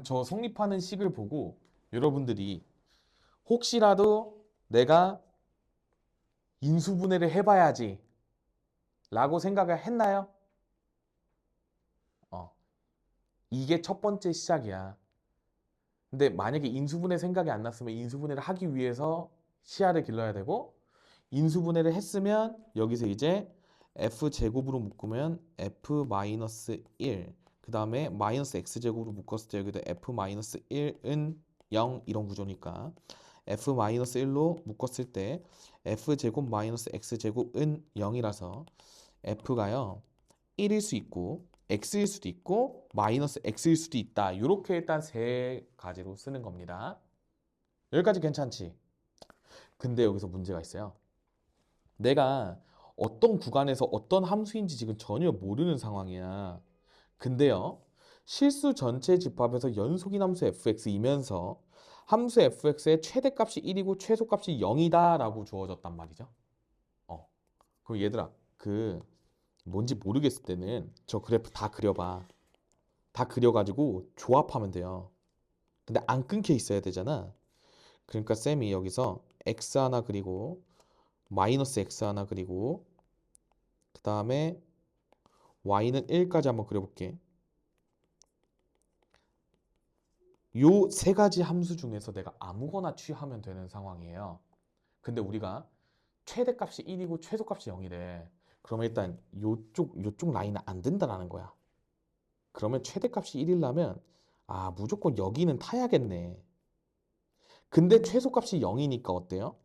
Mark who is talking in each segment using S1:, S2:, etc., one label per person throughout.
S1: 저 성립하는 식을 보고 여러분들이 혹시라도 내가 인수분해를 해봐야지 라고 생각을 했나요? 어, 이게 첫 번째 시작이야. 근데 만약에 인수분해 생각이 안 났으면 인수분해를 하기 위해서 시야를 길러야 되고, 인수분해를 했으면 여기서 이제 f제곱으로 묶으면 f-1, 그 다음에 마이너스 x제곱으로 묶었을 때 여기도 f-1은 0 이런 구조니까 f-1로 묶었을 때 f제곱 마이너스 x제곱은 0이라서 f가요 1일 수 있고 x일 수도 있고 마이너스 x일 수도 있다. 이렇게 일단 세 가지로 쓰는 겁니다. 여기까지 괜찮지? 근데 여기서 문제가 있어요. 내가 어떤 구간에서 어떤 함수인지 지금 전혀 모르는 상황이야. 근데요, 실수 전체 집합에서 연속인 함수 fx이면서 함수 fx의 최대값이 1이고 최소값이 0이다 라고 주어졌단 말이죠. 그럼 얘들아, 뭔지 모르겠을 때는 저 그래프 다 그려봐. 다 그려가지고 조합하면 돼요. 근데 안 끊겨 있어야 되잖아. 그러니까 쌤이 여기서 x 하나 그리고 마이너스 x 하나 그리고 그 다음에 y는 1까지 한번 그려볼게. 요 세 가지 함수 중에서 내가 아무거나 취하면 되는 상황이에요. 근데 우리가 최대값이 1이고 최소값이 0이래. 그러면 일단 요쪽 라인은 안 된다라는 거야. 그러면 최대값이 1이려면 무조건 여기는 타야겠네. 근데 최소값이 0이니까 어때요?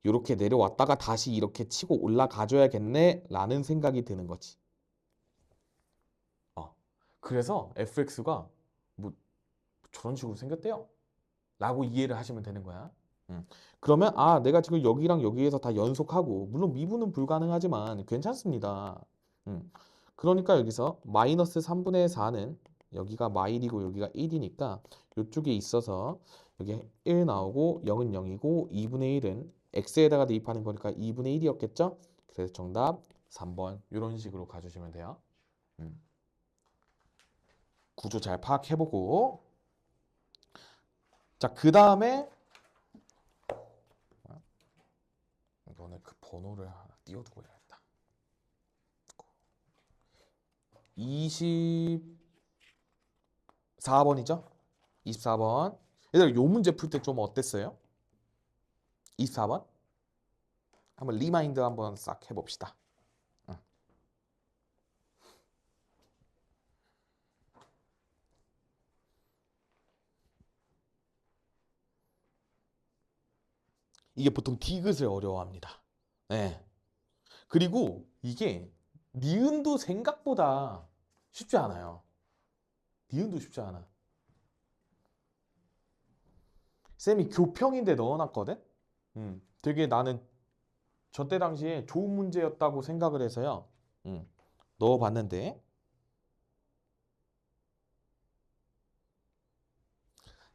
S1: 이렇게 내려왔다가 다시 이렇게 치고 올라가줘야겠네 라는 생각이 드는 거지. 그래서 fx가 뭐 저런 식으로 생겼대요 라고 이해를 하시면 되는 거야. 그러면 내가 지금 여기랑 여기에서 다 연속하고 물론 미분은 불가능하지만 괜찮습니다. 그러니까 여기서 마이너스 3분의 4는 여기가 마일이고 여기가 1이니까 이쪽에 있어서 여기 1 나오고 0은 0이고 2분의 1은 x에다가 대입하는 거니까 2분의 1이었겠죠? 그래서 정답 3번 이런 식으로 가주시면 돼요. 구조 잘 파악해보고 자, 그 다음에 이거는 그 번호를 하나 띄워두고 해야겠다. 24번이죠? 24번. 얘들 요 문제 풀 때 좀 어땠어요? 24번? 한번 리마인드 한번 싹 해봅시다. 이게 보통 디귿을 어려워합니다. 네. 그리고 이게 니은도 생각보다 쉽지 않아요. 니은도 쉽지 않아. 쌤이 교평인데 넣어놨거든? 되게 나는 저때 당시에 좋은 문제였다고 생각을 해서요. 넣어봤는데.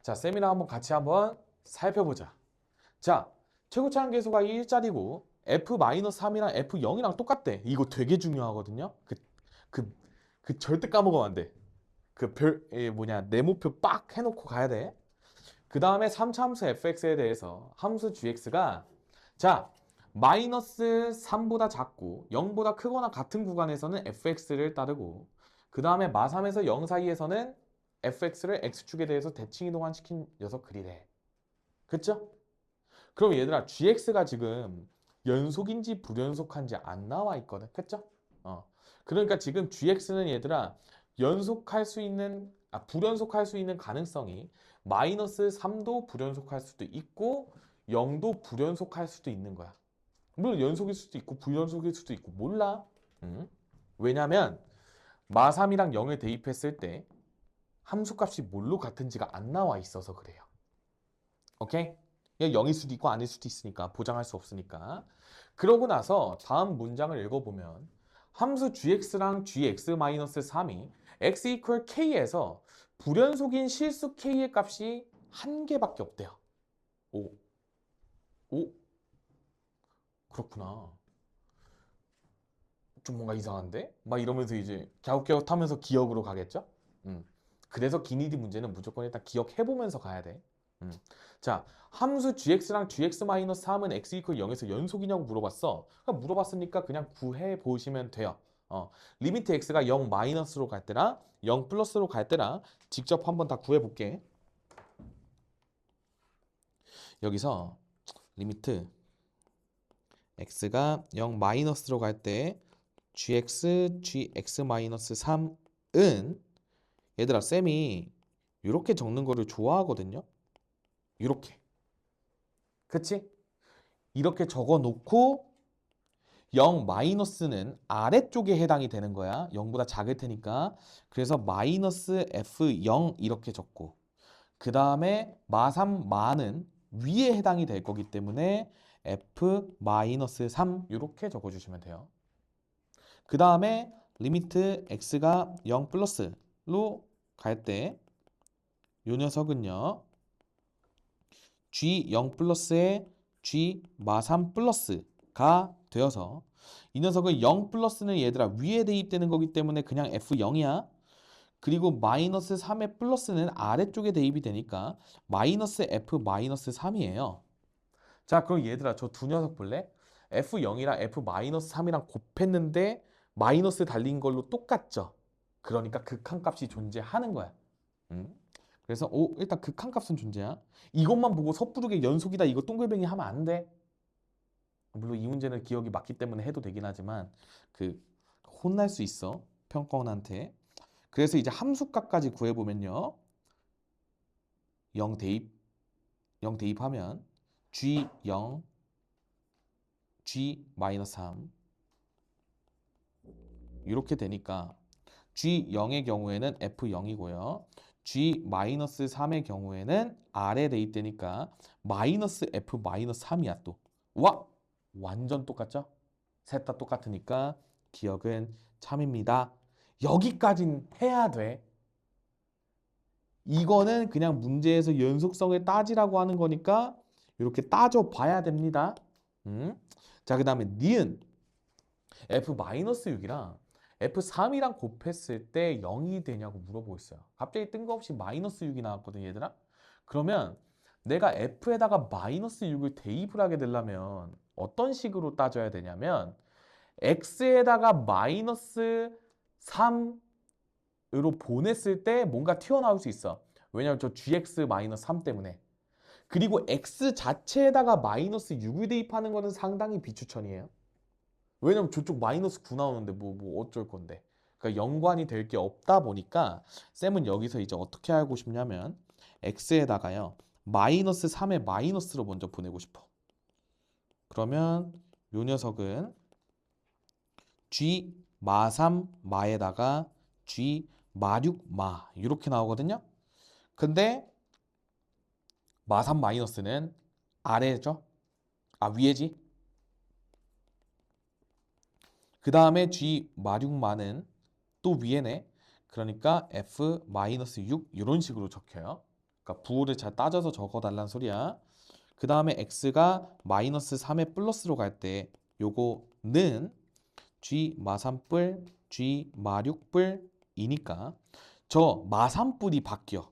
S1: 자, 쌤이랑 한번 같이 한번 살펴보자. 자, 최고차항 계수가 1짜리고 f-3이랑 f0이랑 똑같대. 이거 되게 중요하거든요. 절대 까먹으면 안 돼. 네모표 빡 해놓고 가야 돼. 그 다음에 3차 함수 fx에 대해서 함수 gx가 자, 마이너스 3보다 작고 0보다 크거나 같은 구간에서는 fx를 따르고 그 다음에 마3에서 0 사이에서는 fx를 x축에 대해서 대칭 이동환시킨 녀석 그리래. 그쵸? 그럼 얘들아 gx가 지금 연속인지 불연속한지 안 나와 있거든. 그쵸? 그러니까 지금 gx는 얘들아 연속할 수 있는 불연속할 수 있는 가능성이 마이너스 3도 불연속할 수도 있고 0도 불연속할 수도 있는 거야. 물론 연속일 수도 있고 불연속일 수도 있고 몰라. 왜냐면 마3이랑 0을 대입했을 때 함수값이 뭘로 같은지가 안 나와 있어서 그래요. 오케이? 0일 수도 있고 아닐 수도 있으니까 보장할 수 없으니까. 그러고 나서 다음 문장을 읽어보면 함수 gx랑 gx-3이 x equal k에서 불연속인 실수 k의 값이 한 개밖에 없대요. 오, 오, 그렇구나. 좀 뭔가 이상한데? 막 이러면서 이제 갸웃갸웃하면서 기억으로 가겠죠? 음. 그래서 기니디 문제는 무조건 일단 기억해보면서 가야 돼. 자, 함수 gx랑 gx-3은 x 이퀄 0에서 연속이냐고 물어봤어. 그러니까 물어봤으니까 그냥 구해보시면 돼요. 리미트 x가 0 마이너스로 갈 때랑 0 플러스로 갈 때랑 직접 한번 다 구해볼게. 여기서 리미트 x가 0 마이너스로 갈 때 gx, gx-3은 얘들아 쌤이 이렇게 적는 거를 좋아하거든요. 이렇게. 그치? 이렇게 적어 놓고 0 마이너스는 아래쪽에 해당이 되는 거야. 0보다 작을 테니까. 그래서 마이너스 f0 이렇게 적고 그 다음에 마3 마는 위에 해당이 될 거기 때문에 f-3 이렇게 적어주시면 돼요. 그 다음에 리미트 x가 0 플러스로 갈 때 이 녀석은요. g0 플러스에 g-3 플러스가 되어서 이 녀석은 0 플러스는 얘들아 위에 대입되는 거기 때문에 그냥 f0이야. 그리고 마이너스 3의 플러스는 아래쪽에 대입이 되니까 마이너스 f-3이에요. 자, 그럼 얘들아 저 두 녀석 볼래? f0이랑 f-3이랑 곱했는데 마이너스 달린 걸로 똑같죠? 그러니까 극한값이 존재하는 거야. 그래서 일단 극한값은 존재야. 이것만 보고 섣부르게 연속이다 이거 동글뱅이 하면 안 돼. 물론 이 문제는 기억이 맞기 때문에 해도 되긴 하지만 혼날 수 있어 평가원한테. 그래서 이제 함수값까지 구해보면요. 0 대입하면 g0 g-3 이렇게 되니까 g0의 경우에는 f0이고요. g-3의 경우에는 아래 대입되니까 마이너스 f-3이야 또. 와! 완전 똑같죠? 셋 다 똑같으니까 기억은 참입니다. 여기까진 해야 돼. 이거는 그냥 문제에서 연속성을 따지라고 하는 거니까 이렇게 따져봐야 됩니다. 자, 그 다음에 니은 f-6이랑 f3이랑 곱했을 때 0이 되냐고 물어보고 있어요. 갑자기 뜬금없이 마이너스 6이 나왔거든 얘들아. 그러면 내가 f에다가 마이너스 6을 대입을 하게 되려면 어떤 식으로 따져야 되냐면 x에다가 마이너스 3으로 보냈을 때 뭔가 튀어나올 수 있어. 왜냐면 저 gx-3 때문에. 그리고 x 자체에다가 마이너스 6을 대입하는 거는 상당히 비추천이에요. 왜냐면 저쪽 마이너스 9 나오는데 뭐 어쩔 건데. 그러니까 연관이 될 게 없다 보니까 쌤은 여기서 이제 어떻게 하고 싶냐면 x에다가요. 마이너스 3의 마이너스로 먼저 보내고 싶어. 그러면 요 녀석은 g 마3 마에다가 g 마6 마 이렇게 나오거든요. 근데 마3 마이너스는 아래죠? 위에지? 그 다음에 g 마6마는 또 위에네. 그러니까 f-6 이런 식으로 적혀요. 그러니까 부호를 잘 따져서 적어달란 소리야. 그 다음에 x가 마이너스 3의 플러스로 갈 때 요거는 g 마3뿔 g 마6뿔이니까 저 마3뿔이 바뀌어.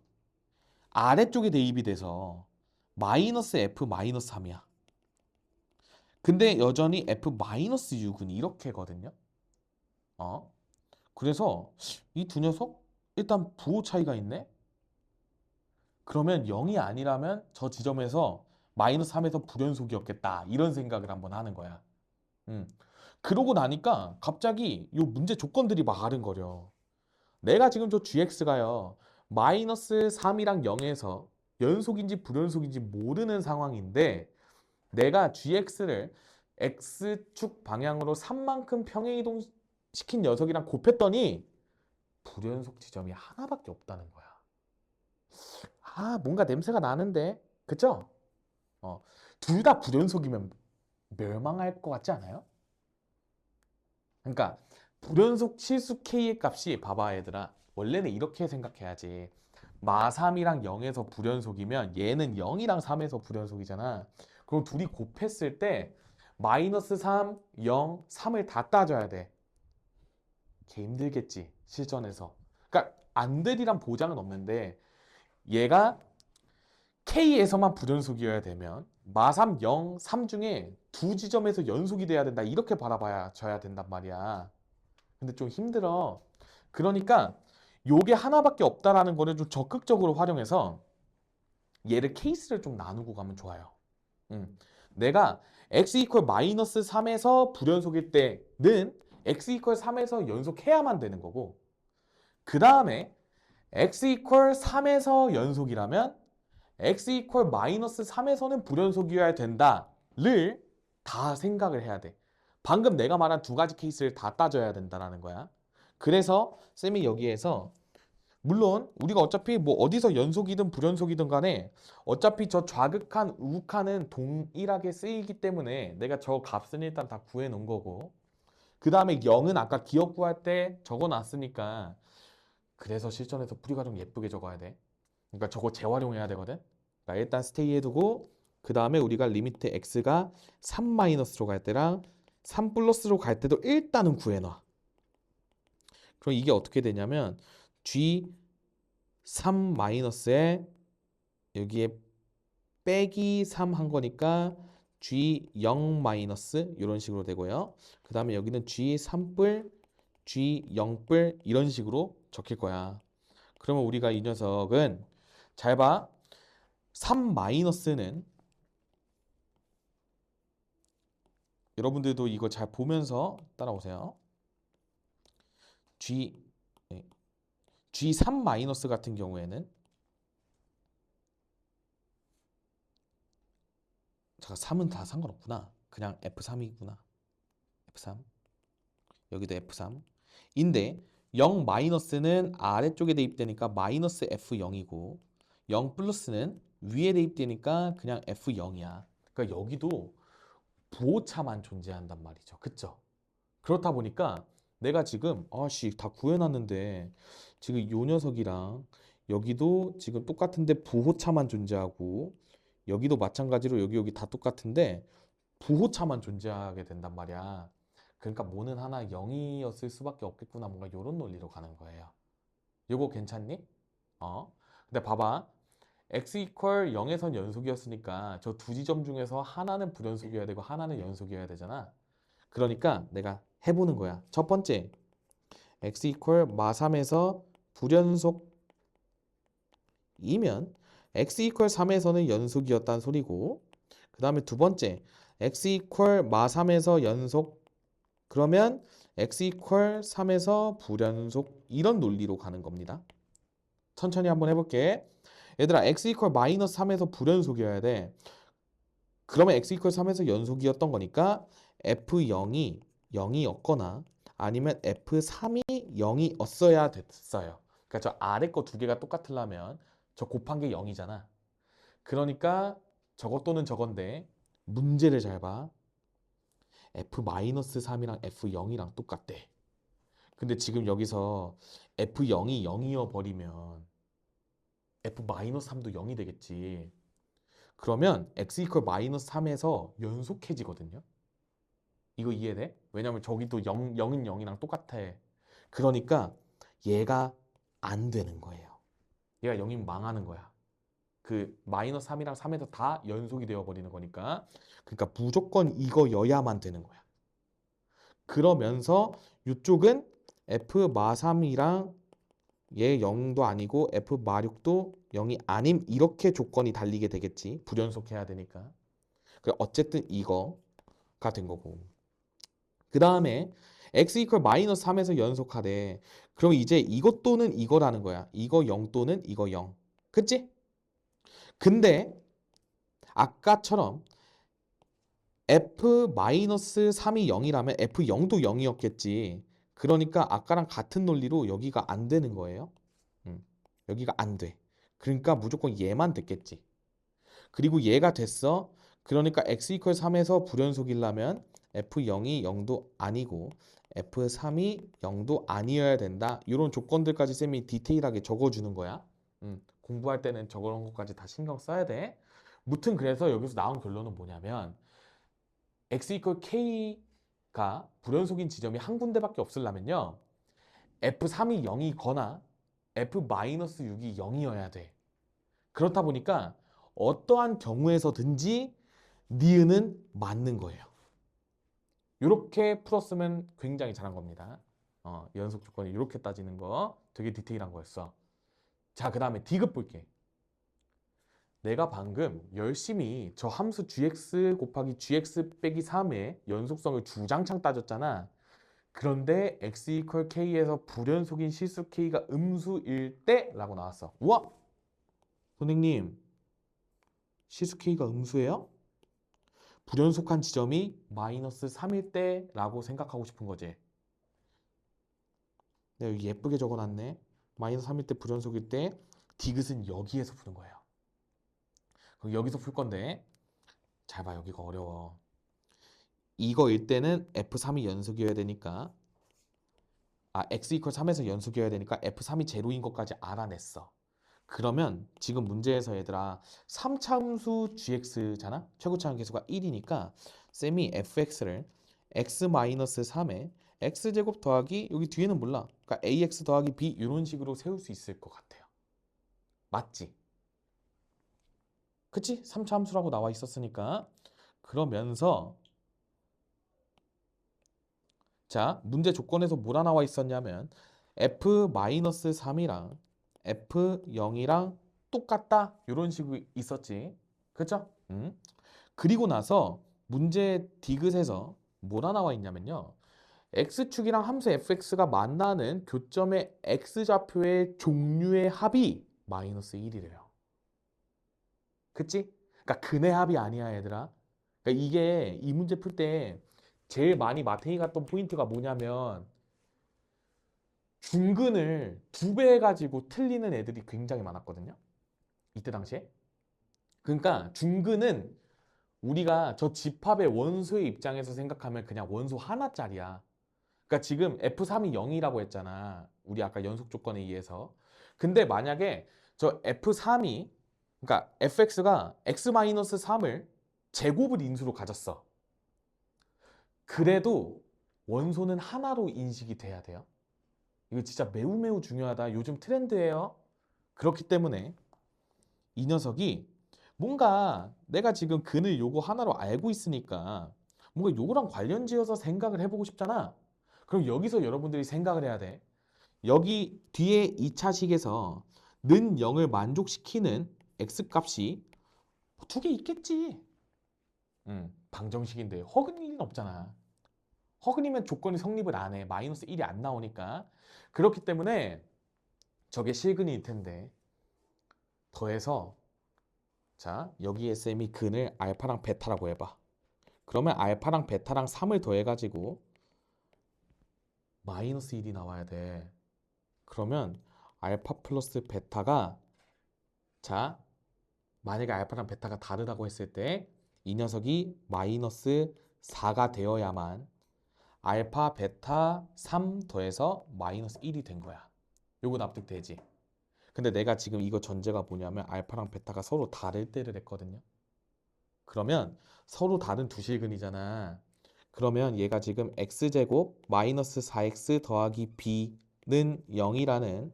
S1: 아래쪽에 대입이 돼서 마이너스 f-3이야. 근데 여전히 f-6은 이렇게거든요. 그래서 이 두 녀석 일단 부호 차이가 있네. 그러면 0이 아니라면 저 지점에서 마이너스 3에서 불연속이었겠다. 이런 생각을 한번 하는 거야. 그러고 나니까 갑자기 요 문제 조건들이 막 아른거려. 내가 지금 저 gx가요. 마이너스 3이랑 0에서 연속인지 불연속인지 모르는 상황인데 내가 gx를 x축 방향으로 3만큼 평행이동 시킨 녀석이랑 곱했더니 불연속 지점이 하나밖에 없다는 거야. 뭔가 냄새가 나는데, 그쵸? 둘 다 불연속이면 멸망할 것 같지 않아요? 그러니까 불연속 실수 k의 값이 봐봐 얘들아. 원래는 이렇게 생각해야지. 마3이랑 0에서 불연속이면 얘는 0이랑 3에서 불연속이잖아. 그럼 둘이 곱했을 때 마이너스 3, 0, 3을 다 따져야 돼. 개 힘들겠지 실전에서. 그러니까 안 되리란 보장은 없는데 얘가 K에서만 불연속이어야 되면 마삼 0, 3 중에 두 지점에서 연속이 돼야 된다. 이렇게 바라봐야 져야 된단 말이야. 근데 좀 힘들어. 그러니까 요게 하나밖에 없다라는 거를 좀 적극적으로 활용해서 얘를 케이스를 좀 나누고 가면 좋아요. 내가 x 이퀄 마이너스 3에서 불연속일 때는 x 이퀄 3에서 연속해야만 되는 거고, 그 다음에 x 이퀄 3에서 연속이라면 x 이퀄 마이너스 3에서는 불연속이어야 된다를 다 생각을 해야 돼. 방금 내가 말한 두 가지 케이스를 다 따져야 된다는 거야. 그래서 쌤이 여기에서 물론 우리가 어차피 뭐 어디서 연속이든 불연속이든 간에 어차피 저 좌극한 우극한은 동일하게 쓰이기 때문에 내가 저 값은 일단 다 구해 놓은 거고, 그 다음에 0은 아까 기억 구할 때 적어 놨으니까 그래서 실전에서 풀이 과정 예쁘게 적어야 돼. 그러니까 저거 재활용해야 되거든. 그러니까 일단 스테이 해두고 그 다음에 우리가 리미트 x가 3 마이너스로 갈 때랑 3 플러스로 갈 때도 일단은 구해놔. 그럼 이게 어떻게 되냐면 g 3 마이너스에 여기에 빼기 3 한 거니까 g 0 마이너스 이런 식으로 되고요. 그 다음에 여기는 g 3뿔 g 0뿔 이런 식으로 적힐 거야. 그러면 우리가 이 녀석은 잘 봐. 3 마이너스는 여러분들도 이거 잘 보면서 따라오세요. G, G3 마이너스 같은 경우에는 잠깐 3은 다 상관없구나. 그냥 F3이구나. F3. 여기도 F3. 인데 0 마이너스는 아래쪽에 대입되니까 마이너스 F0이고 0 플러스는 위에 대입되니까 그냥 F0이야. 그러니까 여기도 부호차만 존재한단 말이죠. 그쵸? 그렇다 보니까 내가 지금 아씨 다 구해놨는데 지금 요 녀석이랑 여기도 지금 똑같은데 부호차만 존재하고 여기도 마찬가지로 여기 다 똑같은데 부호차만 존재하게 된단 말이야. 그러니까 뭐는 하나 0이었을 수밖에 없겠구나. 뭔가 요런 논리로 가는 거예요. 요거 괜찮니? 근데 봐봐. x 이퀄 0에선 연속이었으니까 저 두 지점 중에서 하나는 불연속이어야 되고 하나는 연속이어야 되잖아. 그러니까 내가 해보는 거야. 첫 번째, x 이퀄 마3에서 불연속이면 x 이퀄 3에서는 연속이었다는 소리고, 그 다음에 두 번째, x 이퀄 마3에서 연속 그러면 x 이퀄 3에서 불연속 이런 논리로 가는 겁니다. 천천히 한번 해볼게. 얘들아 x 이퀄 마이너스 3에서 불연속이어야 돼. 그러면 x 이퀄 3에서 연속이었던 거니까 f0이 0이었거나 아니면 f3이 0이었어야 됐어요. 그러니까 저 아래 거 두 개가 똑같으려면 저 곱한 게 0이잖아. 그러니까 저것 또는 저건데 문제를 잘 봐. f-3이랑 f0이랑 똑같대. 근데 지금 여기서 f0이 0이어 버리면 f-3도 0이 되겠지. 그러면 x 이퀄 마이너스 3에서 연속해지거든요. 이거 이해돼? 왜냐면 저기도 0은 0이랑 똑같아. 그러니까 얘가 안 되는 거예요. 얘가 0이면 망하는 거야. 그 마이너스 3이랑 3에서 다 연속이 되어버리는 거니까. 그러니까 무조건 이거여야만 되는 거야. 그러면서 이쪽은 f 마3이랑 얘 0도 아니고 f 마6도 0이 아님 이렇게 조건이 달리게 되겠지. 불연속해야 되니까. 어쨌든 이거가 된 거고. 그 다음에 x 이퀄 마이너스 3에서 연속하되 그럼 이제 이것 또는 이거라는 거야. 이거 0 또는 이거 0. 그치? 근데 아까처럼 f 마이너스 3이 0이라면 f0도 0이었겠지. 그러니까 아까랑 같은 논리로 여기가 안 되는 거예요. 여기가 안 돼. 그러니까 무조건 얘만 됐겠지. 그리고 얘가 됐어. 그러니까 x 이퀄 3에서 불연속이려면 f0이 0도 아니고 f3이 0도 아니어야 된다. 이런 조건들까지 쌤이 디테일하게 적어주는 거야. 공부할 때는 저런 것까지 다 신경 써야 돼. 무튼 그래서 여기서 나온 결론은 뭐냐면 x 이퀄 k가 불연속인 지점이 한 군데밖에 없으려면요. f3이 0이거나 f-6이 0이어야 돼. 그렇다 보니까 어떠한 경우에서든지 니은은 맞는 거예요. 이렇게 풀었으면 굉장히 잘한 겁니다. 연속 조건이 이렇게 따지는 거 되게 디테일한 거였어. 자, 그 다음에 디귿 볼게. 내가 방금 열심히 저 함수 gx 곱하기 gx 빼기 3의 연속성을 주장창 따졌잖아. 그런데 x 이퀄 k에서 불연속인 실수 k가 음수일 때 라고 나왔어. 우와! 선생님, 실수 k가 음수예요? 불연속한 지점이 마이너스 3일 때 라고 생각하고 싶은 거지. 내가 여기 예쁘게 적어놨네. 마이너스 3일 때 불연속일 때 디귿은 여기에서 푸는 거예요. 그럼 여기서 풀 건데 잘 봐, 여기가 어려워. 이거일 때는 F3이 연속이어야 되니까 x 이퀄 3에서 연속이어야 되니까 F3이 제로인 것까지 알아냈어. 그러면 지금 문제에서 얘들아 3차 함수 gx잖아? 최고차항 계수가 1이니까 쌤이 fx를 x-3에 x제곱 더하기 여기 뒤에는 몰라. 그러니까 ax 더하기 b 이런 식으로 세울 수 있을 것 같아요. 맞지? 그치? 3차 함수라고 나와 있었으니까. 그러면서 자, 문제 조건에서 뭐라 나와 있었냐면 f-3이랑 f0이랑 똑같다 이런 식으로 있었지. 그쵸? 그리고 나서 문제 디귿에서 뭐라 나와 있냐면요. x축이랑 함수 fx가 만나는 교점의 x좌표의 종류의 합이 마이너스 1이래요. 그치? 그러니까 근의 합이 아니야, 얘들아. 그러니까 이게 이 문제 풀 때 제일 많이 마탱이 갔던 포인트가 뭐냐면 중근을 2배 해가지고 틀리는 애들이 굉장히 많았거든요. 이때 당시에. 그러니까 중근은 우리가 저 집합의 원소의 입장에서 생각하면 그냥 원소 하나짜리야. 그러니까 지금 F3이 0이라고 했잖아. 우리 아까 연속 조건에 의해서. 근데 만약에 저 F3이 그러니까 fx가 x-3을 제곱을 인수로 가졌어. 그래도 원소는 하나로 인식이 돼야 돼요. 이거 진짜 매우 매우 중요하다. 요즘 트렌드예요. 그렇기 때문에 이 녀석이 뭔가 내가 지금 근을 요거 하나로 알고 있으니까 뭔가 요거랑 관련 지어서 생각을 해보고 싶잖아. 그럼 여기서 여러분들이 생각을 해야 돼. 여기 뒤에 2차식에서 는 0을 만족시키는 x값이 2개 있겠지. 방정식인데 허근일 리는 없잖아. 허근이면 조건이 성립을 안 해. 마이너스 1이 안 나오니까. 그렇기 때문에 저게 실근일 텐데 더해서 자 여기에 쌤이 근을 알파랑 베타라고 해봐. 그러면 알파랑 베타랑 3을 더해가지고 마이너스 1이 나와야 돼. 그러면 알파 플러스 베타가 자 만약에 알파랑 베타가 다르다고 했을 때 이 녀석이 마이너스 4가 되어야만 알파 베타 3 더해서 마이너스 1이 된 거야. 요거 납득되지? 근데 내가 지금 이거 전제가 뭐냐면 알파랑 베타가 서로 다를 때를 했거든요. 그러면 서로 다른 두 실근이잖아. 그러면 얘가 지금 x제곱 마이너스 4x 더하기 b는 0이라는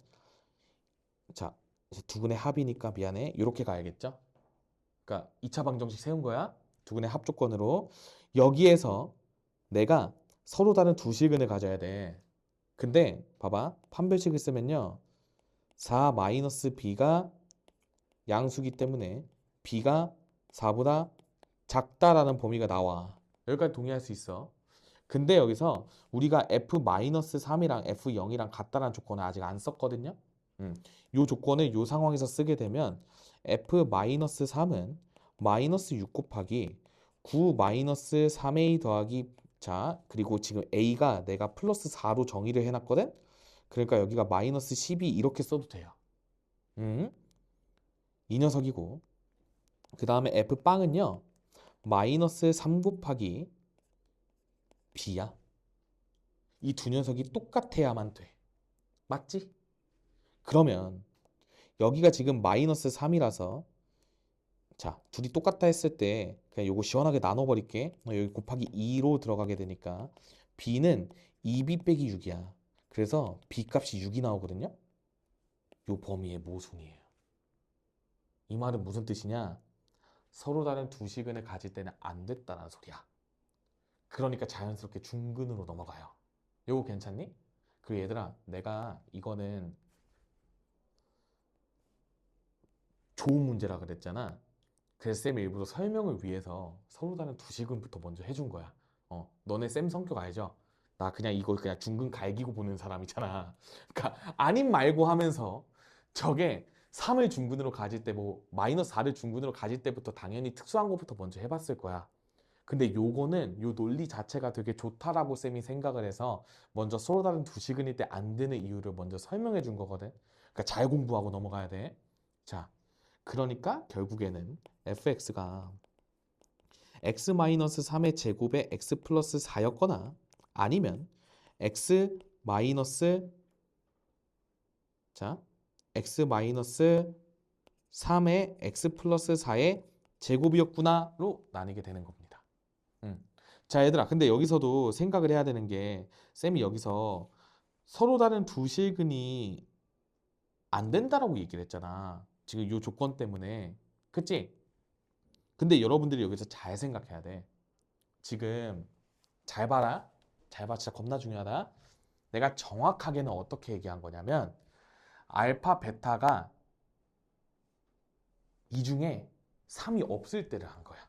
S1: 자 이제 두근의 합이니까 미안해. 이렇게 가야겠죠? 그러니까 2차 방정식 세운 거야. 두근의 합 조건으로 여기에서 내가 서로 다른 두 실근을 가져야 돼. 근데 봐봐. 판별식을 쓰면요. 4-b가 양수기 때문에 b가 4보다 작다라는 범위가 나와. 여기까지 동의할 수 있어. 근데 여기서 우리가 f-3이랑 f0이랑 같다라는 조건을 아직 안 썼거든요. 이 조건을 이 상황에서 쓰게 되면 f-3은 마이너스 6 곱하기 9-3a 더하기 자 그리고 지금 a가 내가 플러스 4로 정의를 해놨거든. 그러니까 여기가 마이너스 12 이렇게 써도 돼요. 이 녀석이고 그 다음에 f빵은요 마이너스 3 곱하기 b야. 이 두 녀석이 똑같아야만 돼. 맞지? 그러면 여기가 지금 마이너스 3이라서 자 둘이 똑같다 했을 때 그냥 요거 시원하게 나눠버릴게. 여기 곱하기 2로 들어가게 되니까 b는 2b 빼기 6이야. 그래서 b 값이 6이 나오거든요. 요 범위의 모순이에요. 이 말은 무슨 뜻이냐? 서로 다른 두 시근을 가질 때는 안 됐다는 소리야. 그러니까 자연스럽게 중근으로 넘어가요. 요거 괜찮니? 그리고 얘들아, 내가 이거는 좋은 문제라 그랬잖아. 그래서 쌤이 일부러 설명을 위해서 서로 다른 두 시근부터 먼저 해준 거야. 너네 쌤 성격 알죠? 나 그냥 이걸 그냥 중근 갈기고 보는 사람이잖아. 그러니까 아님 말고 하면서 저게 3을 중근으로 가질 때 뭐 마이너스 4를 중근으로 가질 때부터 당연히 특수한 것부터 먼저 해봤을 거야. 근데 요거는 요 논리 자체가 되게 좋다라고 쌤이 생각을 해서 먼저 서로 다른 두 시근일 때 안 되는 이유를 먼저 설명해 준 거거든. 그러니까 잘 공부하고 넘어가야 돼. 자, 그러니까 결국에는 fx가 x-3의 제곱에 x 플러스 4였거나 아니면 x 마이너스 자 x-3의 x 플러스 4의 제곱이었구나로 나뉘게 되는 겁니다. 자, 얘들아, 근데 여기서도 생각을 해야 되는 게 쌤이 여기서 서로 다른 두 실근이 안 된다라고 얘기를 했잖아. 지금 이 조건 때문에. 그치? 근데 여러분들이 여기서 잘 생각해야 돼. 지금 잘 봐라. 잘 봐. 진짜 겁나 중요하다. 내가 정확하게는 어떻게 얘기한 거냐면 알파, 베타가 이 중에 3이 없을 때를 한 거야.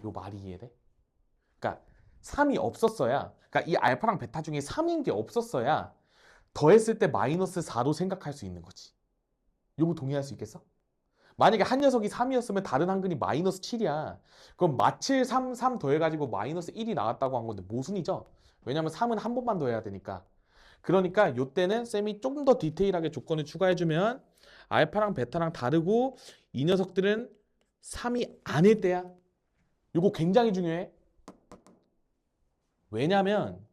S1: 요 말이 이해돼? 그러니까 3이 없었어야, 그러니까 이 알파랑 베타 중에 3인 게 없었어야 더했을 때 마이너스 4로 생각할 수 있는 거지. 요거 동의할 수 있겠어? 만약에 한 녀석이 3이었으면 다른 한 근이 마이너스 7이야. 그럼 마칠 3, 3 더해가지고 마이너스 1이 나왔다고 한 건데 모순이죠? 왜냐면 3은 한 번만 더해야 되니까. 그러니까 요때는 쌤이 좀 더 디테일하게 조건을 추가해주면 알파랑 베타랑 다르고 이 녀석들은 3이 아닐 때야. 요거 굉장히 중요해. 왜냐면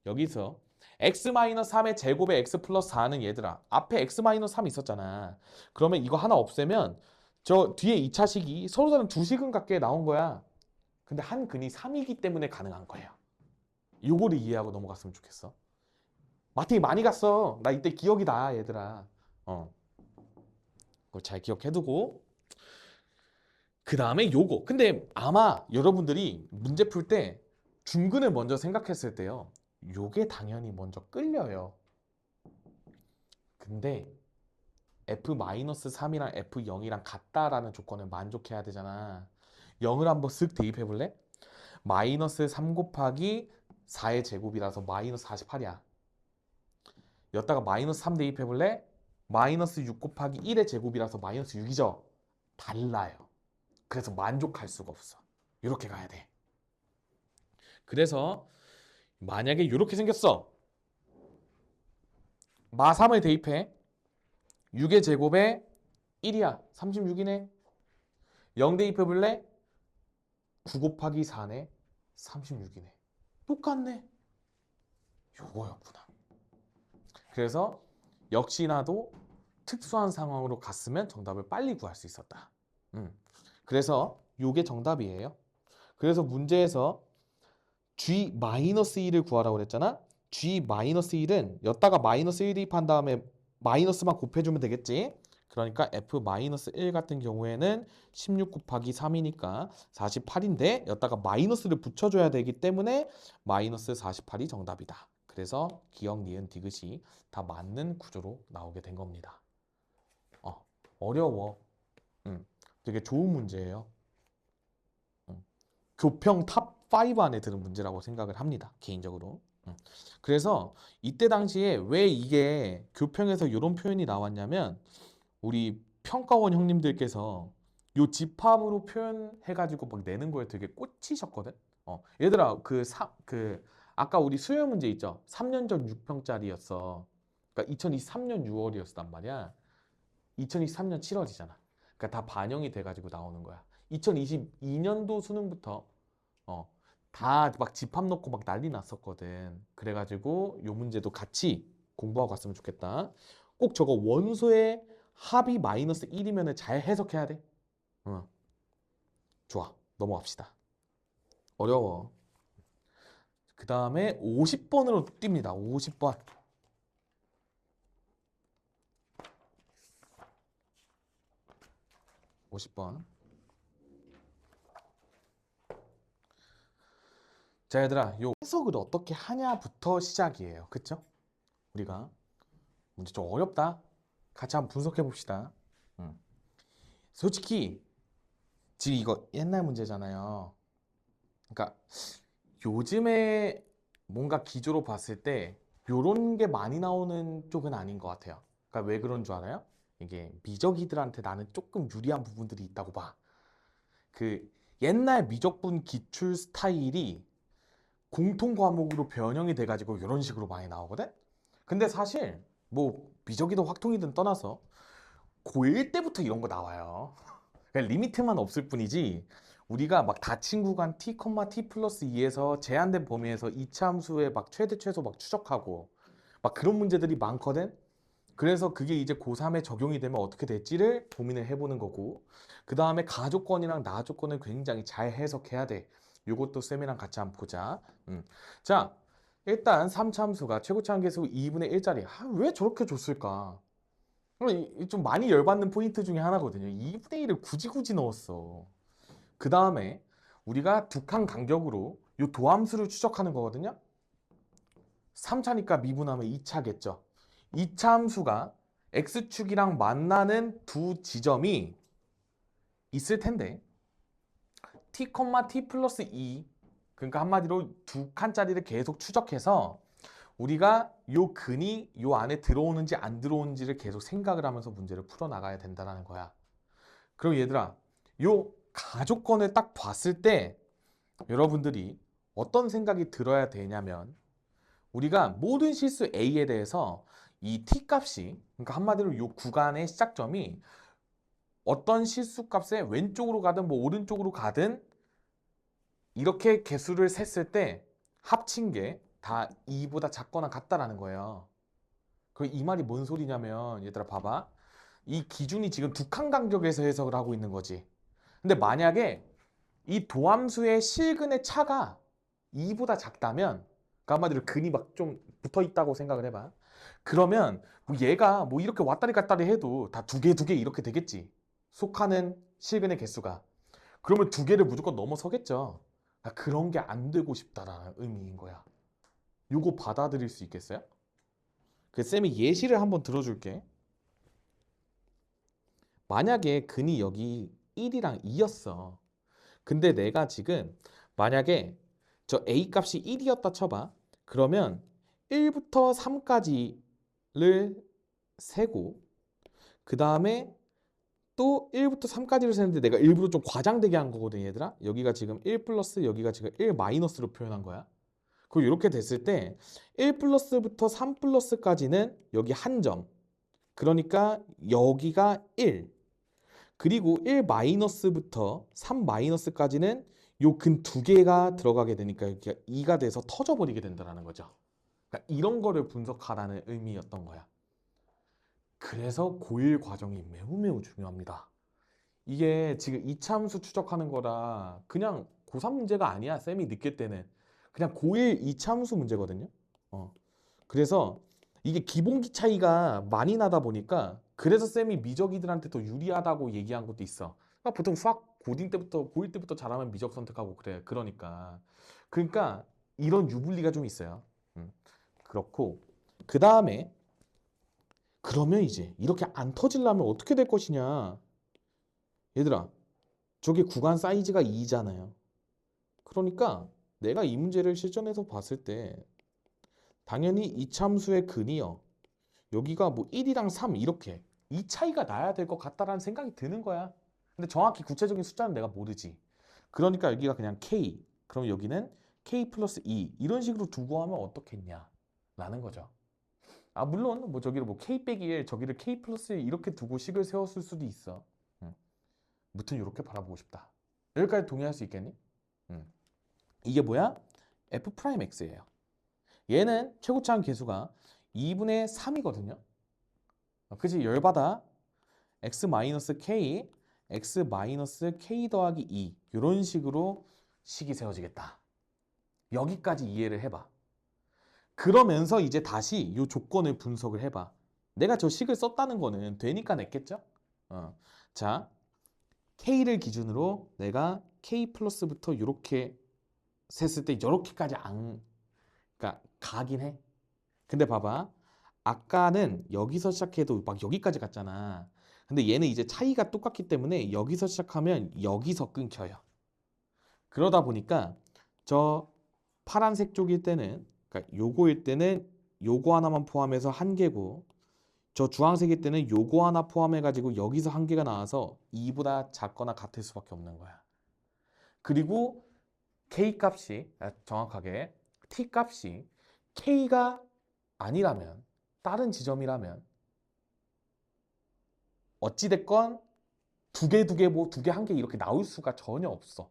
S1: 여기서 x-3의 제곱에 x 플러스 4는 얘들아 앞에 x-3 있었잖아. 그러면 이거 하나 없애면 저 뒤에 2차식이 서로 다른 두 식은 같게 나온 거야. 근데 한 근이 3이기 때문에 가능한 거예요. 요거를 이해하고 넘어갔으면 좋겠어. 마틴이 많이 갔어. 나 이때 기억이 나, 얘들아. 그걸 잘 기억해두고 그 다음에 요거. 근데 아마 여러분들이 문제 풀 때 중근을 먼저 생각했을 때요. 요게 당연히 먼저 끌려요. 근데 f-3이랑 f0이랑 같다라는 조건을 만족해야 되잖아. 0을 한번 쓱 대입해 볼래? 마이너스 3 곱하기 4의 제곱이라서 마이너스 48이야. 여기다가 마이너스 3 대입해 볼래? 마이너스 6 곱하기 1의 제곱이라서 마이너스 6이죠. 달라요. 그래서 만족할 수가 없어. 이렇게 가야 돼. 그래서 만약에 이렇게 생겼어. 마 3을 대입해. 6의 제곱에 1이야. 36이네. 0 대입해 볼래? 9 곱하기 4네. 36이네. 똑같네. 요거였구나. 그래서 역시나도 특수한 상황으로 갔으면 정답을 빨리 구할 수 있었다. 그래서 요게 정답이에요. 그래서 문제에서 G-1을 구하라고 그랬잖아. G-1은 여기다가 마이너스 1 대입한 다음에 마이너스만 곱해주면 되겠지. 그러니까 F-1 같은 경우에는 16 곱하기 3이니까 48인데 여기다가 마이너스를 붙여줘야 되기 때문에 마이너스 48이 정답이다. 그래서 기역, 니은, 디귿이 다 맞는 구조로 나오게 된 겁니다. 어려워. 되게 좋은 문제예요. 교평 탑 5 안에 드는 문제라고 생각을 합니다. 개인적으로. 그래서 이때 당시에 왜 이게 교평에서 이런 표현이 나왔냐면 우리 평가원 형님들께서 요 집합으로 표현해가지고 막 내는 거에 되게 꽂히셨거든. 얘들아 그 아까 우리 수요 문제 있죠. 3년 전 6평짜리였어. 그러니까 2023년 6월이었단 말이야. 2023년 7월이잖아. 그러니까 다 반영이 돼가지고 나오는 거야. 2022년도 수능부터 다 막 집합 넣고 막 난리 났었거든. 그래가지고 요 문제도 같이 공부하고 갔으면 좋겠다. 꼭 저거 원소의 합이 마이너스 1이면 잘 해석해야 돼. 좋아. 넘어갑시다. 어려워. 그 다음에 50번으로 뜁니다. 50번. 50번. 자, 얘들아, 요 해석을 어떻게 하냐부터 시작이에요. 그쵸? 우리가 문제 좀 어렵다. 같이 한번 분석해 봅시다. 솔직히 지금 이거 옛날 문제잖아요. 그러니까 요즘에 뭔가 기조로 봤을 때 요런 게 많이 나오는 쪽은 아닌 것 같아요. 그러니까 왜 그런 줄 알아요? 이게 미적이들한테 나는 조금 유리한 부분들이 있다고 봐. 그 옛날 미적분 기출 스타일이 공통 과목으로 변형이 돼가지고 이런 식으로 많이 나오거든? 근데 사실 뭐 미적이든 확통이든 떠나서 고1 때부터 이런 거 나와요. 그러니까 리미트만 없을 뿐이지 우리가 막 닫힌 구간 t, t 플러스 2에서 제한된 범위에서 이차 함수의 막 최대 최소 막 추적하고 막 그런 문제들이 많거든. 그래서 그게 이제 고3에 적용이 되면 어떻게 될지를 고민을 해보는 거고 그 다음에 가조건이랑 나조건을 굉장히 잘 해석해야 돼. 요것도 쌤이랑 같이 한번 보자. 자, 일단 3차 함수가 최고차 함계수 2분의 1짜리. 왜 저렇게 줬을까? 좀 많이 열받는 포인트 중에 하나거든요. 2분의 1을 굳이 넣었어. 그 다음에 우리가 두 칸 간격으로 요 도함수를 추적하는 거거든요. 3차니까 미분하면 2차겠죠. 2차 함수가 x축이랑 만나는 두 지점이 있을 텐데 t, t 플러스 2 그러니까 한마디로 두 칸짜리를 계속 추적해서 우리가 요 근이 요 안에 들어오는지 안 들어오는지를 계속 생각을 하면서 문제를 풀어나가야 된다는 거야. 그럼 얘들아, 요 가족권을 딱 봤을 때 여러분들이 어떤 생각이 들어야 되냐면 우리가 모든 실수 A에 대해서 이 t 값이 그러니까 한마디로 요 구간의 시작점이 어떤 실수 값에 왼쪽으로 가든 뭐 오른쪽으로 가든 이렇게 개수를 셌을 때 합친 게 다 2보다 작거나 같다라는 거예요. 그 이 말이 뭔 소리냐면 얘들아 봐봐. 이 기준이 지금 두 칸 간격에서 해석을 하고 있는 거지. 근데 만약에 이 도함수의 실근의 차가 2보다 작다면 그 한마디로 근이 막 좀 붙어 있다고 생각을 해봐. 그러면 뭐 얘가 뭐 이렇게 왔다리 갔다리 해도 다 두 개 이렇게 되겠지. 속하는 실근의 개수가. 그러면 두 개를 무조건 넘어서겠죠. 그런 게 안 되고 싶다라는 의미인 거야. 요거 받아들일 수 있겠어요? 그 쌤이 예시를 한번 들어줄게. 만약에 근이 여기 1이랑 2였어. 근데 내가 지금 만약에 저 A 값이 1이었다 쳐봐. 그러면 1부터 3까지를 세고 그 다음에 또 1부터 3까지를 세는데 내가 일부러 좀 과장되게 한 거거든 얘들아. 여기가 지금 1 플러스 여기가 지금 1 마이너스로 표현한 거야. 그리고 이렇게 됐을 때 1 플러스부터 3 플러스까지는 여기 한 점. 그러니까 여기가 1. 그리고 1 마이너스부터 3 마이너스까지는 요 근 두 개가 들어가게 되니까 이렇게 2가 돼서 터져버리게 된다는 거죠. 그러니까 이런 거를 분석하라는 의미였던 거야. 그래서 고1 과정이 매우 매우 중요합니다. 이게 지금 이차함수 추적하는 거라 그냥 고3 문제가 아니야. 쌤이 느낄 때는. 그냥 고1 이차함수 문제거든요. 그래서 이게 기본기 차이가 많이 나다 보니까 그래서 쌤이 미적이들한테 더 유리하다고 얘기한 것도 있어. 그러니까 보통 수학 고딩 때부터 고1 때부터 잘하면 미적 선택하고 그래. 그러니까 이런 유불리가 좀 있어요. 그렇고 그 다음에 그러면 이제 이렇게 안 터지려면 어떻게 될 것이냐. 얘들아, 저게 구간 사이즈가 2잖아요. 그러니까 내가 이 문제를 실전에서 봤을 때 당연히 이참수의 근이요. 여기가 뭐 1이랑 3 이렇게 이 차이가 나야 될 것 같다라는 생각이 드는 거야. 근데 정확히 구체적인 숫자는 내가 모르지. 그러니까 여기가 그냥 K. 그럼 여기는 K 플러스 2 이런 식으로 두고 하면 어떻겠냐 라는 거죠. 물론 뭐 저기를 뭐 K 빼기 1 저기를 K 플러스 1 이렇게 두고 식을 세웠을 수도 있어. 무튼 이렇게 바라보고 싶다. 여기까지 동의할 수 있겠니? 이게 뭐야? F 프라임 X예요. 얘는 최고차항 계수가 2분의 3이거든요. 그치? 열받아. X 마이너스 K, X 마이너스 K 더하기 2 이런 식으로 식이 세워지겠다. 여기까지 이해를 해봐. 그러면서 이제 다시 이 조건을 분석을 해봐. 내가 저 식을 썼다는 거는 되니까 냈겠죠? 자, K를 기준으로 내가 K 플러스부터 이렇게 셌을 때 이렇게까지 안, 그러니까 가긴 해. 근데 봐봐. 아까는 여기서 시작해도 막 여기까지 갔잖아. 근데 얘는 이제 차이가 똑같기 때문에 여기서 시작하면 여기서 끊겨요. 그러다 보니까 저 파란색 쪽일 때는, 그러니까 요거일 때는 요거 하나만 포함해서 한 개고, 저 주황색일 때는 요거 하나 포함해가지고 여기서 한 개가 나와서 2보다 작거나 같을 수밖에 없는 거야. 그리고 K 값이, 정확하게 T 값이 K가 아니라면, 다른 지점이라면 어찌됐건 두 개, 두 개, 뭐 두 개, 한 개 이렇게 나올 수가 전혀 없어.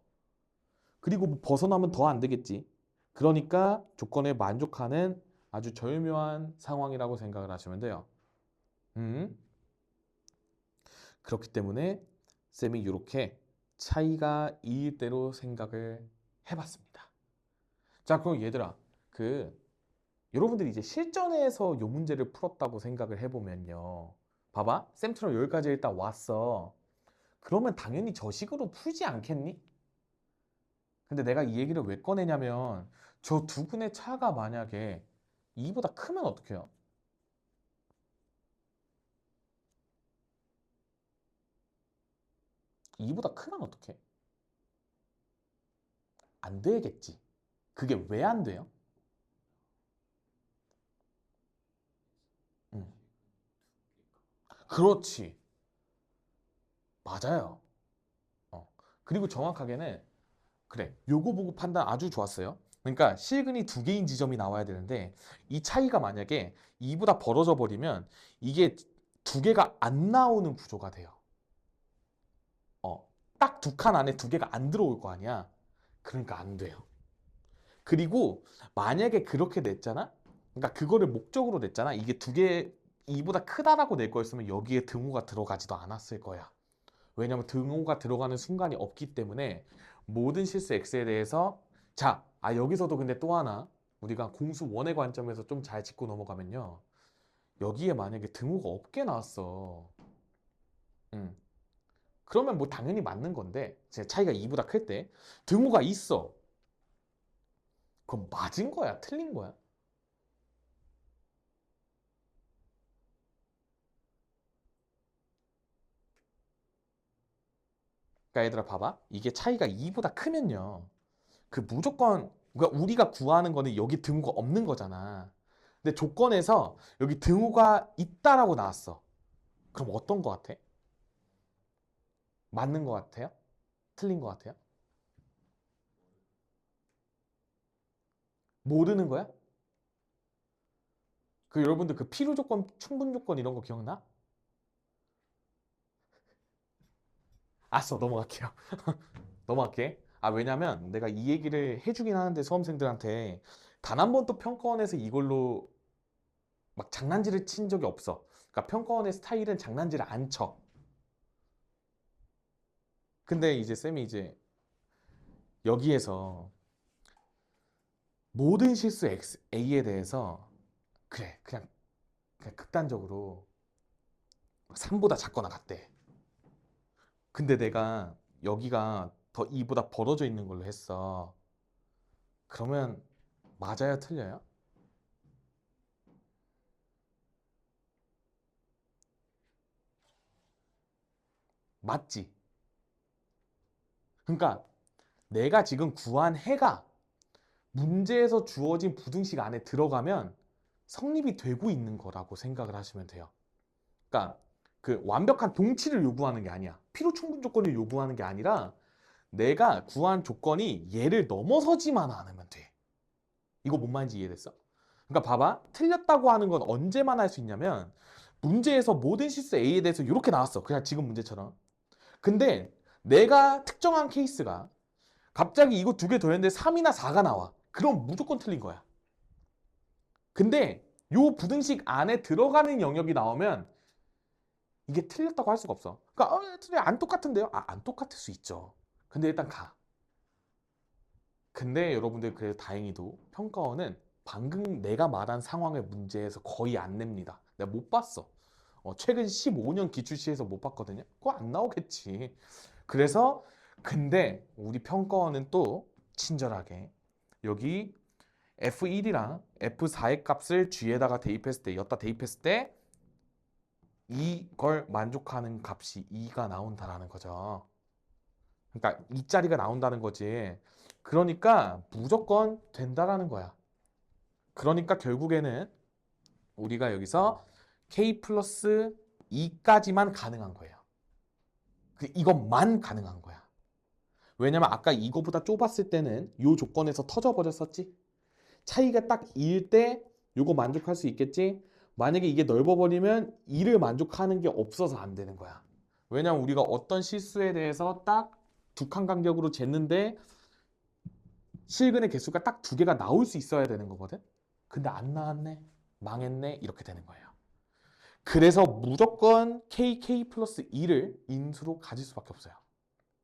S1: 그리고 뭐 벗어나면 더 안 되겠지. 그러니까 조건에 만족하는 아주 절묘한 상황이라고 생각을 하시면 돼요. 음. 그렇기 때문에 쌤이 이렇게 차이가 2일 대로 생각을 해봤습니다. 자, 그럼 얘들아, 여러분들이 이제 실전에서 요 문제를 풀었다고 생각을 해보면요. 봐봐, 쌤처럼 여기까지 일단 왔어. 그러면 당연히 저 식으로 풀지 않겠니? 근데 내가 이 얘기를 왜 꺼내냐면 저 두 분의 차가 만약에 2보다 크면 어떡해요? 2보다 크면 어떡해? 안 되겠지. 그게 왜 안 돼요? 음. 그렇지. 맞아요. 어. 그리고 정확하게는 그래. 요거 보고 판단 아주 좋았어요. 그러니까 실근이 두 개인 지점이 나와야 되는데 이 차이가 만약에 2보다 벌어져 버리면 이게 두 개가 안 나오는 구조가 돼요. 딱 두 칸 안에 두 개가 안 들어올 거 아니야. 그러니까 안 돼요. 그리고 만약에 그렇게 냈잖아? 그러니까 그거를 목적으로 냈잖아? 이게 두 개, 이보다 크다라고 낼 거였으면 여기에 등호가 들어가지도 않았을 거야. 왜냐면 등호가 들어가는 순간이 없기 때문에 모든 실수 x에 대해서 자, 여기서도 근데 또 하나 우리가 공수 원의 관점에서 좀 잘 짚고 넘어가면요. 여기에 만약에 등호가 없게 나왔어. 음. 그러면 뭐 당연히 맞는 건데 제 차이가 2보다 클 때 등호가 있어. 그럼 맞은 거야? 틀린 거야? 그러니까 얘들아 봐봐. 이게 차이가 2보다 크면요. 그 무조건 그러니까 우리가 구하는 거는 여기 등호가 없는 거잖아. 근데 조건에서 여기 등호가 있다라고 나왔어. 그럼 어떤 거 같아? 맞는 거 같아요? 틀린 거 같아요? 모르는 거야? 여러분들 필요 조건, 충분 조건 이런 거 기억나? 알았어, 넘어갈게요. 넘어갈게. 왜냐면 내가 이 얘기를 해주긴 하는데 수험생들한테 단 한 번도 평가원에서 이걸로 막 장난질을 친 적이 없어. 그러니까 평가원의 스타일은 장난질을 안 쳐. 근데 이제 쌤이 이제 여기에서 모든 실수 A에 대해서 그래 그냥 극단적으로 3보다 작거나 같대. 근데 내가 여기가 더 2보다 벌어져 있는 걸로 했어. 그러면 맞아요, 틀려요? 맞지? 그러니까 내가 지금 구한 해가 문제에서 주어진 부등식 안에 들어가면 성립이 되고 있는 거라고 생각을 하시면 돼요. 그러니까 완벽한 동치를 요구하는 게 아니야. 필요 충분 조건을 요구하는 게 아니라 내가 구한 조건이 얘를 넘어서지만 않으면 돼. 이거 뭔 말인지 이해됐어? 그러니까 봐봐. 틀렸다고 하는 건 언제만 할 수 있냐면 문제에서 모든 실수 A에 대해서 이렇게 나왔어. 그냥 지금 문제처럼. 근데 내가 특정한 케이스가 갑자기 이거 두 개 더했는데 3이나 4가 나와. 그럼 무조건 틀린 거야. 근데 요 부등식 안에 들어가는 영역이 나오면 이게 틀렸다고 할 수가 없어. 그러니까 안 똑같은데요? 안 똑같을 수 있죠. 근데 일단 가. 근데 여러분들 그래도 다행히도 평가원은 방금 내가 말한 상황의 문제에서 거의 안 냅니다. 내가 못 봤어. 최근 15년 기출시에서 못 봤거든요. 그거 안 나오겠지. 그래서 근데 우리 평가원은 또 친절하게 여기 F1이랑 F4의 값을 G에다가 대입했을 때, 여기다 대입했을 때 이걸 만족하는 값이 2가 나온다라는 거죠. 그러니까 2짜리가 나온다는 거지. 그러니까 무조건 된다라는 거야. 그러니까 결국에는 우리가 여기서 K 플러스 2까지만 가능한 거예요. 이것만 가능한 거야. 왜냐면 아까 이거보다 좁았을 때는 이 조건에서 터져버렸었지. 차이가 딱 2일 때 요거 만족할 수 있겠지. 만약에 이게 넓어버리면 2를 만족하는 게 없어서 안 되는 거야. 왜냐면 우리가 어떤 실수에 대해서 딱 두 칸 간격으로 쟀는데 실근의 개수가 딱 두 개가 나올 수 있어야 되는 거거든. 근데 안 나왔네. 망했네. 이렇게 되는 거예요. 그래서 무조건 KK 플러스 2를 인수로 가질 수밖에 없어요.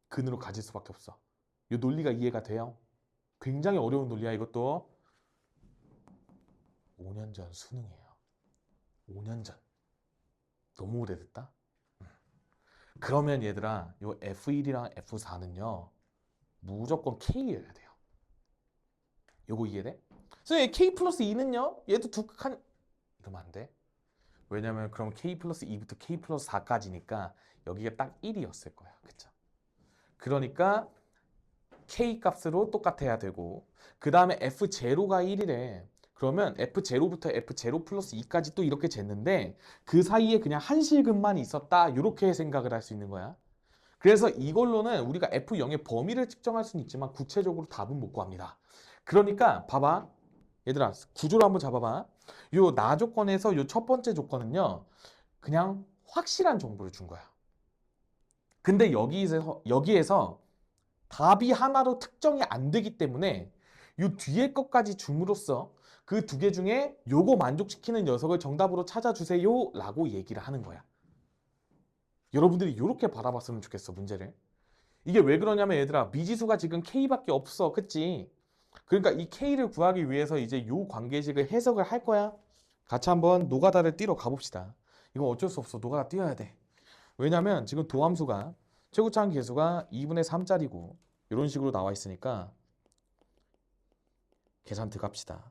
S1: 근으로 가질 수밖에 없어. 이 논리가 이해가 돼요? 굉장히 어려운 논리야 이것도. 5년 전 수능이에요. 5년 전. 너무 오래됐다. 그러면 얘들아, 요 F1이랑 F4는요 무조건 K여야 돼요. 요거 이해돼? 선생님 K 플러스 2는요? 얘도 두 칸 이러면 안 돼. 왜냐면 그럼 K 플러스 2부터 K 플러스 4까지니까 여기가 딱 1이었을 거야. 그쵸? 그러니까 K 값으로 똑같아야 되고 그 다음에 F0가 1이래. 그러면 F0부터 F0 플러스 2까지 또 이렇게 쟀는데 그 사이에 그냥 한 실근만 있었다 이렇게 생각을 할 수 있는 거야. 그래서 이걸로는 우리가 F0의 범위를 측정할 수는 있지만 구체적으로 답은 못 구합니다. 그러니까 봐봐. 얘들아 구조를 한번 잡아봐. 요 나 조건에서 요 첫 번째 조건은요 그냥 확실한 정보를 준 거야. 근데 여기에서 답이 하나로 특정이 안 되기 때문에 요 뒤에 것까지 줌으로써 그 두 개 중에 요거 만족시키는 녀석을 정답으로 찾아주세요 라고 얘기를 하는 거야. 여러분들이 이렇게 바라봤으면 좋겠어 문제를. 이게 왜 그러냐면 얘들아 미지수가 지금 K밖에 없어. 그치? 그러니까 이 K를 구하기 위해서 이제 요 관계식을 해석을 할 거야. 같이 한번 노가다를 띄러 가봅시다. 이건 어쩔 수 없어. 노가다 띄어야 돼. 왜냐면 지금 도함수가 최고차항 계수가 2분의 3짜리고 이런 식으로 나와 있으니까 계산 들어갑시다.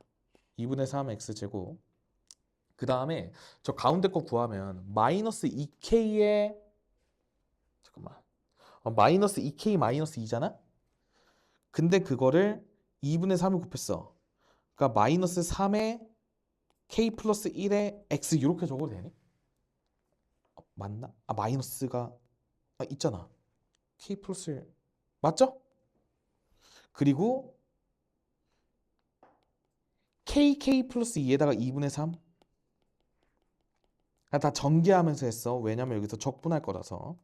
S1: 2분의 3 x제곱 그 다음에 저 가운데 거 구하면 마이너스 2k에 잠깐만 마이너스 2k 마이너스 2잖아? 근데 그거를 2분의 3을 곱했어. 그러니까 마이너스 3에 k 플러스 1에 x 이렇게 적어도 되니? 맞나? 마이너스가 있잖아. k 플러스 1 맞죠? 그리고 kk 플러스 2에다가 2분의 3 다 전개하면서 했어. 왜냐면 여기서 적분할 거라서.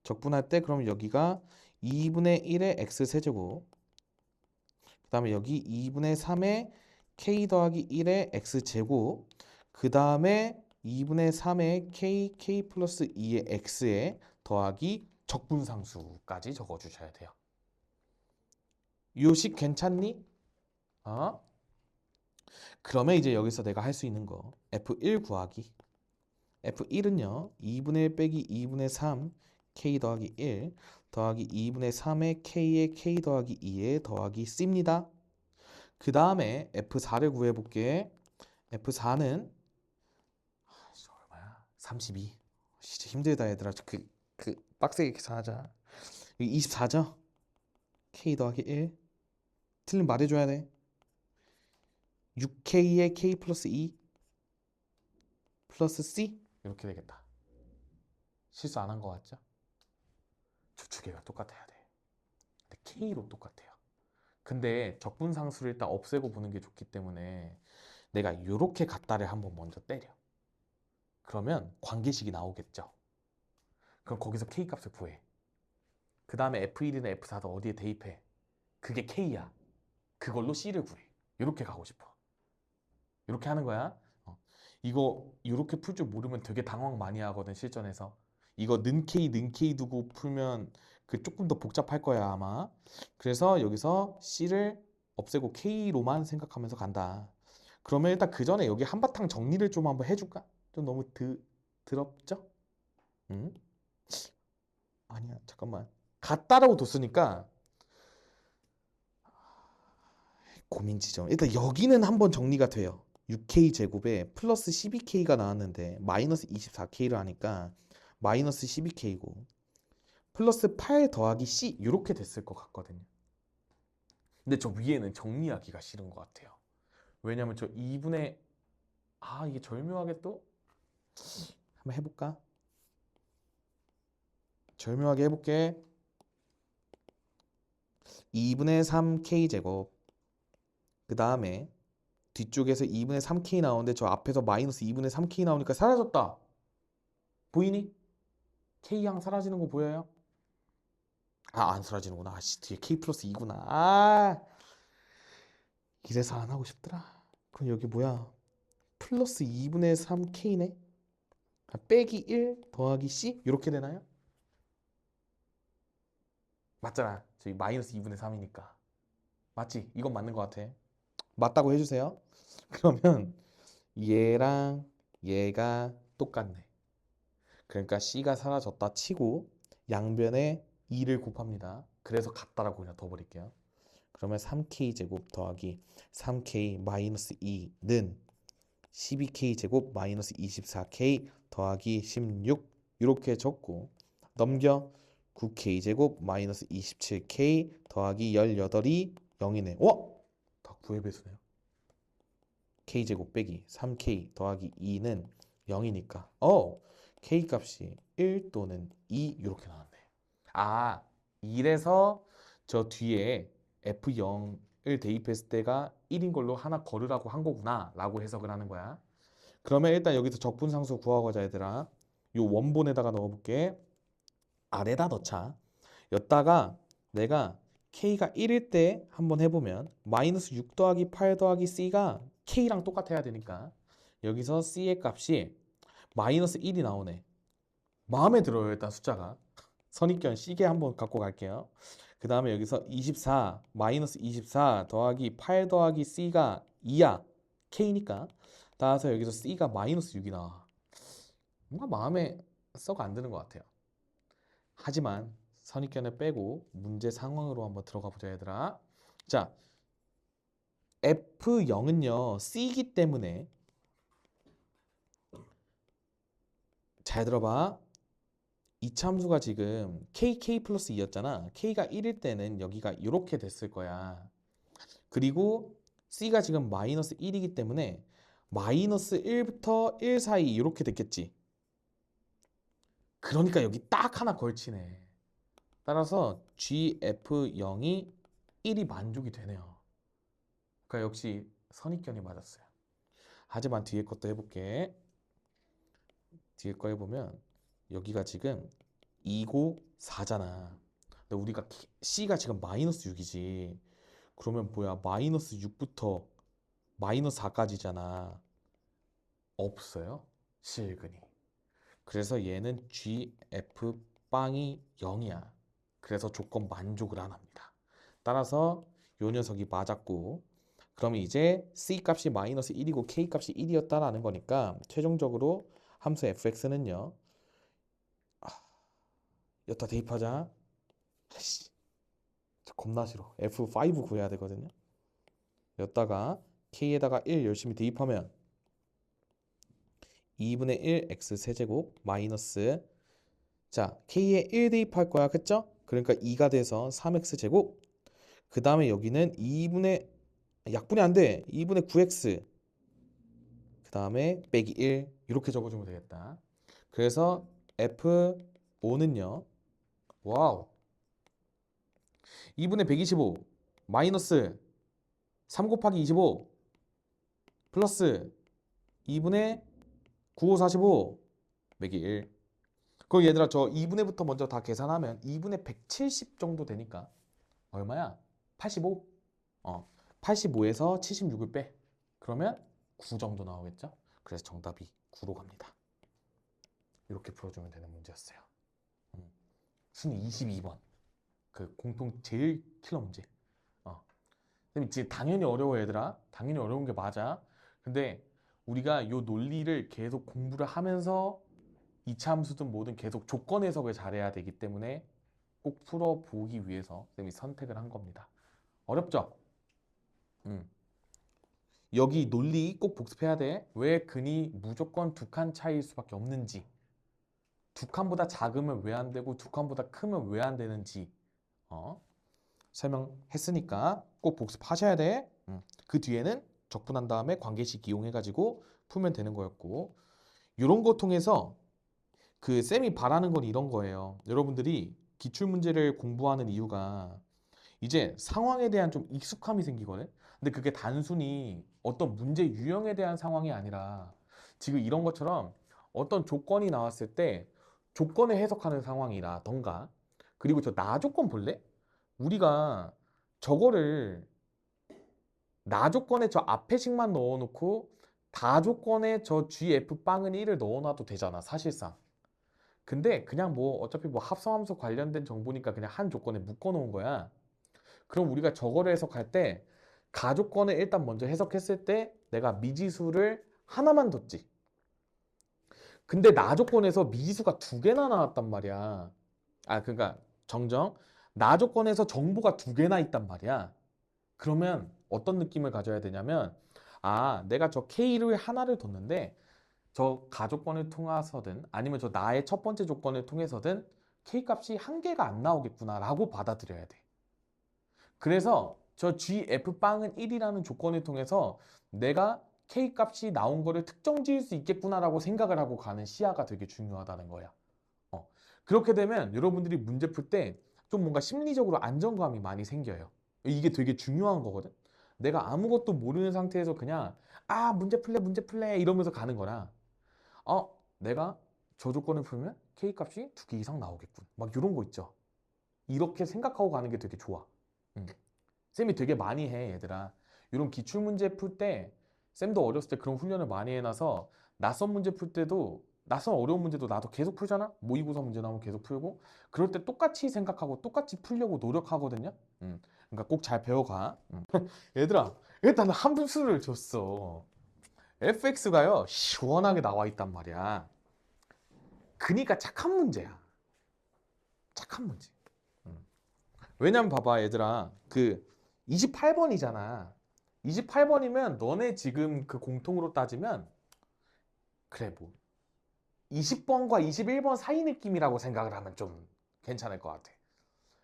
S1: 적분할 때 그럼 여기가 2분의 1의 x 세제곱 그 다음에 여기 2분의 3의 k 더하기 1의 x 제곱 그 다음에 2분의 3의 k 플러스 2의 x에 더하기 적분상수까지 적어주셔야 돼요. 요식 괜찮니? 그러면 이제 여기서 내가 할 수 있는 거 F1 구하기 F1은요 2분의 1 빼기 2분의 3 k 더하기 1 더하기 2분의 3의 k의 k 더하기 2에 더하기 c입니다. 그 다음에 F4를 구해볼게. F4는 얼마야? 32. 진짜 힘들다 얘들아. 그 빡세게 계산하자. 24죠? k 더하기 1 틀린 말해줘야 돼. 6k의 k 플러스 2 플러스 c 이렇게 되겠다. 실수 안 한 거 같죠? 주축계가 똑같아야 돼. 근데 k로 똑같아요. 근데 적분상수를 일단 없애고 보는 게 좋기 때문에 내가 이렇게 갖다를 한번 먼저 때려. 그러면 관계식이 나오겠죠. 그럼 거기서 k 값을 구해. 그 다음에 F1이나 F4도 어디에 대입해. 그게 k야. 그걸로 c를 구해. 이렇게 가고 싶어. 이렇게 하는 거야. 이거 이렇게 풀 줄 모르면 되게 당황 많이 하거든 실전에서. 이거 는 K 두고 풀면 그 조금 더 복잡할 거야 아마. 그래서 여기서 C를 없애고 K로만 생각하면서 간다. 그러면 일단 그 전에 여기 한바탕 정리를 좀 한번 해줄까? 좀 너무 더럽죠? 응? 아니야 잠깐만. 같다라고 뒀으니까 고민 지점. 일단 여기는 한번 정리가 돼요. 6K 제곱에 플러스 12K가 나왔는데 마이너스 24K를 하니까 마이너스 12K고 플러스 8 더하기 C 이렇게 됐을 것 같거든요. 근데 저 위에는 정리하기가 싫은 것 같아요. 왜냐면 저 2분의 이게 절묘하게 또 한번 해볼까? 절묘하게 해볼게. 2분의 3K 제곱 그 다음에 뒤쪽에서 2분의 3K 나오는데 저 앞에서 마이너스 2분의 3K 나오니까 사라졌다. 보이니? K양 사라지는 거 보여요? 안 사라지는구나. 뒤에 K 플러스 2구나. 이래서 안 하고 싶더라. 그럼 여기 뭐야? 플러스 2분의 3K네? 빼기 1 더하기 C? 이렇게 되나요? 맞잖아. 저기 마이너스 2분의 3이니까. 맞지? 이건 맞는 것 같아. 맞다고 해주세요. 그러면 얘랑 얘가 똑같네. 그러니까 C가 사라졌다 치고 양변에 2를 곱합니다. 그래서 같다라고 그냥 둬버릴게요. 그러면 3K 제곱 더하기 3K 마이너스 2는 12K 제곱 마이너스 24K 더하기 16 이렇게 적고 넘겨 9K 제곱 마이너스 27K 더하기 18이 0이네. 다 9의 배수네요. K 제곱 빼기 3K 더하기 2는 0이니까 K 값이 1 또는 2 이렇게 나왔네. 이래서 저 뒤에 F0을 대입했을 때가 1인 걸로 하나 걸으라고 한 거구나 라고 해석을 하는 거야. 그러면 일단 여기서 적분상수 구하고자 얘들아 요 원본에다가 넣어볼게. 아래다 넣자. 여기다가 내가 K가 1일 때 한번 해보면 마이너스 6 더하기 8 더하기 C가 K랑 똑같아야 되니까 여기서 C의 값이 마이너스 1이 나오네. 마음에 들어요 일단 숫자가. 선입견 시계 한번 갖고 갈게요. 그 다음에 여기서 24 마이너스 24 더하기 8 더하기 C가 2야. K니까. 따라서 여기서 C가 마이너스 6이 나와. 뭔가 마음에 썩 안 드는 것 같아요. 하지만 선입견을 빼고 문제 상황으로 한번 들어가 보자 얘들아. 자, F0은요 C이기 때문에 잘 들어봐. 이참수가 지금 KK 플러스 2였잖아. K가 1일 때는 여기가 이렇게 됐을 거야. 그리고 C가 지금 마이너스 1이기 때문에 마이너스 1부터 1 사이 이렇게 됐겠지. 그러니까 여기 딱 하나 걸치네. 따라서 GF0이 1이 만족이 되네요. 그러니까 역시 선입견이 맞았어요. 하지만 뒤에 것도 해볼게. 뒤에 거 해보면 여기가 지금 2고 4잖아. 근데 우리가 C가 지금 마이너스 6이지. 그러면 뭐야? 마이너스 6부터 마이너스 4까지잖아. 없어요. 실근이. 그래서 얘는 GF 빵이 0이야. 그래서 조건 만족을 안 합니다. 따라서 요 녀석이 맞았고 그러면 이제 C 값이 마이너스 1이고 K 값이 1이었다라는 거니까 최종적으로 함수 fx는요. 여기다 대입하자. 겁나 싫어. F5 구해야 되거든요. 여기다가 K에다가 1 열심히 대입하면 2분의 1 x 세제곱 마이너스 자 K에 1 대입할 거야. 그쵸? 그러니까 2가 돼서 3x 제곱 그 다음에 여기는 2분의 약분이 안 돼. 2분의 9x 그 다음에 빼기 1 이렇게 적어주면 되겠다. 그래서 F5는요. 와우 2분의 125 마이너스 3 곱하기 25 플러스 2분의 95 45 빼기 1 그럼 얘들아 저 2분의부터 먼저 다 계산하면 2분의 170 정도 되니까 얼마야? 85? 85에서 76을 빼 그러면 9 정도 나오겠죠? 그래서 정답이 9로 갑니다. 이렇게 풀어주면 되는 문제였어요. 순위 22번 그 공통 제일 킬러 문제. 이제 당연히 어려워 얘들아. 당연히 어려운 게 맞아. 근데 우리가 요 논리를 계속 공부를 하면서 이차 함수든 뭐든 계속 조건 해석을 잘해야 되기 때문에 꼭 풀어보기 위해서 쌤이 선택을 한 겁니다. 어렵죠? 여기 논리 꼭 복습해야 돼. 왜 근이 무조건 두 칸 차이일 수밖에 없는지, 두 칸보다 작으면 왜 안 되고 두 칸보다 크면 왜 안 되는지 설명했으니까 꼭 복습하셔야 돼. 그 뒤에는 적분한 다음에 관계식 이용해가지고 풀면 되는 거였고, 이런 거 통해서 그 쌤이 바라는 건 이런 거예요. 여러분들이 기출문제를 공부하는 이유가 이제 상황에 대한 좀 익숙함이 생기거든. 근데 그게 단순히 어떤 문제 유형에 대한 상황이 아니라 지금 이런 것처럼 어떤 조건이 나왔을 때 조건을 해석하는 상황이라던가, 그리고 저 나 조건 볼래? 우리가 저거를 나 조건에 저 앞에 식만 넣어놓고 다 조건에 저 GF 빵은 1을 넣어놔도 되잖아, 사실상. 근데 그냥 뭐 어차피 뭐 합성함수 관련된 정보니까 그냥 한 조건에 묶어놓은 거야. 그럼 우리가 저거를 해석할 때 가조건을 일단 먼저 해석했을 때 내가 미지수를 하나만 뒀지. 근데 나조건에서 미지수가 두 개나 나왔단 말이야. 그러니까 정정. 나조건에서 정보가 두 개나 있단 말이야. 그러면 어떤 느낌을 가져야 되냐면, 내가 저 K를 하나를 뒀는데 저 가조건을 통해서든 아니면 저 나의 첫 번째 조건을 통해서든 K 값이 한 개가 안 나오겠구나 라고 받아들여야 돼. 그래서 저 GF빵은 1이라는 조건을 통해서 내가 K 값이 나온 거를 특정 지을 수 있겠구나라고 생각을 하고 가는 시야가 되게 중요하다는 거야. 그렇게 되면 여러분들이 문제 풀 때 좀 뭔가 심리적으로 안정감이 많이 생겨요. 이게 되게 중요한 거거든. 내가 아무것도 모르는 상태에서 그냥 문제 풀래 이러면서 가는 거라, 내가 저 조건을 풀면 K 값이 두 개 이상 나오겠군, 막 이런 거 있죠. 이렇게 생각하고 가는 게 되게 좋아. 음. 쌤이 되게 많이 해, 얘들아. 이런 기출문제 풀 때 쌤도 어렸을 때 그런 훈련을 많이 해놔서 낯선 문제 풀 때도, 낯선 어려운 문제도 나도 계속 풀잖아? 모의고사 문제 나오면 계속 풀고, 그럴 때 똑같이 생각하고 똑같이 풀려고 노력하거든요. 그러니까 꼭 잘 배워가. 얘들아, 일단 함수를 줬어. fx가요 시원하게 나와 있단 말이야. 그니까 착한 문제야. 착한 문제. 왜냐면 봐봐, 얘들아. 그 28번이잖아. 28번이면 너네 지금 그 공통으로 따지면 그래 뭐 20번과 21번 사이 느낌이라고 생각을 하면 좀 괜찮을 것 같아.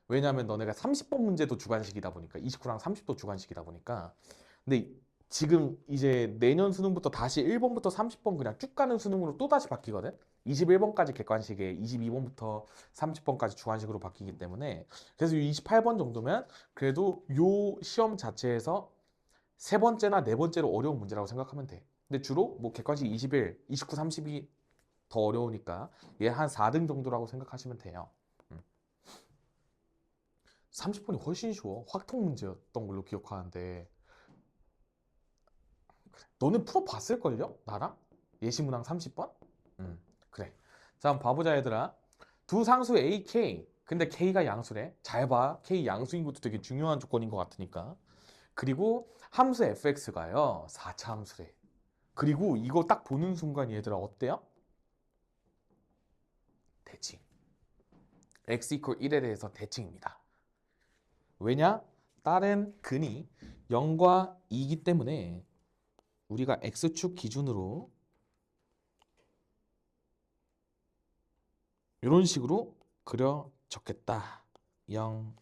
S1: 왜냐면 너네가 30번 문제도 주관식이다 보니까, 29랑 30도 주관식이다 보니까. 근데 지금 이제 내년 수능부터 다시 1번부터 30번 그냥 쭉 가는 수능으로 또 다시 바뀌거든. 21번까지 객관식에 22번부터 30번까지 주관식으로 바뀌기 때문에, 그래서 28번 정도면 그래도 요 시험 자체에서 세 번째나 네 번째로 어려운 문제라고 생각하면 돼. 근데 주로 뭐 객관식 21, 29, 30이 더 어려우니까 얘 한 4등 정도라고 생각하시면 돼요. 30번이 훨씬 쉬워. 확통 문제였던 걸로 기억하는데, 너는 풀어봤을걸요? 나랑? 예시문항 30번? 그래. 자, 한번 봐보자, 얘들아. 두 상수 A, K. 근데 K가 양수래. 잘 봐. K 양수인 것도 되게 중요한 조건인 것 같으니까. 그리고 함수 fx가요 4차 함수래. 그리고 이거 딱 보는 순간 얘들아 어때요? 대칭. x 이퀄 1에 대해서 대칭입니다. 왜냐? 다른 근이 0과 2이기 때문에 우리가 x축 기준으로 이런 식으로 그려 적겠다. 0,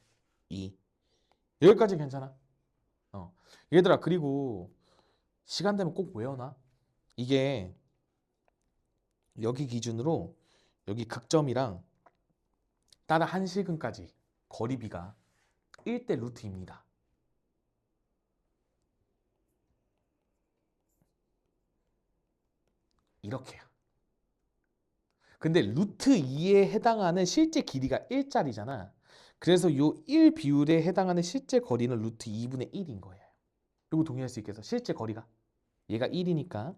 S1: 2. 여기까지 괜찮아? 얘들아, 그리고 시간 되면 꼭 외워놔. 이게 여기 기준으로 여기 극점이랑 따라 한시근까지 거리비가 1대 루트입니다. 이렇게요. 근데 루트 2에 해당하는 실제 길이가 1짜리잖아. 그래서 요 1 비율에 해당하는 실제 거리는 루트 2분의 1인 거예요. 이거 동의할 수 있겠어? 실제 거리가. 얘가 1이니까.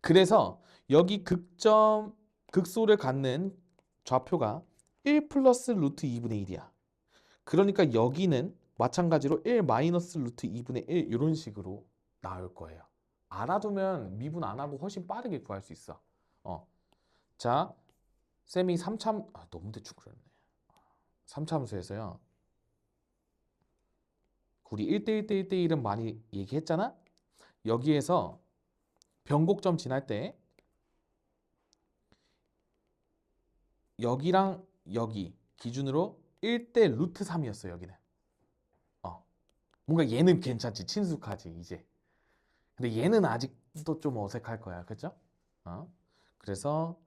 S1: 그래서 여기 극점, 극소를 갖는 좌표가 1 플러스 루트 2분의 1이야. 그러니까 여기는 마찬가지로 1 마이너스 루트 2분의 1 이런 식으로 나올 거예요. 알아두면 미분 안 하고 훨씬 빠르게 구할 수 있어. 자, 쌤이 3참 너무 대충 그렸네. 3차 함수에서요. 우리 1대1 대 1대1은 많이 얘기했잖아? 여기에서 변곡점 지날 때 여기랑 여기 기준으로 1대 루트 3이었어, 여기는. 뭔가 얘는 괜찮지, 친숙하지, 이제. 근데 얘는 아직도 좀 어색할 거야, 그죠? 그래서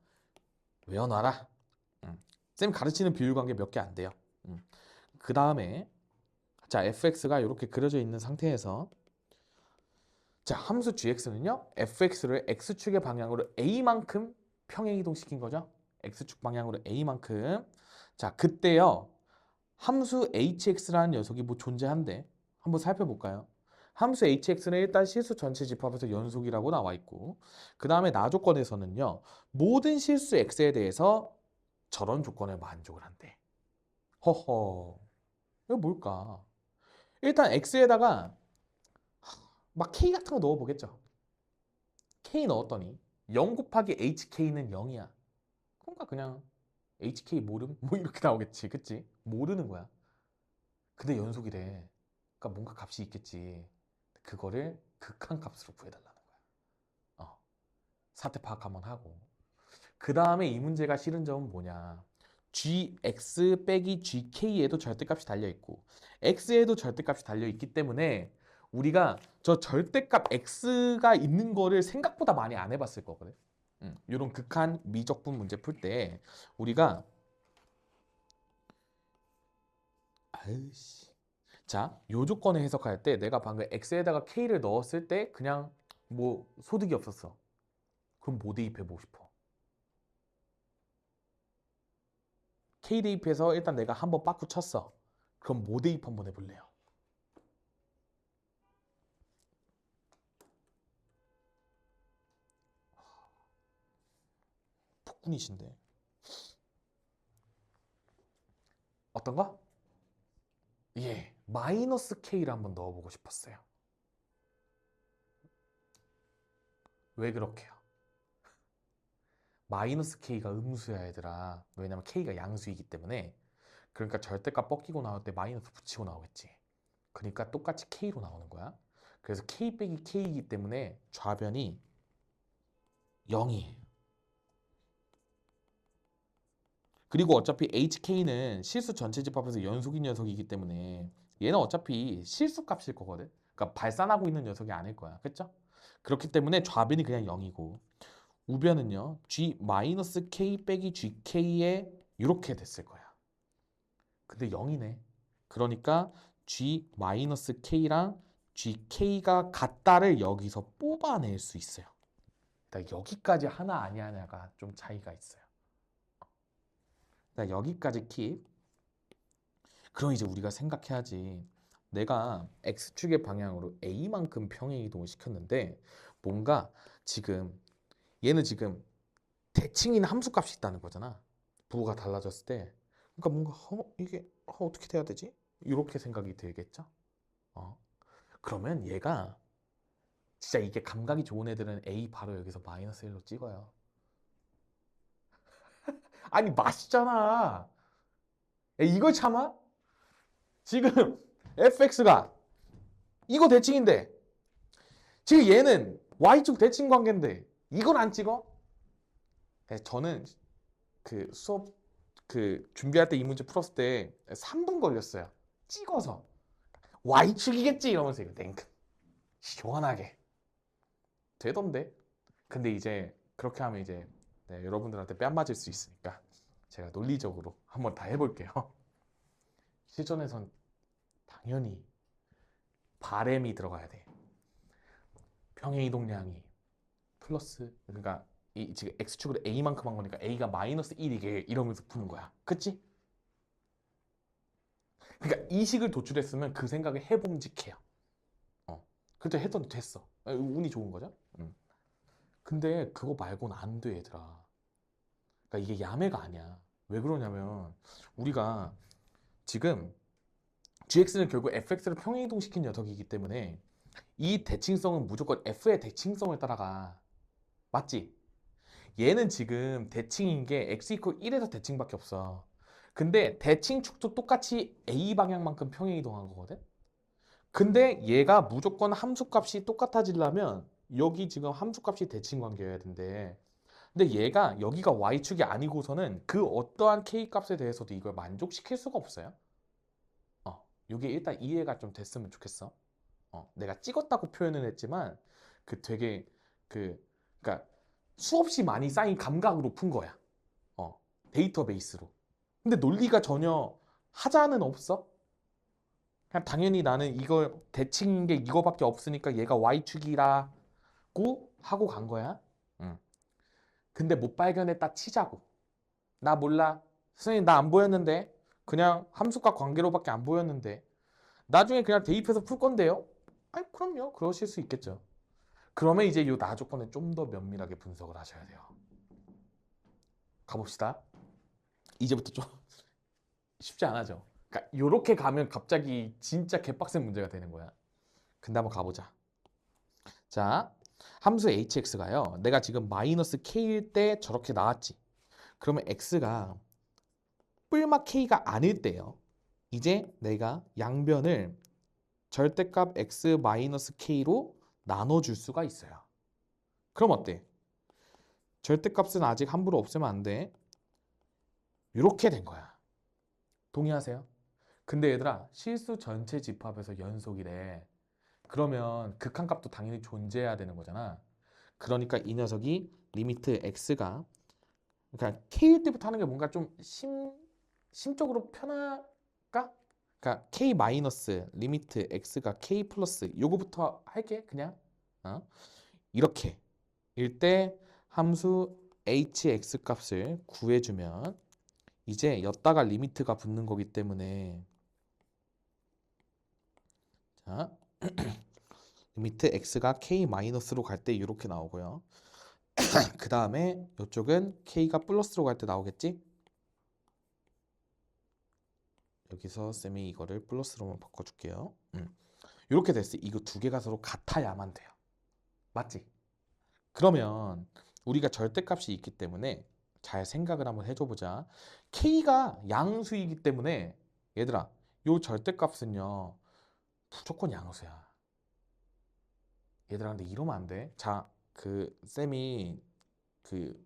S1: 외워놔라. 쌤 가르치는 비율 관계 몇 개 안 돼요. 그 다음에 자, fx가 이렇게 그려져 있는 상태에서 자, 함수 gx는요, fx를 x축의 방향으로 a만큼 평행 이동시킨 거죠. x축 방향으로 a만큼. 자, 그때요, 함수 hx라는 녀석이 뭐 존재한대. 한번 살펴볼까요? 함수 hx는 일단 실수 전체 집합에서 연속이라고 나와 있고, 그 다음에 나 조건에서는요, 모든 실수 x에 대해서 저런 조건에 만족을 한대. 허허, 이거 뭘까? 일단 x에다가 막 k 같은 거 넣어보겠죠. k 넣었더니 0 곱하기 hk는 0이야. 그러니까 그냥 hk 모름? 뭐 이렇게 나오겠지, 그치? 모르는 거야. 근데 연속이래. 그러니까 뭔가 값이 있겠지. 그거를 극한값으로 구해달라는 거야. 사태 파악 한번 하고. 그 다음에 이 문제가 싫은 점은 뭐냐? gx 빼기 gk에도 절대값이 달려있고 x에도 절대값이 달려있기 때문에 우리가 저 절대값 x가 있는 거를 생각보다 많이 안 해봤을 거거든. 이런 극한 미적분 문제 풀 때 우리가 아이씨. 자, 요 조건을 해석할 때 내가 방금 x에다가 k를 넣었을 때 그냥 뭐 소득이 없었어. 그럼 뭐 대입해보고 싶어? k 대입해서 일단 내가 한번 빠꾸 쳤어. 그럼 뭐 대입 한번 해볼래요? 폭군이신데. 어떤 거? 예, 마이너스 k를 한번 넣어보고 싶었어요. 왜 그렇게요? 마이너스 k가 음수야 얘들아. 왜냐면 k가 양수이기 때문에. 그러니까 절대값 뻗기고 나올 때 마이너스 붙이고 나오겠지. 그러니까 똑같이 k로 나오는 거야. 그래서 k 빼기 k이기 때문에 좌변이 0이에요. 그리고 어차피 hk는 실수 전체 집합에서 연속인 녀석이기 때문에 얘는 어차피 실수 값일 거거든. 그러니까 발산하고 있는 녀석이 아닐 거야. 그쵸? 그렇기 때문에 좌변이 그냥 0이고 우변은요, g-k 빼기 gk에 이렇게 됐을 거야. 근데 0이네. 그러니까 g-k랑 gk가 같다를 여기서 뽑아낼 수 있어요. 그러니까 여기까지 하나 아니냐가 좀 차이가 있어요. 그러니까 여기까지 킵. 그럼 이제 우리가 생각해야지. 내가 x축의 방향으로 a만큼 평행 이동을 시켰는데 뭔가 지금 얘는 지금 대칭인 함수값이 있다는 거잖아. 부호가 달라졌을 때. 그러니까 뭔가 이게 어떻게 돼야 되지? 이렇게 생각이 들겠죠? 그러면 얘가 진짜 이게 감각이 좋은 애들은 A 바로 여기서 마이너스 1로 찍어요. 아니 맛있잖아. 이걸 참아? 지금 fx가 이거 대칭인데 지금 얘는 y축 대칭 관계인데 이걸 안 찍어? 저는 그 수업 그 준비할 때 이 문제 풀었을 때 3분 걸렸어요. 찍어서 y축이겠지 이러면서 이거 냉큼 시원하게 되던데. 근데 이제 그렇게 하면 이제 여러분들한테 뺨 맞을 수 있으니까 제가 논리적으로 한번 다 해볼게요. 실전에선 당연히 바램이 들어가야 돼. 평행 이동량이 플러스, 그러니까 이 지금 x축으로 a만큼 한 거니까 a가 마이너스 1이게 이러면서 푸는 거야. 그치? 그러니까 이 식을 도출했으면 그 생각이 해봄직해요. 그때 했더니 됐어. 운이 좋은 거죠. 근데 그거 말고는 안 돼, 얘들아. 그러니까 이게 야매가 아니야. 왜 그러냐면 우리가 지금 gx는 결국 fx를 평행이동시킨 녀석이기 때문에 이 대칭성은 무조건 f의 대칭성을 따라가. 맞지? 얘는 지금 대칭인 게 x 이퀄 1에서 대칭밖에 없어. 근데 대칭축도 똑같이 A 방향만큼 평행이동한 거거든. 근데 얘가 무조건 함수값이 똑같아지려면 여기 지금 함수값이 대칭 관계여야 된대. 근데 얘가 여기가 y축이 아니고서는 그 어떠한 k값에 대해서도 이걸 만족시킬 수가 없어요. 이게 일단 이해가 좀 됐으면 좋겠어. 내가 찍었다고 표현을 했지만 그 되게 그러니까 수없이 많이 쌓인 감각으로 푼 거야. 데이터베이스로. 근데 논리가 전혀 하자는 없어. 그냥 당연히 나는 이걸 대칭인 게 이거밖에 없으니까 얘가 y축이라고 하고 간 거야. 응. 근데 못 발견했다 치자고. 나 몰라. 선생님 나 안 보였는데. 그냥 함수과 관계로밖에 안 보였는데. 나중에 그냥 대입해서 풀 건데요. 아니 그럼요. 그러실 수 있겠죠. 그러면 이제 이 나 조건을 좀 더 면밀하게 분석을 하셔야 돼요. 가봅시다. 이제부터 좀 쉽지 않아죠. 그러니까 이렇게 가면 갑자기 진짜 개빡센 문제가 되는 거야. 근데 한번 가보자. 자, 함수 hx가요. 내가 지금 마이너스 k일 때 저렇게 나왔지. 그러면 x가 뿔마 k가 아닐 때요. 이제 내가 양변을 절대값 x 마이너스 k로 나눠줄 수가 있어요. 그럼 어때? 절대값은 아직 함부로 없애면 안 돼. 이렇게 된 거야. 동의하세요? 근데 얘들아, 실수 전체 집합에서 연속이래. 그러면 극한값도 당연히 존재해야 되는 거잖아. 그러니까 이 녀석이 리미트 x가 그러니까 k일 때부터 하는 게 뭔가 좀 심적으로 편할까? 그러니까 k 마이너스 리미트 x가 k 플러스 요거부터 할게 그냥 이렇게 일 때 함수 hx 값을 구해주면 이제 였다가 리미트가 붙는 거기 때문에 자 리미트 x가 k 마이너스로 갈 때 이렇게 나오고요. 그 다음에 이쪽은 k가 플러스로 갈 때 나오겠지? 여기서 쌤이 이거를 플러스로만 바꿔줄게요. 이렇게 됐어요. 이거 두 개가 서로 같아야만 돼요. 맞지? 그러면 우리가 절대값이 있기 때문에 잘 생각을 한번 해줘보자. k가 양수이기 때문에 얘들아 요 절대값은요 무조건 양수야. 얘들아 근데 이러면 안 돼. 자, 쌤이 그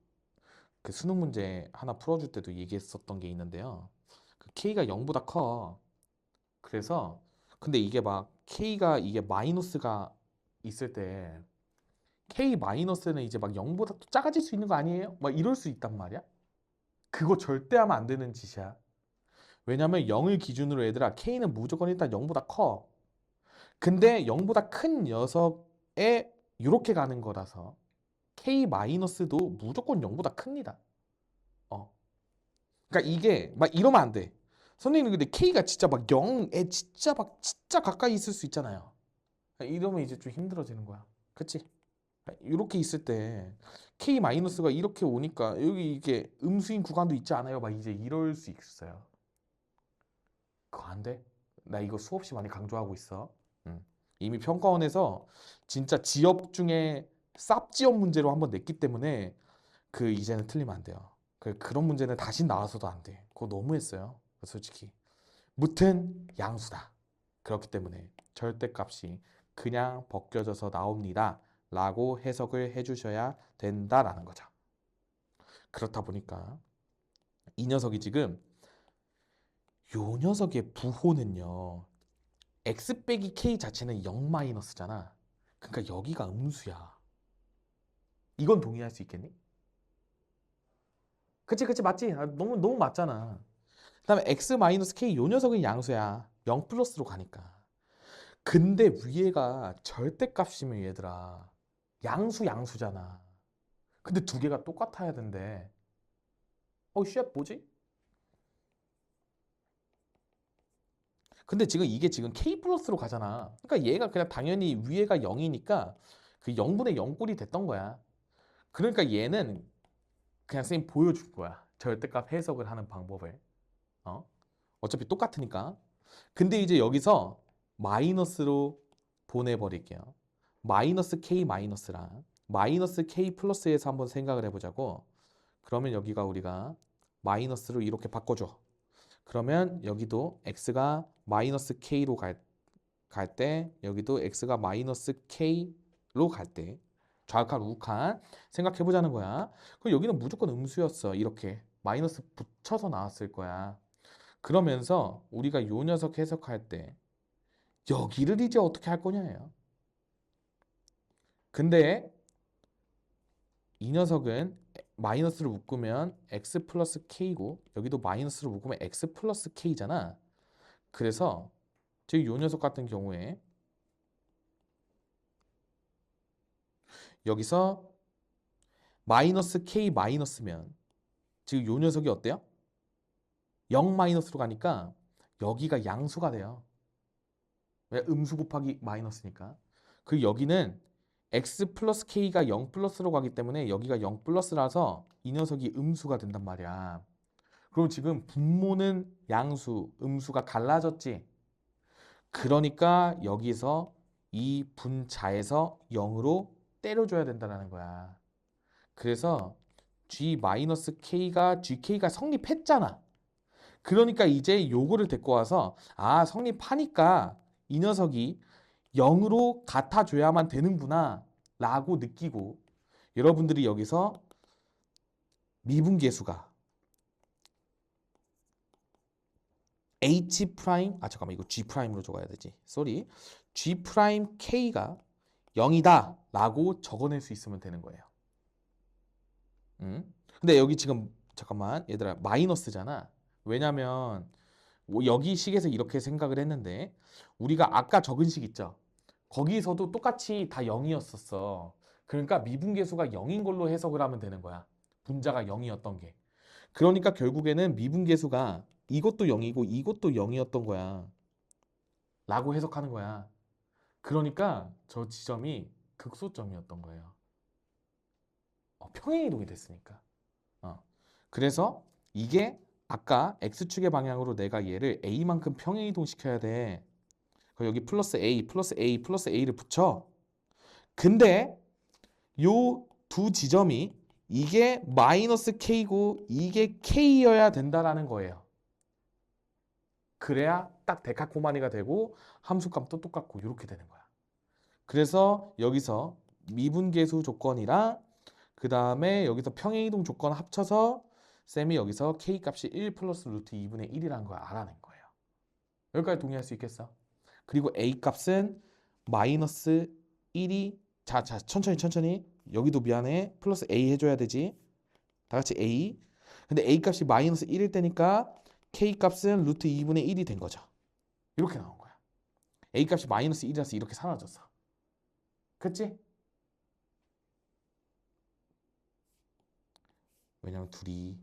S1: 수능 문제 하나 풀어줄 때도 얘기했었던 게 있는데요. 그 k가 0보다 커. 그래서 근데 이게 막 k가 이게 마이너스가 있을 때 k 마이너스는 이제 막 0보다 또 작아질 수 있는 거 아니에요? 막 이럴 수 있단 말이야. 그거 절대 하면 안 되는 짓이야. 왜냐면 0을 기준으로 얘들아 k는 무조건 일단 0보다 커. 근데 0보다 큰 녀석에 이렇게 가는 거라서 k 마이너스도 무조건 0보다 큽니다. 그러니까 이게 막 이러면 안 돼. 선생님 근데 k가 진짜 막 0에 진짜 가까이 있을 수 있잖아요. 이러면 이제 좀 힘들어지는 거야. 그치? 이렇게 있을 때 k 마이너스가 이렇게 오니까 여기 이게 음수인 구간도 있지 않아요? 막 이제 이럴 수 있어요. 그거 안 돼? 나 이거 수없이 많이 강조하고 있어. 이미 평가원에서 진짜 지엽 중에 쌉지엽 문제로 한번 냈기 때문에 이제는 틀리면 안 돼요. 그런 문제는 다시 나와서도 안 돼. 그거 너무했어요. 솔직히. 무튼 양수다. 그렇기 때문에 절대값이 그냥 벗겨져서 나옵니다. 라고 해석을 해주셔야 된다라는 거죠. 그렇다 보니까 이 녀석이 지금 요 녀석의 부호는요. x 빼기 k 자체는 0 마이너스잖아. 그러니까 여기가 음수야. 이건 동의할 수 있겠니? 그치 맞지? 너무 맞잖아. 그 다음에 x 마이너스 k 요 녀석은 양수야. 0 플러스로 가니까. 근데 위에가 절대값이면 얘들아 양수잖아. 근데 두 개가 똑같아야 된대. 쉣 뭐지? 근데 지금 이게 지금 k 플러스로 가잖아. 그러니까 얘가 그냥 당연히 위에가 0이니까 그 0분의 0꼴이 됐던 거야. 그러니까 얘는 그냥 쌤 보여줄 거야. 절대값 해석을 하는 방법을. 어차피 똑같으니까. 근데 이제 여기서 마이너스로 보내버릴게요. 마이너스 k 마이너스랑 마이너스 k 플러스에서 한번 생각을 해보자고. 그러면 여기가 우리가 마이너스로 이렇게 바꿔줘. 그러면 여기도 x가 마이너스 k로 갈 때 여기도 x가 마이너스 k로 갈 때 좌극한 우극한 생각해 보자는 거야. 그럼 여기는 무조건 음수였어. 이렇게 마이너스 붙여서 나왔을 거야. 그러면서 우리가 요 녀석 해석할 때 여기를 이제 어떻게 할 거냐예요. 근데 이 녀석은 마이너스를 묶으면 x 플러스 k고 여기도 마이너스를 묶으면 x 플러스 k잖아. 그래서 즉 요 녀석 같은 경우에 여기서 마이너스 k 마이너스면 즉 요 녀석이 어때요? 0 마이너스로 가니까 여기가 양수가 돼요. 왜? 음수 곱하기 마이너스니까. 그 여기는 x 플러스 k가 0 플러스로 가기 때문에 여기가 0 플러스라서 이 녀석이 음수가 된단 말이야. 그럼 지금 분모는 양수, 음수가 갈라졌지. 그러니까 여기서 이 분자에서 0으로 때려줘야 된다는 거야. 그래서 g-k가 gk가 성립했잖아. 그러니까 이제 요거를 데리고 와서 성립하니까 이 녀석이 0으로 같아줘야만 되는구나 라고 느끼고 여러분들이 여기서 미분계수가 h 프라임 잠깐만 이거 g 프라임으로 적어야 되지. 쏘리. g 프라임 k가 0이다 라고 적어낼 수 있으면 되는 거예요. 근데 여기 지금 잠깐만 얘들아 마이너스잖아. 왜냐면 여기 식에서 이렇게 생각을 했는데 우리가 아까 적은 식 있죠. 거기서도 똑같이 다 0이었었어. 그러니까 미분계수가 0인 걸로 해석을 하면 되는 거야. 분자가 0이었던 게. 그러니까 결국에는 미분계수가 이것도 0이고 이것도 0이었던 거야. 라고 해석하는 거야. 그러니까 저 지점이 극소점이었던 거예요. 평행이동이 됐으니까. 그래서 이게 아까 x축의 방향으로 내가 얘를 a만큼 평행이동 시켜야 돼. 여기 플러스 a, 플러스 a, 플러스 a를 붙여. 근데 요 두 지점이 이게 마이너스 k고 이게 k여야 된다라는 거예요. 그래야 딱 데카코마니가 되고 함수값도 똑같고 이렇게 되는 거야. 그래서 여기서 미분계수 조건이랑 그 다음에 여기서 평행이동 조건 합쳐서 쌤이 여기서 k 값이 1 플러스 루트 2분의 1이라는 걸 알아낸 거예요. 여기까지 동의할 수 있겠어? 그리고 a 값은 마이너스 1이 자 천천히 여기도 미안해 플러스 a 해줘야 되지. 다 같이 a. 근데 a 값이 마이너스 1일 때니까 k 값은 루트 2분의 1이 된 거죠. 이렇게 나온 거야. a 값이 마이너스 1이라서 이렇게 사라졌어. 그치? 왜냐면 둘이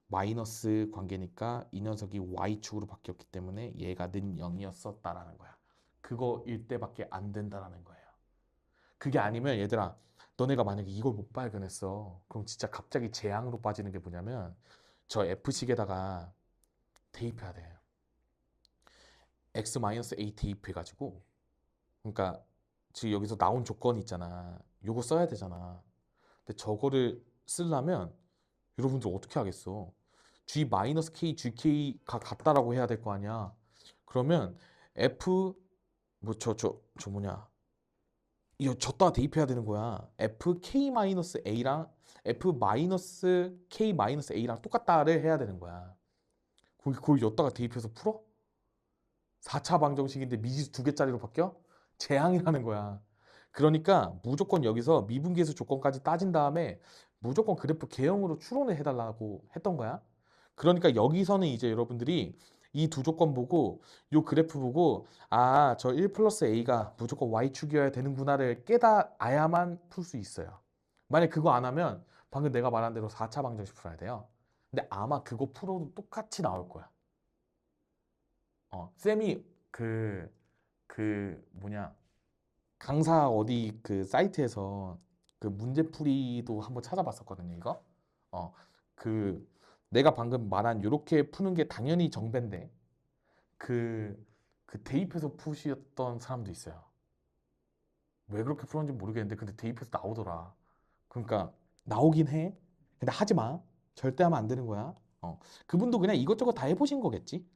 S1: 마이너스 관계니까 이 녀석이 y축으로 바뀌었기 때문에 얘가 는 0이었었다라는 거야. 그거일 때밖에 안 된다라는 거예요. 그게 아니면 얘들아 너네가 만약에 이걸 못 발견했어. 그럼 진짜 갑자기 재앙으로 빠지는 게 뭐냐면 저 F식에다가 대입해야 돼. x-a 대입해가지고 그러니까 지금 여기서 나온 조건이 있잖아. 요거 써야 되잖아. 근데 저거를 쓰려면 여러분들 어떻게 하겠어? g-k, gk가 같다라고 해야 될 거 아니야. 그러면 f 저 뭐냐 이거 졌다 대입해야 되는 거야. fk-a랑 f-k-a랑 똑같다를 해야 되는 거야. 그걸 였다가 대입해서 풀어? 4차 방정식인데 미지수 2개짜리로 바뀌어? 재앙이라는 거야. 그러니까 무조건 여기서 미분계수 조건까지 따진 다음에 무조건 그래프 개형으로 추론을 해달라고 했던 거야. 그러니까 여기서는 이제 여러분들이 이 두 조건 보고 요 그래프 보고 저 1 플러스 a가 무조건 y축이어야 되는구나를 깨달아야만 풀 수 있어요. 만약 그거 안 하면 방금 내가 말한 대로 4차 방정식 풀어야 돼요. 근데 아마 그거 풀어도 똑같이 나올 거야. 쌤이 뭐냐 강사 어디 그 사이트에서 그 문제풀이도 한번 찾아봤었거든요, 이거. 어, 그 내가 방금 말한 요렇게 푸는 게 당연히 정배인데 그 대입해서 푸시었던 사람도 있어요. 왜 그렇게 풀었는지 모르겠는데 근데 대입해서 나오더라. 그러니까 나오긴 해. 근데 하지 마. 절대 하면 안 되는 거야. 그분도 그냥 이것저것 다 해보신 거겠지.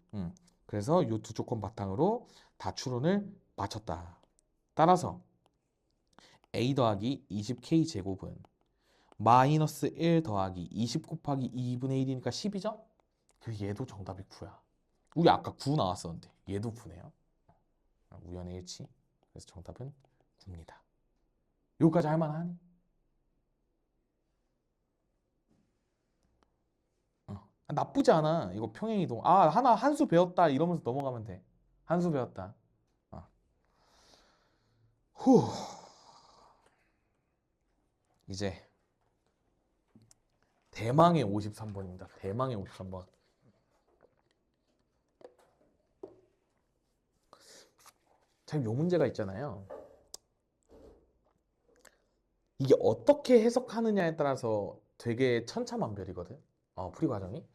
S1: 그래서 요 두 조건 바탕으로 다 추론을 마쳤다. 따라서 a 더하기 20k 제곱은 마이너스 1 더하기 20 곱하기 2분의 1이니까 10이죠? 그래서 얘도 정답이 9야. 우리 아까 9 나왔었는데 얘도 9네요. 우연의 일치. 그래서 정답은 9입니다. 여기까지 할만하니? 나쁘지 않아. 이거 평행이동. 하나 한 수 배웠다 이러면서 넘어가면 돼. 한 수 배웠다. 어. 후. 이제 대망의 53번입니다. 대망의 53번. 참 요 문제가 있잖아요. 이게 어떻게 해석하느냐에 따라서 되게 천차만별이거든. 풀이 과정이.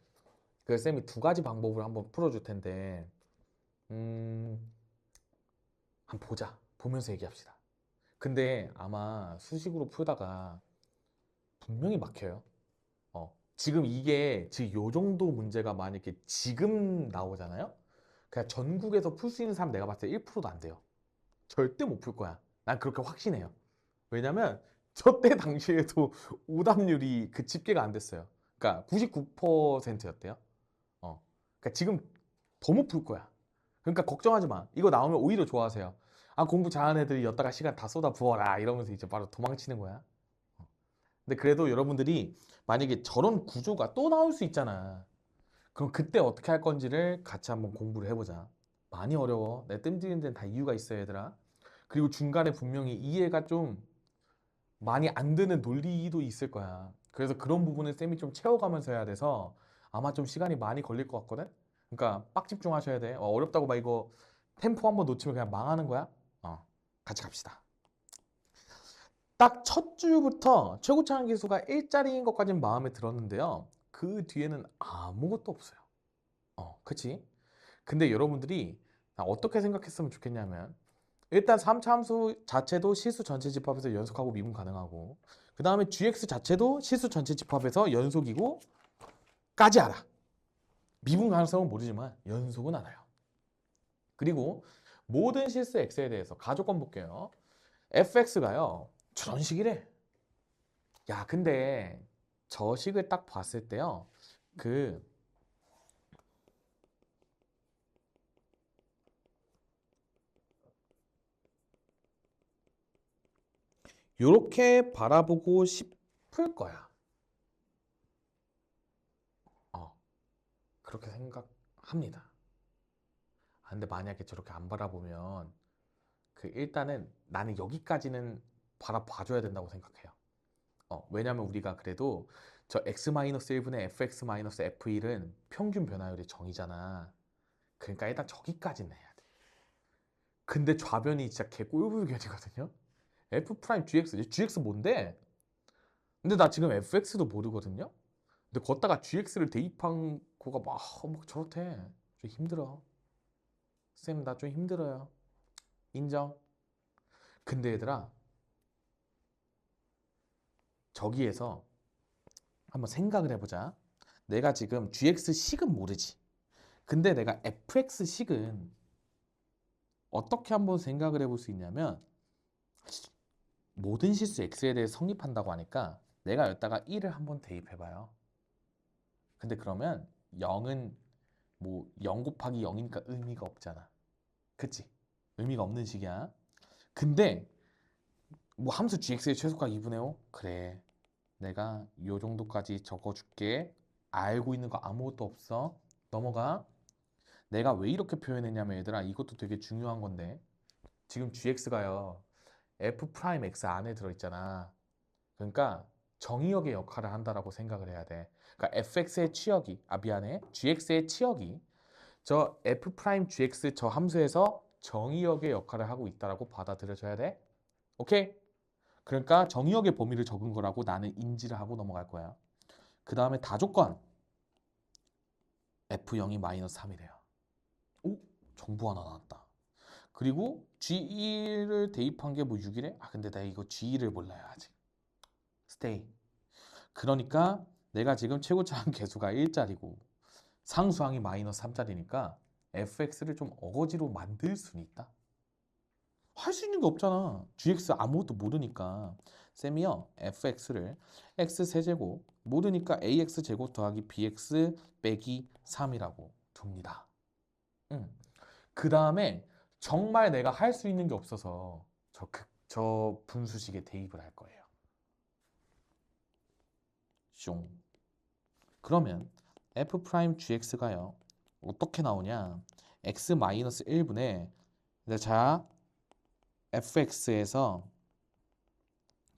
S1: 그래서 쌤이 두 가지 방법을 한번 풀어줄 텐데, 한번 보자. 보면서 얘기합시다. 근데 아마 수식으로 풀다가 분명히 막혀요. 지금 이게 지금 요 정도 문제가 만약에 지금 나오잖아요? 그냥 전국에서 풀 수 있는 사람 내가 봤을 때 1%도 안 돼요. 절대 못 풀 거야. 난 그렇게 확신해요. 왜냐면 저 때 당시에도 오답률이 그 집계가 안 됐어요. 그러니까 99%였대요. 그러니까 지금 더 못 풀 거야. 그러니까 걱정하지 마. 이거 나오면 오히려 좋아하세요. 공부 잘하는 애들이 엿다가 시간 다 쏟아 부어라 이러면서 이제 바로 도망치는 거야. 근데 그래도 여러분들이 만약에 저런 구조가 또 나올 수 있잖아. 그럼 그때 어떻게 할 건지를 같이 한번 공부를 해보자. 많이 어려워. 내 뜸들이는 데는 다 이유가 있어요, 얘들아. 그리고 중간에 분명히 이해가 좀 많이 안 되는 논리도 있을 거야. 그래서 그런 부분을 쌤이 좀 채워가면서 해야 돼서 아마 좀 시간이 많이 걸릴 것 같거든? 그러니까 빡 집중하셔야 돼. 어렵다고 막 이거 템포 한번 놓치면 그냥 망하는 거야. 같이 갑시다. 딱 첫 주부터 최고차항 기수가 1짜리인 것까지는 마음에 들었는데요. 그 뒤에는 아무것도 없어요. 그치? 근데 여러분들이 어떻게 생각했으면 좋겠냐면 일단 3차 함수 자체도 실수 전체 집합에서 연속하고 미분 가능하고 그 다음에 gx 자체도 실수 전체 집합에서 연속이고 까지 알아. 미분 가능성은 모르지만 연속은 알아요. 그리고 모든 실수 x에 대해서 가조건 볼게요. fx가요 저런 식이래. 야 근데 저 식을 딱 봤을 때요 그 요렇게 바라보고 싶을 거야. 그렇게 생각합니다. 근데 만약에 저렇게 안 바라보면 일단은 나는 여기까지는 바라봐줘야 된다고 생각해요. 왜냐면 우리가 그래도 저 x-1분의 fx-f1은 평균 변화율의 정의잖아. 그러니까 일단 저기까지는 해야 돼. 근데 좌변이 진짜 개꼴불견이거든요. f 프라임 gx 뭔데? 근데 나 지금 fx도 모르거든요. 근데 걷다가 gx를 대입한 거가 막 저렇대. 좀 힘들어. 쌤, 나 좀 힘들어요. 인정. 근데 얘들아, 저기에서 한번 생각을 해보자. 내가 지금 gx식은 모르지. 근데 내가 fx식은 어떻게 한번 생각을 해볼 수 있냐면 모든 실수 x에 대해 성립한다고 하니까 내가 여기다가 1을 한번 대입해봐요. 근데 그러면 0은 뭐 0 곱하기 0이니까 의미가 없잖아. 그치? 의미가 없는 식이야. 근데 뭐 함수 gx의 최소가 2분의 5? 그래. 내가 요 정도까지 적어줄게. 알고 있는 거 아무것도 없어. 넘어가. 내가 왜 이렇게 표현했냐면 얘들아 이것도 되게 중요한 건데 지금 gx가요 f 프라임 x 안에 들어있잖아. 그러니까 정의역의 역할을 한다라고 생각을 해야 돼. 그러니까 fx의 치역이 미안해 gx의 치역이 저 f 프라임 gx 저 함수에서 정의역의 역할을 하고 있다라고 받아들여져야 돼. 오케이? 그러니까 정의역의 범위를 적은 거라고 나는 인지를 하고 넘어갈 거야. 그 다음에 다조건 f0이 마이너스 3이래요. 오? 정보 하나 나왔다. 그리고 G2를 대입한 게 뭐 6이래? 근데 나 이거 G2를 몰라요 아직. 스테이. 그러니까 내가 지금 최고차항 계수가 1짜리고 상수항이 마이너스 3짜리니까 fx를 좀 어거지로 만들 수는 있다. 할 수 있는 게 없잖아. gx 아무것도 모르니까 쌤이요 fx를 x 세제곱 모르니까 ax 제곱 더하기 bx 빼기 3이라고 둡니다. 그 다음에 정말 내가 할 수 있는 게 없어서 저 분수식에 대입을 할 거예요. 숑. 그러면 f'(gx가요) 어떻게 나오냐? x-1분의 자 fx에서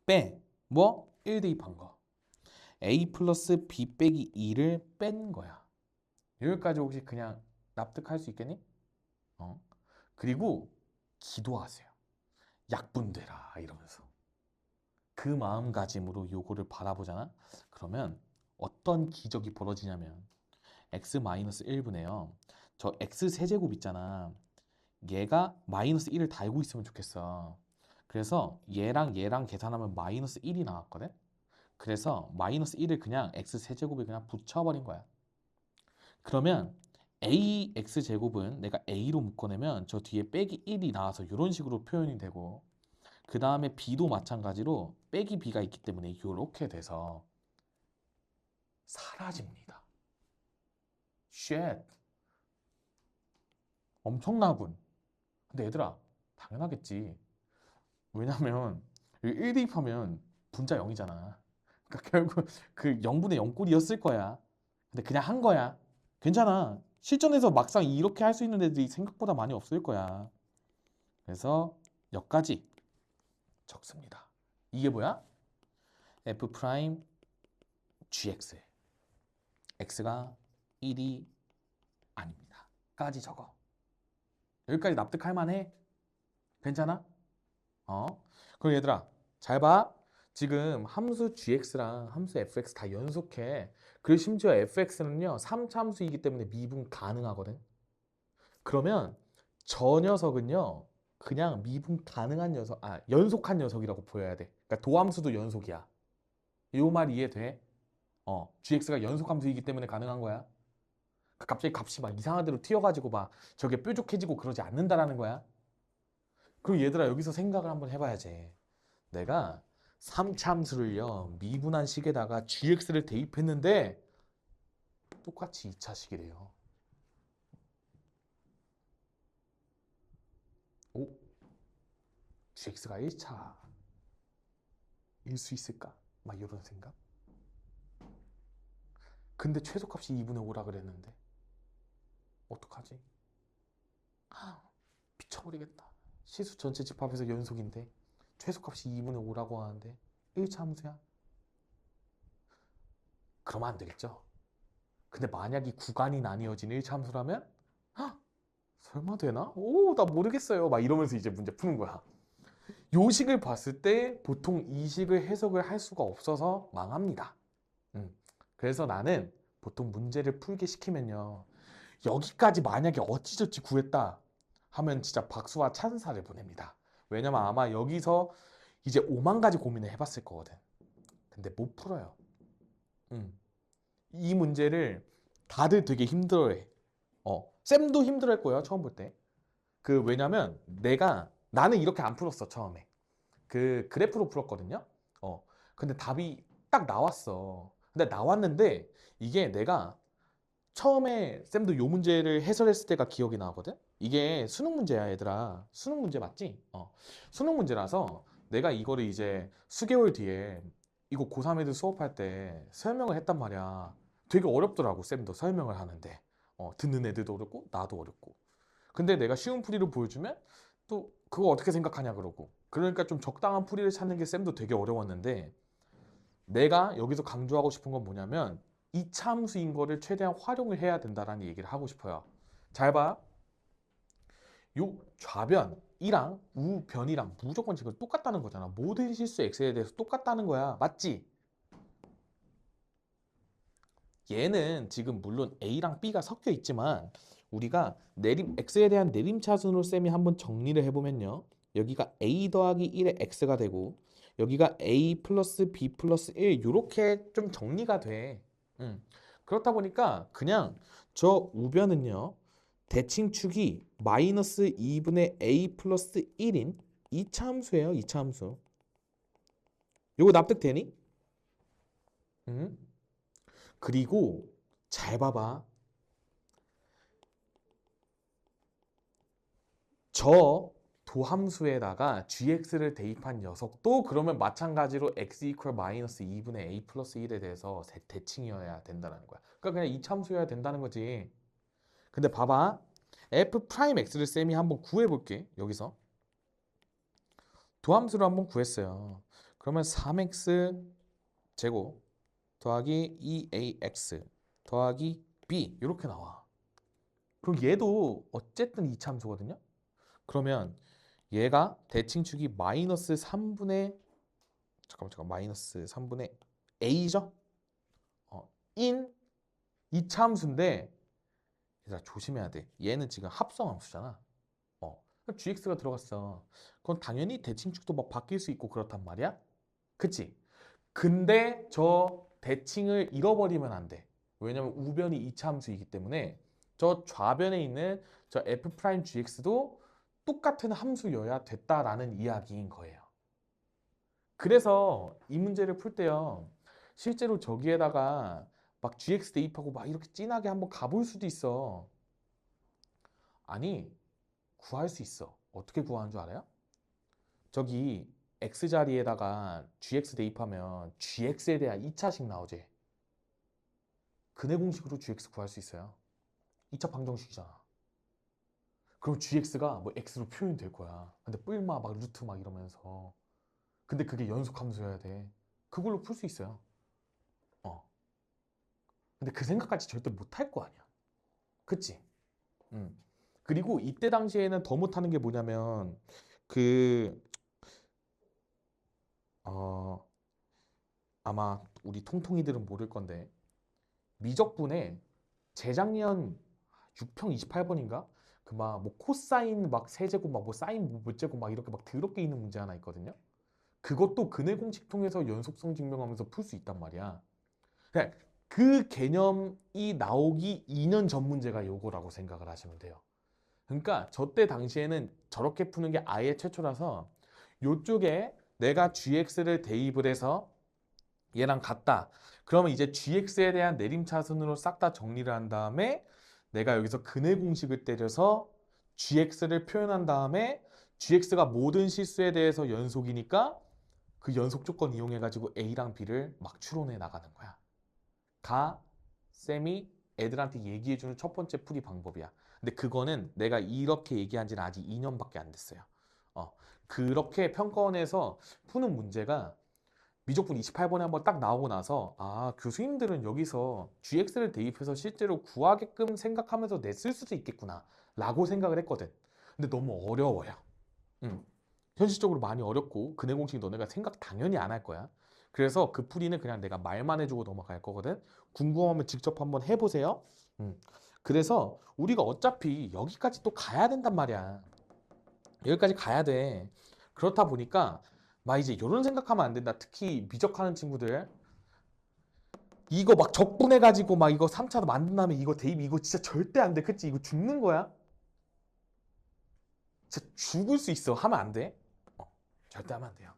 S1: 빼 뭐? 1 대입한 거 a 플러스 b 빼기 2를 뺀 거야. 여기까지 혹시 그냥 납득할 수 있겠니? 그리고 기도하세요. 약분되라 이러면서 그 마음가짐으로 요거를 바라보잖아. 그러면 어떤 기적이 벌어지냐면 x-1분에요 저 x세제곱 있잖아. 얘가 마이너스 1을 달고 있으면 좋겠어. 그래서 얘랑 계산하면 마이너스 1이 나왔거든. 그래서 마이너스 1을 그냥 x세제곱에 그냥 붙여버린 거야. 그러면 ax제곱은 내가 a로 묶어내면 저 뒤에 빼기 1이 나와서 이런 식으로 표현이 되고, 그 다음에 b도 마찬가지로 빼기 b가 있기 때문에 이렇게 돼서 사라집니다. 쉣. 엄청나군. 근데 얘들아 당연하겠지. 왜냐면 1 대입하면 분자 0이잖아. 그러니까 결국 그 0분의 0꼴이었을 거야. 근데 그냥 한 거야. 괜찮아. 실전에서 막상 이렇게 할 수 있는 애들이 생각보다 많이 없을 거야. 그래서 여기까지 적습니다. 이게 뭐야? f 프라임 gx x가 1이 아닙니다. 까지 적어. 여기까지 납득할 만해? 괜찮아? 그럼 얘들아 잘 봐. 지금 함수 gx랑 함수 fx 다 연속해. 그리고 심지어 fx는요 3차 함수이기 때문에 미분 가능하거든. 그러면 저 녀석은요 그냥 미분 가능한 녀석, 연속한 녀석이라고 보여야 돼. 그러니까 도함수도 연속이야. 이 말 이해돼? gx가 연속함수이기 때문에 가능한 거야. 갑자기 값이 막 이상한 데로 튀어가지고 막 저게 뾰족해지고 그러지 않는다라는 거야. 그리고 얘들아 여기서 생각을 한번 해봐야지. 내가 3참수를요 미분한 식에다가 gx를 대입했는데 똑같이 2차식이래요. 오? gx가 1차일 수 있을까? 막 이런 생각? 근데 최소값이 2분의 5라 그랬는데 어떡하지? 미쳐버리겠다. 시수 전체 집합에서 연속인데 최소값이 2분의 5라고 하는데 1차 함수야? 그러면 안 되겠죠? 근데 만약 이 구간이 나뉘어진 1차 함수라면 설마 되나? 오, 나 모르겠어요. 막 이러면서 이제 문제 푸는 거야. 요 식을 봤을 때 보통 이 식을 해석을 할 수가 없어서 망합니다. 그래서 나는 보통 문제를 풀게 시키면요. 여기까지 만약에 어찌저찌 구했다 하면 진짜 박수와 찬사를 보냅니다. 왜냐면 아마 여기서 이제 5만 가지 고민을 해봤을 거거든. 근데 못 풀어요. 이 문제를 다들 되게 힘들어해. 쌤도 힘들어할 거예요, 처음 볼 때. 왜냐면 나는 이렇게 안 풀었어, 처음에. 그래프로 풀었거든요. 근데 답이 딱 나왔어. 근데 나왔는데 이게 내가 처음에 쌤도 요 문제를 해설했을 때가 기억이 나거든. 이게 수능 문제야, 얘들아. 수능 문제 맞지? 수능 문제라서 내가 이거를 이제 수개월 뒤에 이거 고3 애들 수업할 때 설명을 했단 말이야. 되게 어렵더라고, 쌤도 설명을 하는데. 듣는 애들도 어렵고 나도 어렵고. 근데 내가 쉬운 풀이로 보여주면 또 그거 어떻게 생각하냐 그러고. 그러니까 좀 적당한 풀이를 찾는 게 쌤도 되게 어려웠는데, 내가 여기서 강조하고 싶은 건 뭐냐면 이참수인 거를 최대한 활용을 해야 된다라는 얘기를 하고 싶어요. 잘 봐. 요 좌변이랑 우변이랑 무조건 지금 똑같다는 거잖아. 모든 실수 x에 대해서 똑같다는 거야. 맞지? 얘는 지금 물론 a랑 b가 섞여 있지만 우리가 x에 대한 내림차순으로 쌤이 한번 정리를 해보면요. 여기가 a 더하기 1의 x가 되고 여기가 a 플러스 b 플러스 1 이렇게 좀 정리가 돼. 그렇다 보니까 그냥 저 우변은요. 대칭축이 마이너스 2분의 a 플러스 1인 2차 함수예요. 2차 함수. 요거 납득되니? 그리고 잘 봐봐. 저 도함수에다가 gx를 대입한 녀석도 그러면 마찬가지로 x 이퀄 마이너스 2분의 a 플러스 1에 대해서 대칭이어야 된다는 거야. 그러니까 그냥 이참수여야 된다는 거지. 근데 봐봐. f 프라임 x를 쌤이 한번 구해볼게. 여기서. 도함수를 한번 구했어요. 그러면 3x 제곱 더하기 2ax 더하기 b 이렇게 나와. 그럼 얘도 어쨌든 이참수거든요. 그러면 얘가 대칭축이 마이너스 3분의 마이너스 3분의 a죠? 인 2차 함수인데 얘들아 조심해야 돼. 얘는 지금 합성함수잖아. gx가 들어갔어. 그건 당연히 대칭축도 막 바뀔 수 있고 그렇단 말이야. 그치? 근데 저 대칭을 잃어버리면 안 돼. 왜냐면 우변이 2차 함수이기 때문에 저 좌변에 있는 저 f'(gx도) 똑같은 함수여야 됐다라는 이야기인 거예요. 그래서 이 문제를 풀 때요. 실제로 저기에다가 막 gx 대입하고 막 이렇게 진하게 한번 가볼 수도 있어. 아니, 구할 수 있어. 어떻게 구하는 줄 알아요? 저기 x 자리에다가 gx 대입하면 gx에 대한 2차식 나오지. 근해 공식으로 gx 구할 수 있어요. 2차 방정식이잖아. 그럼 gx가 뭐 x로 표현될 거야. 근데 뿔마 막 루트 막 이러면서. 근데 그게 연속 함수여야 돼. 그걸로 풀 수 있어요. 근데 그 생각까지 절대 못 할 거 아니야. 그치? 그리고 이때 당시에는 더 못하는 게 뭐냐면 그 아마 우리 통통이들은 모를 건데 미적분에 재작년 6평 28번인가? 그 막 뭐 코사인 막 세제곱 막 뭐 사인 뭐 제곱 막 이렇게 막 더럽게 있는 문제 하나 있거든요. 그것도 근해 공식 통해서 연속성 증명하면서 풀 수 있단 말이야. 그냥 그 개념이 나오기 2년 전 문제가 요거라고 생각을 하시면 돼요. 그러니까 저 때 당시에는 저렇게 푸는 게 아예 최초라서 요쪽에 내가 gx를 대입을 해서 얘랑 같다. 그러면 이제 gx에 대한 내림차순으로 싹 다 정리를 한 다음에 내가 여기서 근해 공식을 때려서 gx를 표현한 다음에 gx가 모든 실수에 대해서 연속이니까 그 연속 조건 이용해가지고 a랑 b를 막 추론해 나가는 거야. 가 쌤이 애들한테 얘기해주는 첫 번째 풀이 방법이야. 근데 그거는 내가 이렇게 얘기한 지는 아직 2년밖에 안 됐어요. 그렇게 평가원에서 푸는 문제가 미적분 28번에 한번 딱 나오고 나서 아 교수님들은 여기서 gx를 대입해서 실제로 구하게끔 생각하면서 냈을 수도 있겠구나 라고 생각을 했거든. 근데 너무 어려워요. 현실적으로 많이 어렵고 근해 공식 너네가 생각 당연히 안 할 거야. 그래서 그 풀이는 그냥 내가 말만 해주고 넘어갈 거거든. 궁금하면 직접 한번 해보세요. 그래서 우리가 어차피 여기까지 또 가야 된단 말이야. 여기까지 가야 돼. 그렇다 보니까 막 이제 이런 생각하면 안 된다. 특히 미적하는 친구들. 이거 막 적분해가지고 막 이거 3차 만든 다음에 이거 대입 이거 진짜 절대 안 돼. 그치? 이거 죽는 거야. 진짜 죽을 수 있어. 하면 안 돼. 절대 하면 안 돼요.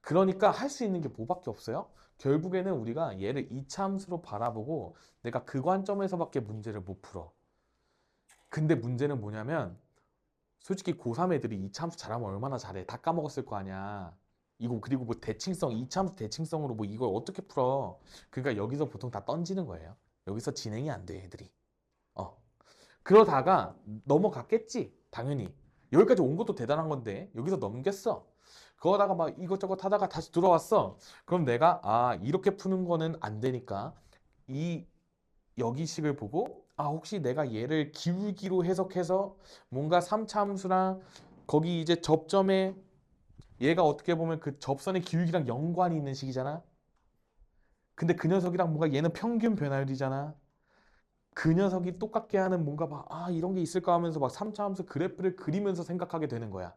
S1: 그러니까 할 수 있는 게 뭐밖에 없어요? 결국에는 우리가 얘를 이차함수로 바라보고 내가 그 관점에서밖에 문제를 못 풀어. 근데 문제는 뭐냐면 솔직히 고3 애들이 이차함수 잘하면 얼마나 잘해. 다 까먹었을 거 아니야. 이거 그리고 뭐 대칭성, 이차함수 대칭성으로 뭐 이걸 어떻게 풀어. 그러니까 여기서 보통 다 던지는 거예요. 여기서 진행이 안 돼, 애들이. 그러다가 넘어갔겠지. 당연히. 여기까지 온 것도 대단한 건데 여기서 넘겼어. 그러다가 막 이것저것 하다가 다시 들어왔어. 그럼 내가 이렇게 푸는 거는 안 되니까 이 여기식을 보고 혹시 내가 얘를 기울기로 해석해서 뭔가 3차 함수랑 거기 이제 접점에 얘가 어떻게 보면 그 접선의 기울기랑 연관이 있는 식이잖아. 근데 그 녀석이랑 뭔가 얘는 평균 변화율이잖아. 그 녀석이 똑같게 하는 뭔가 막 이런 게 있을까 하면서 막 3차 함수 그래프를 그리면서 생각하게 되는 거야.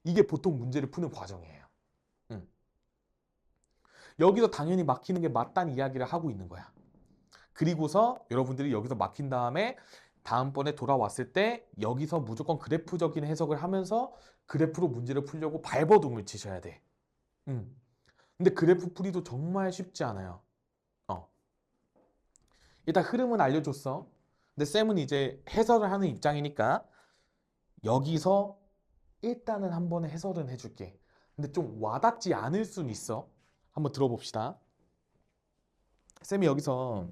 S1: 이게 보통 문제를 푸는 과정이에요. 여기서 당연히 막히는 게 맞다는 이야기를 하고 있는 거야. 그리고서 여러분들이 여기서 막힌 다음에 다음번에 돌아왔을 때 여기서 무조건 그래프적인 해석을 하면서 그래프로 문제를 풀려고 발버둥을 치셔야 돼. 근데 그래프 풀이도 정말 쉽지 않아요. 일단 흐름은 알려줬어. 근데 쌤은 이제 해설을 하는 입장이니까 여기서 일단은 한 번에 해설은 해줄게. 근데 좀 와닿지 않을 순 있어. 한번 들어봅시다. 쌤이 여기서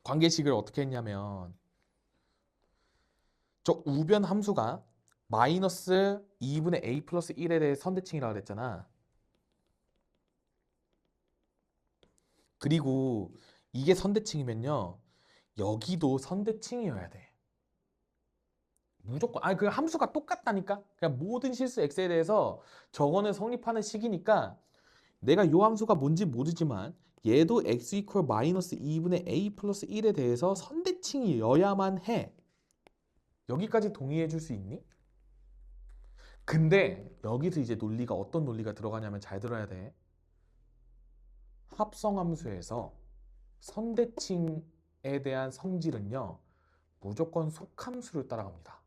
S1: 관계식을 어떻게 했냐면 저 우변 함수가 마이너스 2분의 a 플러스 1에 대해 선대칭이라고 그랬잖아. 그리고 이게 선대칭이면요. 여기도 선대칭이어야 돼. 무조건. 아니, 그 함수가 똑같다니까? 그냥 모든 실수 x에 대해서 저거는 성립하는 식이니까 내가 요 함수가 뭔지 모르지만 얘도 x 이퀄 마이너스 2분의 a 플러스 1에 대해서 선대칭이어야만 해. 여기까지 동의해 줄 수 있니? 근데 여기서 이제 논리가 어떤 논리가 들어가냐면 잘 들어야 돼. 합성함수에서 선대칭에 대한 성질은요. 무조건 속함수를 따라갑니다.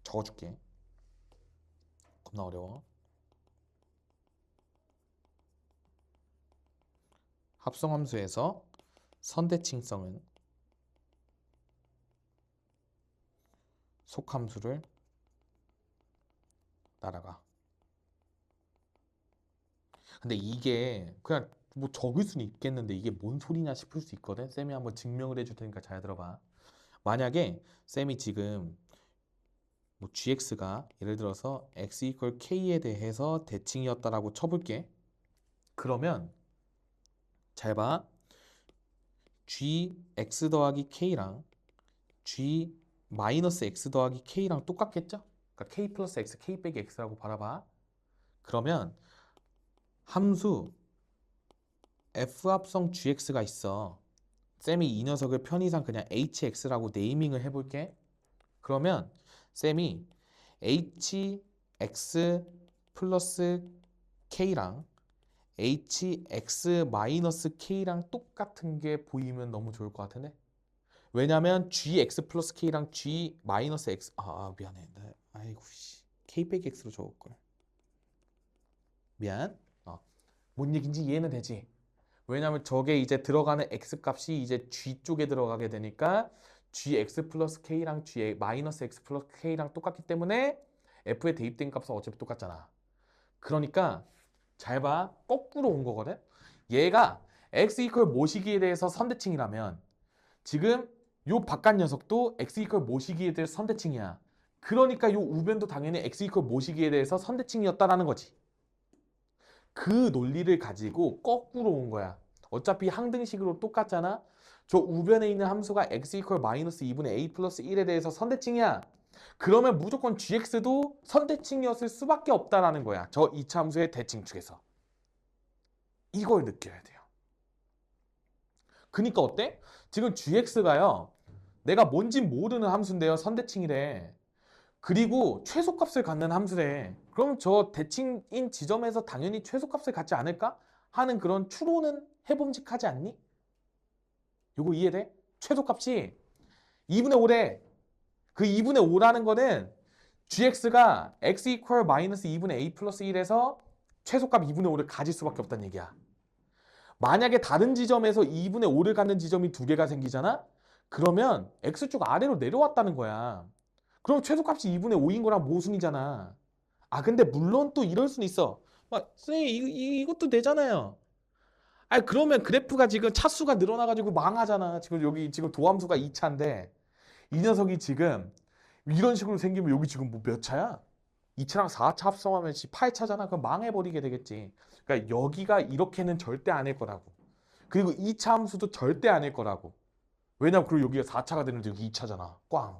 S1: 적어줄게. 겁나 어려워. 합성함수에서 선대칭성은 속함수를 따라가. 근데 이게 그냥 뭐 적을 수는 있겠는데 이게 뭔 소리냐 싶을 수 있거든. 쌤이 한번 증명을 해줄 테니까 잘 들어봐. 만약에 쌤이 지금 뭐 gx가 예를 들어서 x 이퀄 k에 대해서 대칭이었다라고 쳐볼게. 그러면 잘 봐. gx 더하기 k랑 g 마이너스 x 더하기 k랑 똑같겠죠? 그러니까 k 플러스 x, k 빼기 x라고 바라봐. 그러면 함수 f 합성 gx가 있어. 쌤이 이 녀석을 편의상 그냥 hx라고 네이밍을 해볼게. 그러면 쌤이 hx 플러스 k랑 hx 마이너스 k랑 똑같은 게 보이면 너무 좋을 것 같은데? 왜냐면 gx 플러스 k랑 g 마이너스 x 미안해. 아이고 씨. k 빼기 x로 적을걸. 미안. 뭔 얘기인지 이해는 되지? 왜냐면 저게 이제 들어가는 x 값이 이제 g 쪽에 들어가게 되니까 gx 플러스 k랑 g 마이너스 x 플러스 k랑 똑같기 때문에 f에 대입된 값은 어차피 똑같잖아. 그러니까 잘 봐. 거꾸로 온 거거든. 얘가 x 이퀄 모시기에 대해서 선대칭이라면 지금 요 바깥 녀석도 x 이퀄 모시기에 대해서 선대칭이야. 그러니까 요 우변도 당연히 x 이퀄 모시기에 대해서 선대칭이었다라는 거지. 그 논리를 가지고 거꾸로 온 거야. 어차피 항등식으로 똑같잖아. 저 우변에 있는 함수가 x 이퀄 마이너스 2분의 a 플러스 1에 대해서 선대칭이야. 그러면 무조건 gx도 선대칭이었을 수밖에 없다라는 거야. 저 2차 함수의 대칭축에서. 이걸 느껴야 돼요. 그니까 어때? 지금 gx가요. 내가 뭔지 모르는 함수인데요. 선대칭이래. 그리고 최소값을 갖는 함수래. 그럼 저 대칭인 지점에서 당연히 최소값을 갖지 않을까? 하는 그런 추론은 해봄직하지 않니? 요거 이해돼? 최소값이 2분의 5래. 그 2분의 5라는 거는 gx가 x 이퀄 마이너스 2분의 a 플러스 1에서 최소값 2분의 5를 가질 수밖에 없다는 얘기야. 만약에 다른 지점에서 2분의 5를 갖는 지점이 두 개가 생기잖아? 그러면 x축 아래로 내려왔다는 거야. 그럼 최소값이 2분의 5인 거랑 모순이잖아. 근데 물론 또 이럴 수는 있어. 선생님, 이것도 되잖아요. 그러면 그래프가 지금 차수가 늘어나가지고 망하잖아. 지금 여기 지금 도함수가 2차인데, 이 녀석이 지금 이런 식으로 생기면 여기 지금 뭐 몇 차야? 2차랑 4차 합성하면 8차잖아. 그럼 망해버리게 되겠지. 그러니까 여기가 이렇게는 절대 아닐 거라고. 그리고 2차 함수도 절대 아닐 거라고. 왜냐면 그리고 여기가 4차가 되는데 여기 2차잖아. 꽝.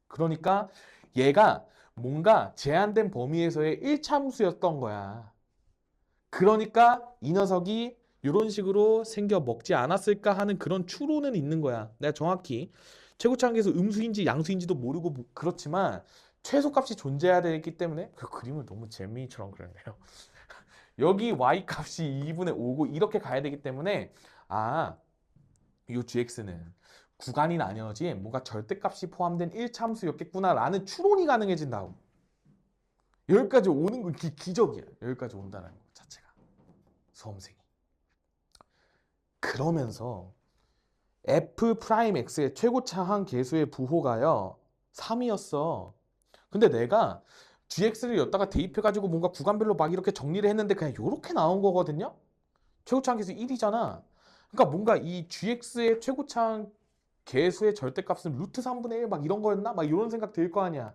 S1: 그러니까 얘가 뭔가 제한된 범위에서의 1차 함수였던 거야. 그러니까 이 녀석이 이런 식으로 생겨 먹지 않았을까 하는 그런 추론은 있는 거야. 내가 정확히 최고차항에서 음수인지 양수인지도 모르고 그렇지만 최소값이 존재해야 되기 때문에 그 그림을 너무 재미처럼 그렸네요. 여기 y 값이 2분의 5고 이렇게 가야 되기 때문에 아, 이 gx는 구간이 나뉘어진 뭔가 절대값이 포함된 1차함수였겠구나라는 추론이 가능해진다고. 여기까지 오는 건 기적이야. 여기까지 온다는 것 자체가. 수험생이. 그러면서 f'x의 최고차항 계수의 부호가요 3이었어. 근데 내가 gx를 여기다가 대입해가지고 뭔가 구간별로 막 이렇게 정리를 했는데 그냥 이렇게 나온 거거든요. 최고차항 계수 1이잖아. 그러니까 뭔가 이 gx의 최고차항 계수의 절대값은 루트 3분의 1 막 이런 거였나? 막 이런 생각 들 거 아니야.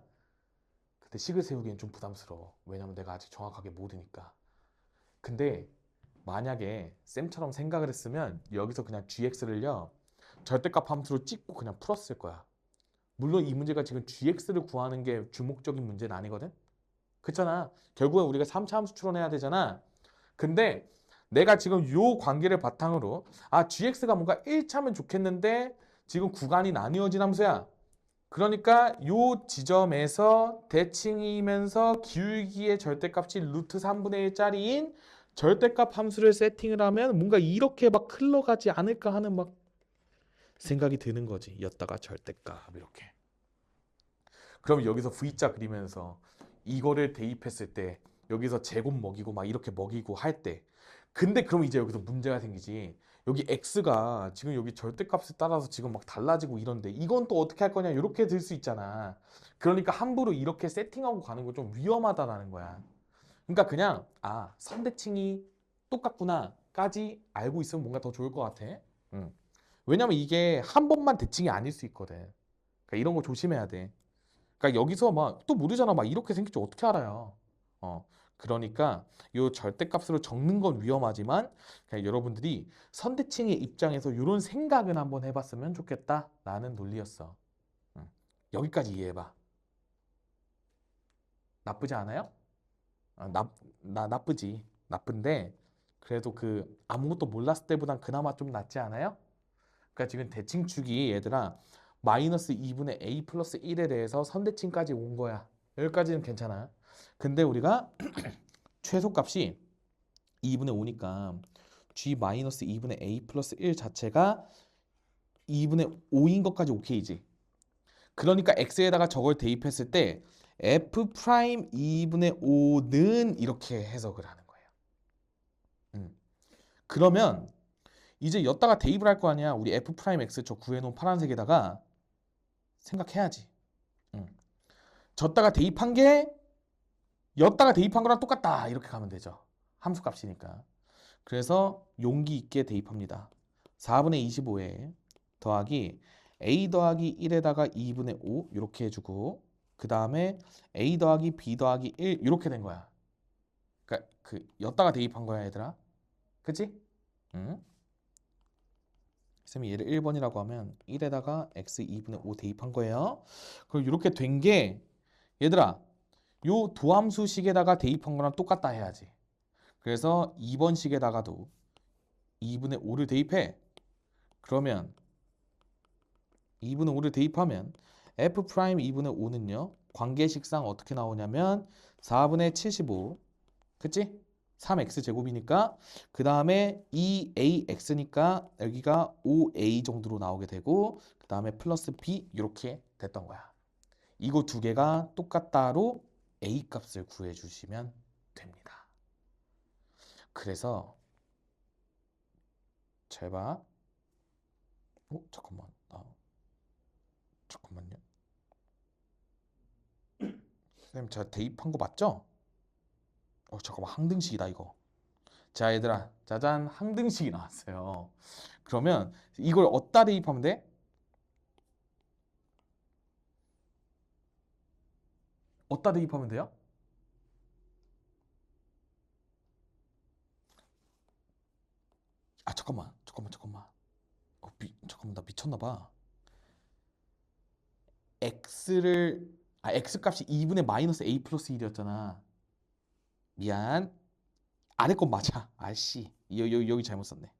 S1: 근데 식을 세우기엔 좀 부담스러워. 왜냐면 내가 아직 정확하게 모르니까. 근데 만약에 쌤처럼 생각을 했으면 여기서 그냥 gx를요 절대값 함수로 찍고 그냥 풀었을 거야. 물론 이 문제가 지금 gx를 구하는 게 주목적인 문제는 아니거든. 그렇잖아. 결국에 우리가 3차 함수 추론해야 되잖아. 근데 내가 지금 요 관계를 바탕으로 아 gx가 뭔가 1차면 좋겠는데 지금 구간이 나뉘어진 함수야. 그러니까 요 지점에서 대칭이면서 기울기의 절대값이 루트 3분의 1짜리인 절대값 함수를 세팅을 하면 뭔가 이렇게 막 흘러가지 않을까 하는 막 생각이 드는 거지. 였다가 절대값 이렇게. 그럼 여기서 V자 그리면서 이거를 대입했을 때 여기서 제곱 먹이고 막 이렇게 먹이고 할 때 근데 그럼 이제 여기서 문제가 생기지. 여기 x가 지금 여기 절대값에 따라서 지금 막 달라지고 이런데 이건 또 어떻게 할 거냐 이렇게 들 수 있잖아. 그러니까 함부로 이렇게 세팅하고 가는 거 좀 위험하다라는 거야. 그러니까 그냥 아 선대칭이 똑같구나까지 알고 있으면 뭔가 더 좋을 것 같아. 응. 왜냐면 이게 한 번만 대칭이 아닐 수 있거든. 그러니까 이런 거 조심해야 돼. 그러니까 여기서 막 또 모르잖아. 막 이렇게 생길 줄 어떻게 알아요? 어. 그러니까 요 절대값으로 적는 건 위험하지만 그냥 여러분들이 선대칭의 입장에서 이런 생각은 한번 해봤으면 좋겠다라는 논리였어. 응. 여기까지 이해해봐. 나쁘지 않아요? 아, 나쁘지. 나쁜데 그래도 그 아무것도 몰랐을 때보단 그나마 좀 낫지 않아요? 그러니까 지금 대칭축이 얘들아 마이너스 2분의 a 플러스 1에 대해서 선대칭까지 온 거야. 여기까지는 괜찮아. 근데 우리가 최소값이 2분의 5니까 g 마이너스 2분의 a 플러스 1 자체가 2분의 5인 것까지 오케이지. 그러니까 x에다가 저걸 대입했을 때 f 프라임 2분의 5는 이렇게 해석을 하는 거예요. 그러면 이제 여기다가 대입을 할 거 아니야. 우리 f 프라임 x 저 구해놓은 파란색에다가 생각해야지. 졌다가 대입한 게 였다가 대입한 거랑 똑같다. 이렇게 가면 되죠. 함수값이니까. 그래서 용기 있게 대입합니다. 4분의 25에 더하기 a 더하기 1에다가 2분의 5 이렇게 해주고 그 다음에 a 더하기 b 더하기 1 이렇게 된 거야. 그러니까 그 였다가 대입한 거야 얘들아. 그치? 응? 쌤이 얘를 1번이라고 하면 1에다가 x 2분의 5 대입한 거예요. 그럼 이렇게 된 게 얘들아 요 도함수식에다가 대입한 거랑 똑같다 해야지. 그래서 2번식에다가도 2분의 5를 대입해. 그러면 2분의 5를 대입하면 f 프라임 2분의 5는요. 관계식상 어떻게 나오냐면 4분의 75 그치? 3x 제곱이니까 그 다음에 2ax니까 여기가 5a 정도로 나오게 되고 그 다음에 플러스 b 이렇게 됐던 거야. 이거 두 개가 똑같다로 a 값을 구해주시면 됩니다. 그래서 잘 봐. 잠깐만. 잠깐만요. 선생님 제가 대입한 거 맞죠? 잠깐만 항등식이다 이거. 자 얘들아 짜잔 항등식이 나왔어요. 그러면 이걸 어디다 대입하면 돼? 어디다 대입하면 돼요? 잠깐만. 잠깐만 나 미쳤나 봐. x 값이 2분의 마이너스 a 플러스 1이었잖아. 미안. 아래 건 맞아. 아씨 여기 잘못 썼네.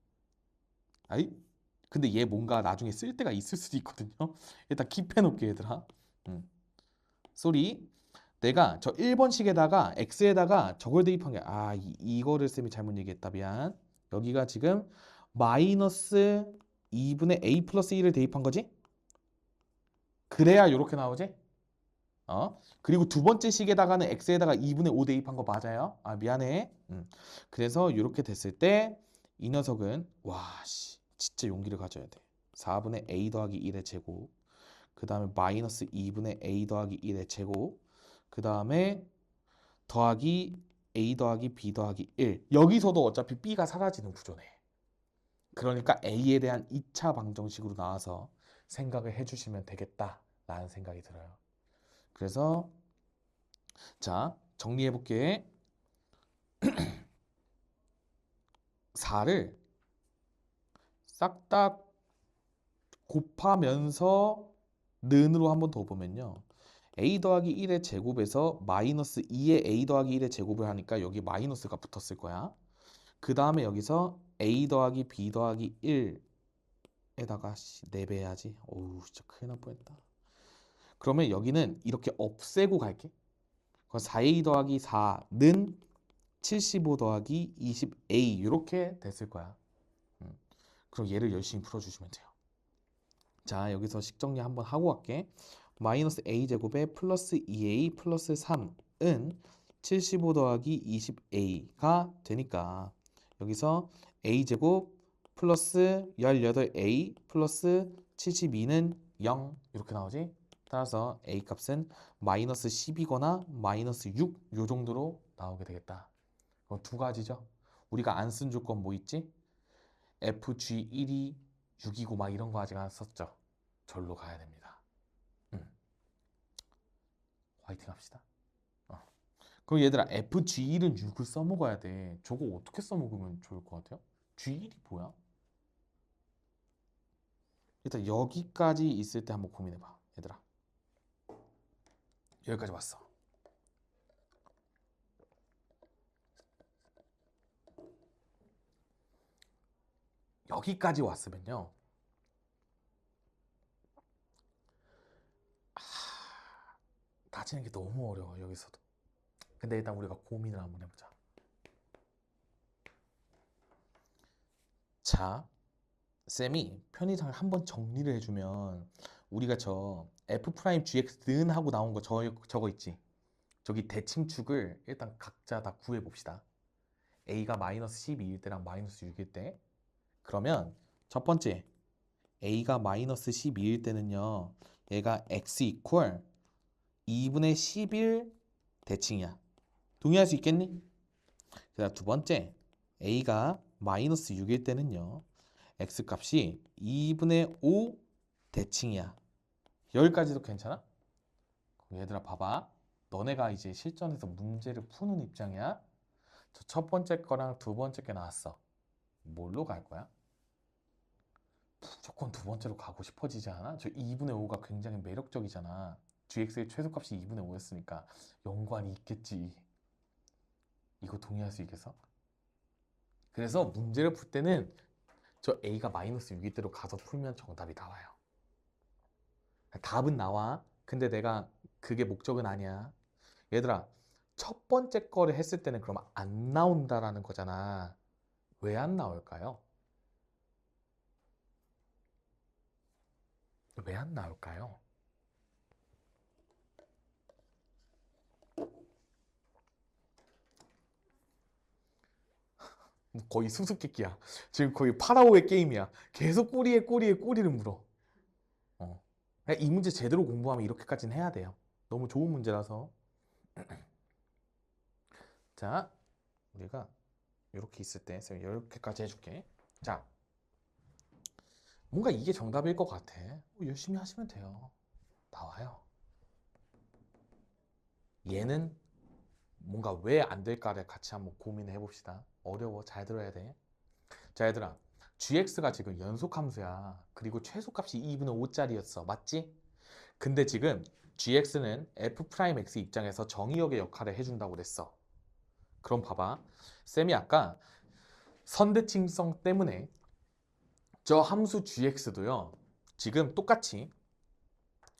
S1: 아이 근데 얘 뭔가 나중에 쓸 때가 있을 수도 있거든요. 일단 킵해놓게 얘들아. 쏘리. 내가 저 1번식에다가 x에다가 저걸 대입한 게 이거를 쌤이 잘못 얘기했다. 미안. 여기가 지금 마이너스 2분의 a 플러스 1을 대입한 거지? 그래야 이렇게 나오지? 그리고 두 번째 식에다가는 x에다가 2분의 5 대입한 거 맞아요? 미안해. 그래서 이렇게 됐을 때 이 녀석은 진짜 용기를 가져야 돼. 4분의 a 더하기 1의 제곱, 그 다음에 마이너스 2분의 a 더하기 1의 제곱, 그 다음에 더하기 a 더하기 b 더하기 1. 여기서도 어차피 b가 사라지는 구조네. 그러니까 a에 대한 2차 방정식으로 나와서 생각을 해주시면 되겠다라는 생각이 들어요. 그래서 자, 정리해 볼게. 4를 싹 다 곱하면서 는으로 한 번 더 보면요. a 더하기 1의 제곱에서 마이너스 2의 a 더하기 1의 제곱을 하니까 여기 마이너스가 붙었을 거야. 그 다음에 여기서 a 더하기 b 더하기 1에다가 4배 해야지. 어우, 진짜 큰일 날 뻔했다. 그러면 여기는 이렇게 없애고 갈게. 4a 더하기 4는 75 더하기 20a 이렇게 됐을 거야. 그럼 얘를 열심히 풀어주시면 돼요. 자, 여기서 식정리 한번 하고 갈게. 마이너스 a제곱에 플러스 2a 플러스 3은 75 더하기 20a가 되니까 여기서 a제곱 플러스 18a 플러스 72는 0 이렇게 나오지? 따라서 a 값은 마이너스 10이거나 마이너스 6 요 정도로 나오게 되겠다. 그럼 두 가지죠. 우리가 안 쓴 조건 뭐 있지? FG1이 6이고 막 이런 거 아직 안 썼죠. 절로 가야 됩니다. 화이팅 합시다. 그럼 얘들아 FG1은 6을 써먹어야 돼. 저거 어떻게 써먹으면 좋을 것 같아요? G1이 뭐야? 일단 여기까지 있을 때 한번 고민해봐. 얘들아 여기까지 왔어. 여기까지 왔으면요. 따지는 게 너무 어려워 여기서도. 근데 일단 우리가 고민을 한번 해보자. 자, 쌤이 편의상을 한번 정리를 해주면 우리가 저 F'GX는 하고 나온 거 저거 있지? 저기 대칭축을 일단 각자 다 구해봅시다. A가 마이너스 12일 때랑 마이너스 6일 때. 그러면 첫 번째 A가 마이너스 12일 때는요. 얘가 X 이퀄 2분의 11 대칭이야. 동의할 수 있겠니? 그 다음 두 번째 A가 마이너스 6일 때는요. X값이 2분의 5 대칭이야. 여기까지도 괜찮아? 얘들아 봐봐. 너네가 이제 실전에서 문제를 푸는 입장이야. 저 첫 번째 거랑 두 번째 게 나왔어. 뭘로 갈 거야? 무조건 두 번째로 가고 싶어지지 않아? 저 2분의 5가 굉장히 매력적이잖아. gx의 최소값이 2분의 5였으니까 연관이 있겠지. 이거 동의할 수 있겠어? 그래서 문제를 풀 때는 저 a가 마이너스 6일 대로 가서 풀면 정답이 나와요. 답은 나와. 근데 내가 그게 목적은 아니야. 얘들아, 첫 번째 거를 했을 때는 그럼 안 나온다라는 거잖아. 왜 안 나올까요? 왜 안 나올까요? 거의 수수께끼야. 지금 거의 파라오의 게임이야. 계속 꼬리에 꼬리에 꼬리를 물어. 이 문제 제대로 공부하면 이렇게까지는 해야 돼요. 너무 좋은 문제라서. 자, 우리가 이렇게 있을 때 쌤이 이렇게까지 해줄게. 자, 뭔가 이게 정답일 것 같아. 열심히 하시면 돼요. 나와요. 얘는 뭔가 왜 안 될까를 같이 한번 고민해 봅시다. 어려워. 잘 들어야 돼. 자, 얘들아. gx가 지금 연속함수야. 그리고 최소값이 2분의 5짜리였어. 맞지? 근데 지금 gx는 f'x 입장에서 정의역의 역할을 해준다고 그랬어. 그럼 봐봐. 쌤이 아까 선대칭성 때문에 저 함수 gx도요. 지금 똑같이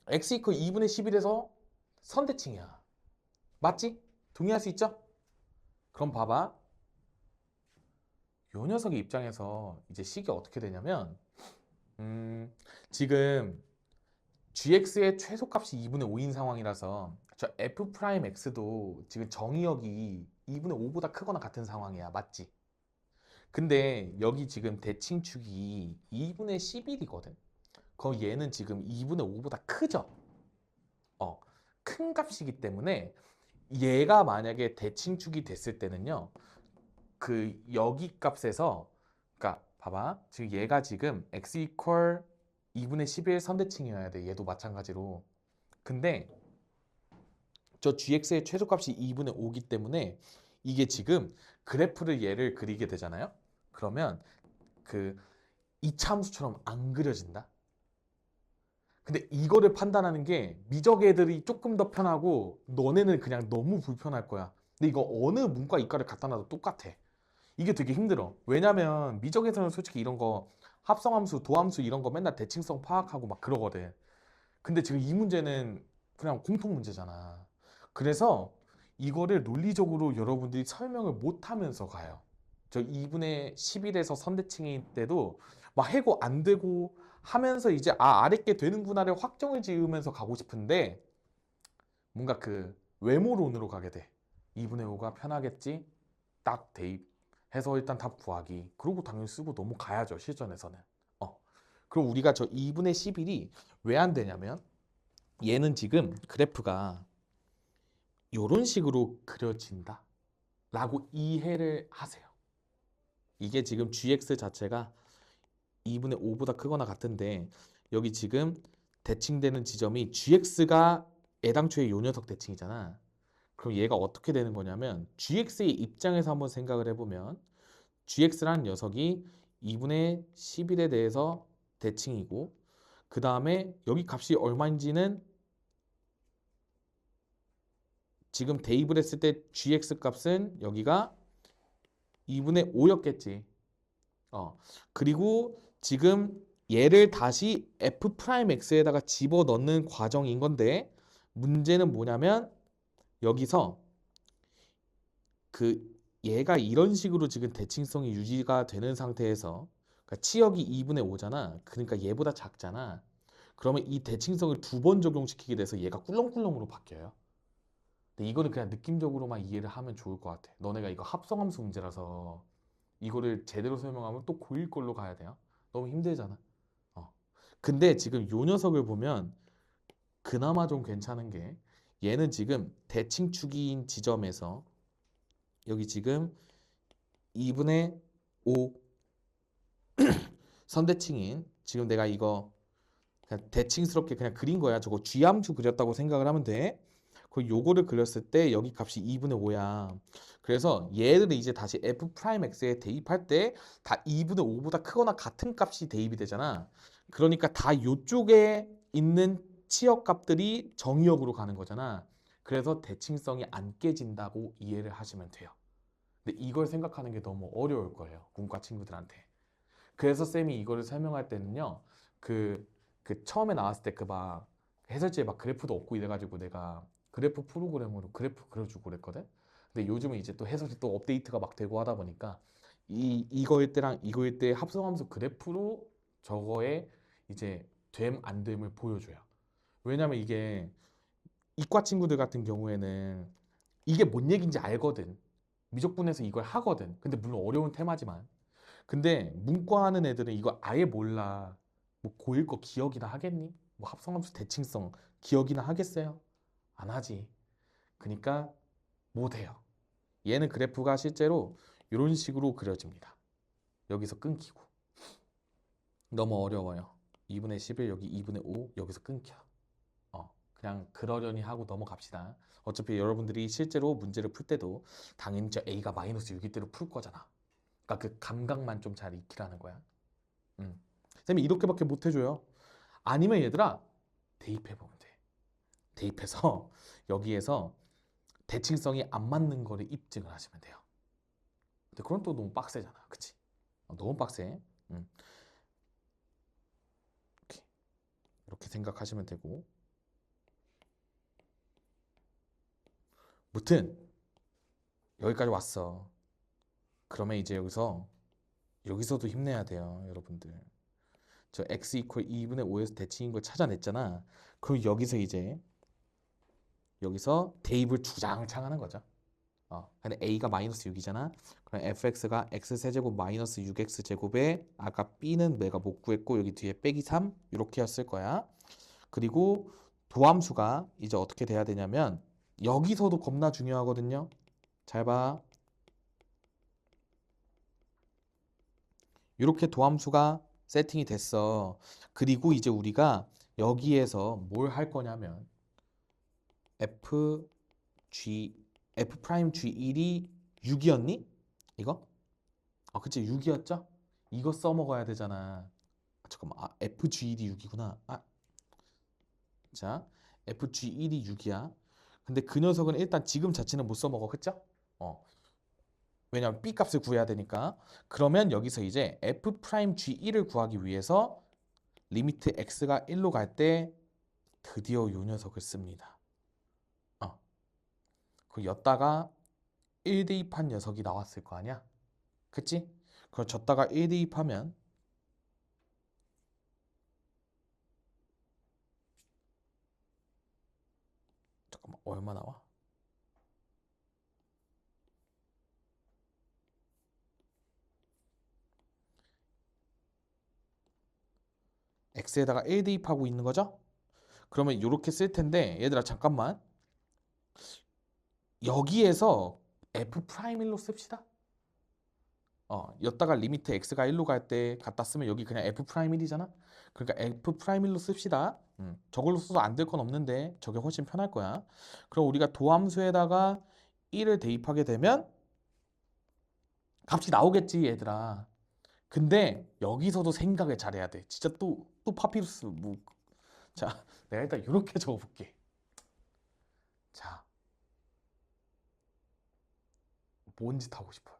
S1: x 이퀄 2분의 11에서 선대칭이야. 맞지? 동의할 수 있죠? 그럼 봐봐. 요 녀석의 입장에서 이제 식이 어떻게 되냐면 지금 gx의 최소값이 2분의 5인 상황이라서 저 f 프라임 x도 지금 정의역이 2분의 5보다 크거나 같은 상황이야. 맞지? 근데 여기 지금 대칭축이 2분의 11이거든. 그럼 얘는 지금 2분의 5보다 크죠? 큰 값이기 때문에 얘가 만약에 대칭축이 됐을 때는요. 그 여기 값에서 그러니까 봐봐. 지금 얘가 지금 x 이퀄 2분의 11 선대칭이어야 돼. 얘도 마찬가지로. 근데 저 gx의 최소값이 2분의 5기 때문에 이게 지금 그래프를 얘를 그리게 되잖아요. 그러면 그 이차함수처럼 안 그려진다. 근데 이거를 판단하는 게 미적 애들이 조금 더 편하고 너네는 그냥 너무 불편할 거야. 근데 이거 어느 문과 이과를 갖다 놔도 똑같아. 이게 되게 힘들어. 왜냐면 미적에서는 솔직히 이런 거 합성함수, 도함수 이런 거 맨날 대칭성 파악하고 막 그러거든. 근데 지금 이 문제는 그냥 공통 문제잖아. 그래서 이거를 논리적으로 여러분들이 설명을 못 하면서 가요. 저 2분의 11에서 선대칭일 때도 막 해고 안 되고 하면서 이제 아래 게 되는구나를 확정을 지으면서 가고 싶은데 뭔가 그 외모론으로 가게 돼. 2분의 5가 편하겠지? 딱 대입해서 일단 답 구하기. 그러고 당연히 쓰고 넘어가야죠, 실전에서는. 어. 그럼 우리가 저 2분의 11이 왜 안 되냐면 얘는 지금 그래프가 이런 식으로 그려진다 라고 이해를 하세요. 이게 지금 gx 자체가 2분의 5보다 크거나 같은데 여기 지금 대칭되는 지점이 gx가 애당초에 요 녀석 대칭이잖아. 그럼 얘가 어떻게 되는 거냐면 gx의 입장에서 한번 생각을 해보면 gx라는 녀석이 2분의 11에 대해서 대칭이고 그 다음에 여기 값이 얼마인지는 지금 대입을 했을 때 gx 값은 여기가 2분의 5였겠지. 그리고 지금 얘를 다시 f'x에다가 집어넣는 과정인 건데 문제는 뭐냐면 여기서 그 얘가 이런 식으로 지금 대칭성이 유지가 되는 상태에서 그러니까 치역이 2분의 5잖아. 그러니까 얘보다 작잖아. 그러면 이 대칭성을 두 번 적용시키게 돼서 얘가 꿀렁꿀렁으로 바뀌어요. 근데 이거를 그냥 느낌적으로만 이해를 하면 좋을 것 같아. 너네가 이거 합성함수 문제라서 이거를 제대로 설명하면 또 고1 걸로 가야 돼요. 너무 힘들잖아. 어. 근데 지금 요 녀석을 보면 그나마 좀 괜찮은 게 얘는 지금 대칭축인 지점에서 여기 지금 2분의 5 선대칭인 지금 내가 이거 그냥 대칭스럽게 그냥 그린 거야. 저거 쥐함수 그렸다고 생각을 하면 돼. 그 요거를 그렸을 때 여기 값이 2분의 5야. 그래서 얘를 이제 다시 f'x에 대입할 때 다 2분의 5보다 크거나 같은 값이 대입이 되잖아. 그러니까 다 요쪽에 있는 치역 값들이 정의역으로 가는 거잖아. 그래서 대칭성이 안 깨진다고 이해를 하시면 돼요. 근데 이걸 생각하는 게 너무 어려울 거예요. 문과 친구들한테. 그래서 쌤이 이거를 설명할 때는요. 그, 그 처음에 나왔을 때 그 막 해설지에 막 그래프도 없고 이래가지고 내가 그래프 프로그램으로 그래프 그려주고 그랬거든. 근데 요즘은 이제 또 해설이 또 업데이트가 막 되고 하다 보니까 이거일 때랑 이거일 때 합성함수 그래프로 저거에 이제 됨 안 됨을 보여줘요. 왜냐면 이게 이과 친구들 같은 경우에는 이게 뭔 얘기인지 알거든. 미적분에서 이걸 하거든. 근데 물론 어려운 테마지만. 근데 문과 하는 애들은 이거 아예 몰라. 뭐 고1 거 기억이나 하겠니? 뭐 합성함수 대칭성 기억이나 하겠어요? 안 하지. 그러니까 못해요. 얘는 그래프가 실제로 이런 식으로 그려집니다. 여기서 끊기고. 너무 어려워요. 2분의 11 여기 2분의 5 여기서 끊겨. 그냥 그러려니 하고 넘어갑시다. 어차피 여러분들이 실제로 문제를 풀 때도 당연히 저 A가 마이너스 6일 때로 풀 거잖아. 그러니까 그 감각만 좀 잘 익히라는 거야. 쌤이 이렇게밖에 못 해줘요. 아니면 얘들아 대입해보면 돼. 대입해서 여기에서 대칭성이 안 맞는 거를 입증을 하시면 돼요. 근데 그건 또 너무 빡세잖아. 그치? 너무 빡세. 음, 이렇게, 이렇게 생각하시면 되고 무튼 여기까지 왔어. 그러면 이제 여기서도 힘내야 돼요, 여러분들. 저 x 이퀄 2분의 5에서 대칭인 걸 찾아냈잖아. 그럼 여기서 대입을 주장창 하는 거죠. 근데 a가 마이너스 6이잖아. 그럼 fx가 x세제곱 마이너스 6x제곱에 아까 b는 내가 못 구했고 여기 뒤에 빼기 3 이렇게 였을 거야. 그리고 도함수가 이제 어떻게 돼야 되냐면 여기서도 겁나 중요하거든요. 잘 봐. 이렇게 도함수가 세팅이 됐어. 그리고 이제 우리가 여기에서 뭘 할 거냐면 f 프라임 g1이 6이었니? 이거? 그치 6이었죠? 이거 써먹어야 되잖아. 잠깐만, fg1이 6이구나. 자, fg1이 6이야. 근데 그 녀석은 일단 지금 자체는 못 써먹어, 그쵸? 왜냐면 b 값을 구해야 되니까. 그러면 여기서 이제 f 프라임 g1을 구하기 위해서 리미트 x가 1로 갈 때 드디어 요 녀석을 씁니다. 그 였다가 1 대입한 녀석이 나왔을 거 아니야? 그치? 그걸 줬다가 1 대입하면 잠깐만 얼마 나와? x에다가 1 대입하고 있는 거죠? 그러면 이렇게 쓸 텐데 얘들아 잠깐만 여기에서 f 프라임 1로 씁시다. 였다가 리미트 x가 1로 갈 때 갖다 쓰면 여기 그냥 f 프라임 1이잖아. 그러니까 f 프라임 1로 씁시다. 저걸로 써도 안 될 건 없는데 저게 훨씬 편할 거야. 그럼 우리가 도함수에다가 1을 대입하게 되면 값이 나오겠지 얘들아. 근데 여기서도 생각을 잘해야 돼. 진짜 또 파피루스 뭐. 자, 내가 일단 이렇게 적어볼게. 자, 뭔 짓 하고 싶어요?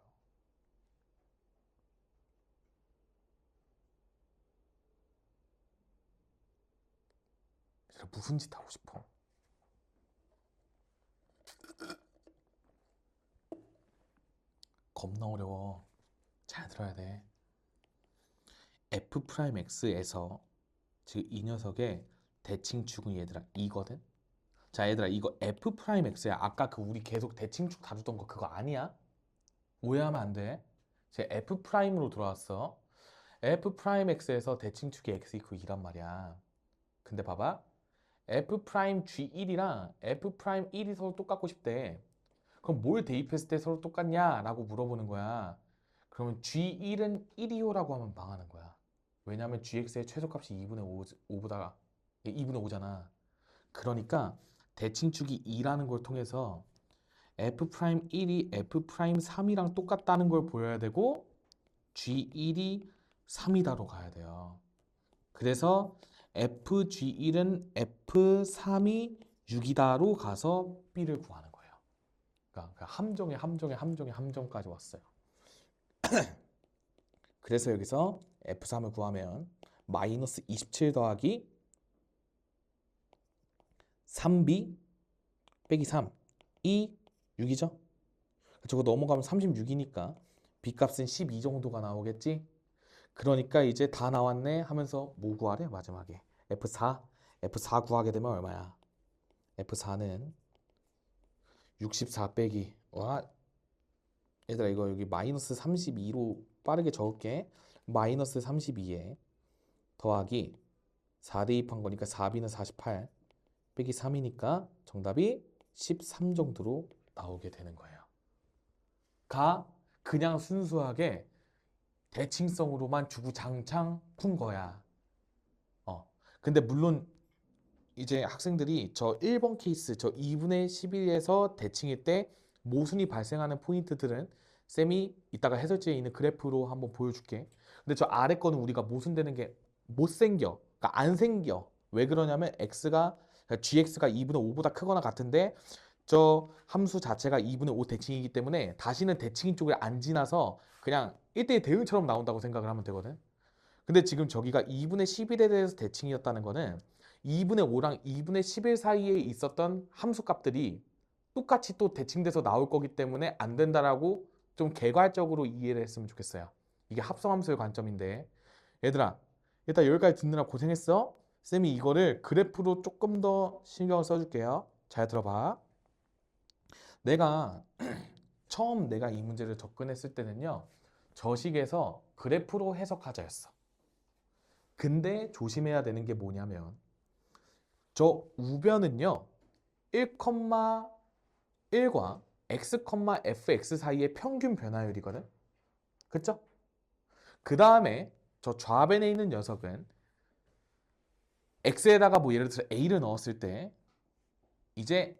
S1: 무슨 짓 하고 싶어? 겁나 어려워. 잘 들어야 돼. f 프라임 x에서 지금 이 녀석의 대칭축은 얘들아 이거든. 자 얘들아 이거 f 프라임 x야. 아까 그 우리 계속 대칭축 다루던 거 그거 아니야? 오해하면 안 돼. 제 f 프라임으로 돌아왔어. f 프라임 x에서 대칭축이 x 이퀄 2란 말이야. 근데 봐봐. f 프라임 g1이랑 f 프라임 1이 서로 똑같고 싶대. 그럼 뭘 대입했을 때 서로 똑같냐? 라고 물어보는 거야. 그러면 G1은 1이요라고 하면 망하는 거야. 왜냐하면 GX의 최소값이 2분의 5보다 2분의 5잖아. 그러니까 대칭축이 2라는 걸 통해서 F'1이 F'3이랑 똑같다는 걸 보여야 되고 G1이 3이다로 가야 돼요. 그래서 FG1은 F3이 6이다로 가서 B를 구하는 거예요. 그러니까 함정까지 왔어요. 그래서 여기서 F3을 구하면 마이너스 27 더하기 3B 빼기 3 이 6이죠? 저거 넘어가면 36이니까 B 값은 12 정도가 나오겠지? 그러니까 이제 다 나왔네 하면서 뭐 구하래? 마지막에 F4 구하게 되면 얼마야? F4는 64 빼기 얘들아 이거 여기 마이너스 32로 빠르게 적을게. 마이너스 32에 더하기 4 대입한 거니까 4b는 48 빼기 3이니까 정답이 13 정도로 나오게 되는 거예요. 그냥 순수하게 대칭성으로만 주구장창 푼 거야. 근데 물론 이제 학생들이 저 1번 케이스 저 2분의 11에서 대칭일 때 모순이 발생하는 포인트들은 쌤이 이따가 해설지에 있는 그래프로 한번 보여줄게. 근데 저 아래 거는 우리가 모순되는 게 못 생겨. 그러니까 안 생겨. 왜 그러냐면 gx가 2분의 5보다 크거나 같은데 저 함수 자체가 2분의 5 대칭이기 때문에 다시는 대칭인 쪽을 안 지나서 그냥 1대1 대응처럼 나온다고 생각을 하면 되거든. 근데 지금 저기가 2분의 11에 대해서 대칭이었다는 거는 2분의 5랑 2분의 11 사이에 있었던 함수 값들이 똑같이 또 대칭돼서 나올 거기 때문에 안 된다라고 좀 개괄적으로 이해를 했으면 좋겠어요. 이게 합성함수의 관점인데 얘들아 일단 여기까지 듣느라 고생했어. 쌤이 이거를 그래프로 조금 더 신경을 써줄게요. 잘 들어봐. 내가 처음 내가 이 문제를 접근했을 때는요. 저식에서 그래프로 해석하자였어. 근데 조심해야 되는 게 뭐냐면 저 우변은요. 1,1과 x, fx 사이의 평균 변화율이거든. 그쵸? 그 다음에 저 좌변에 있는 녀석은 x에다가 뭐 예를 들어 a를 넣었을 때 이제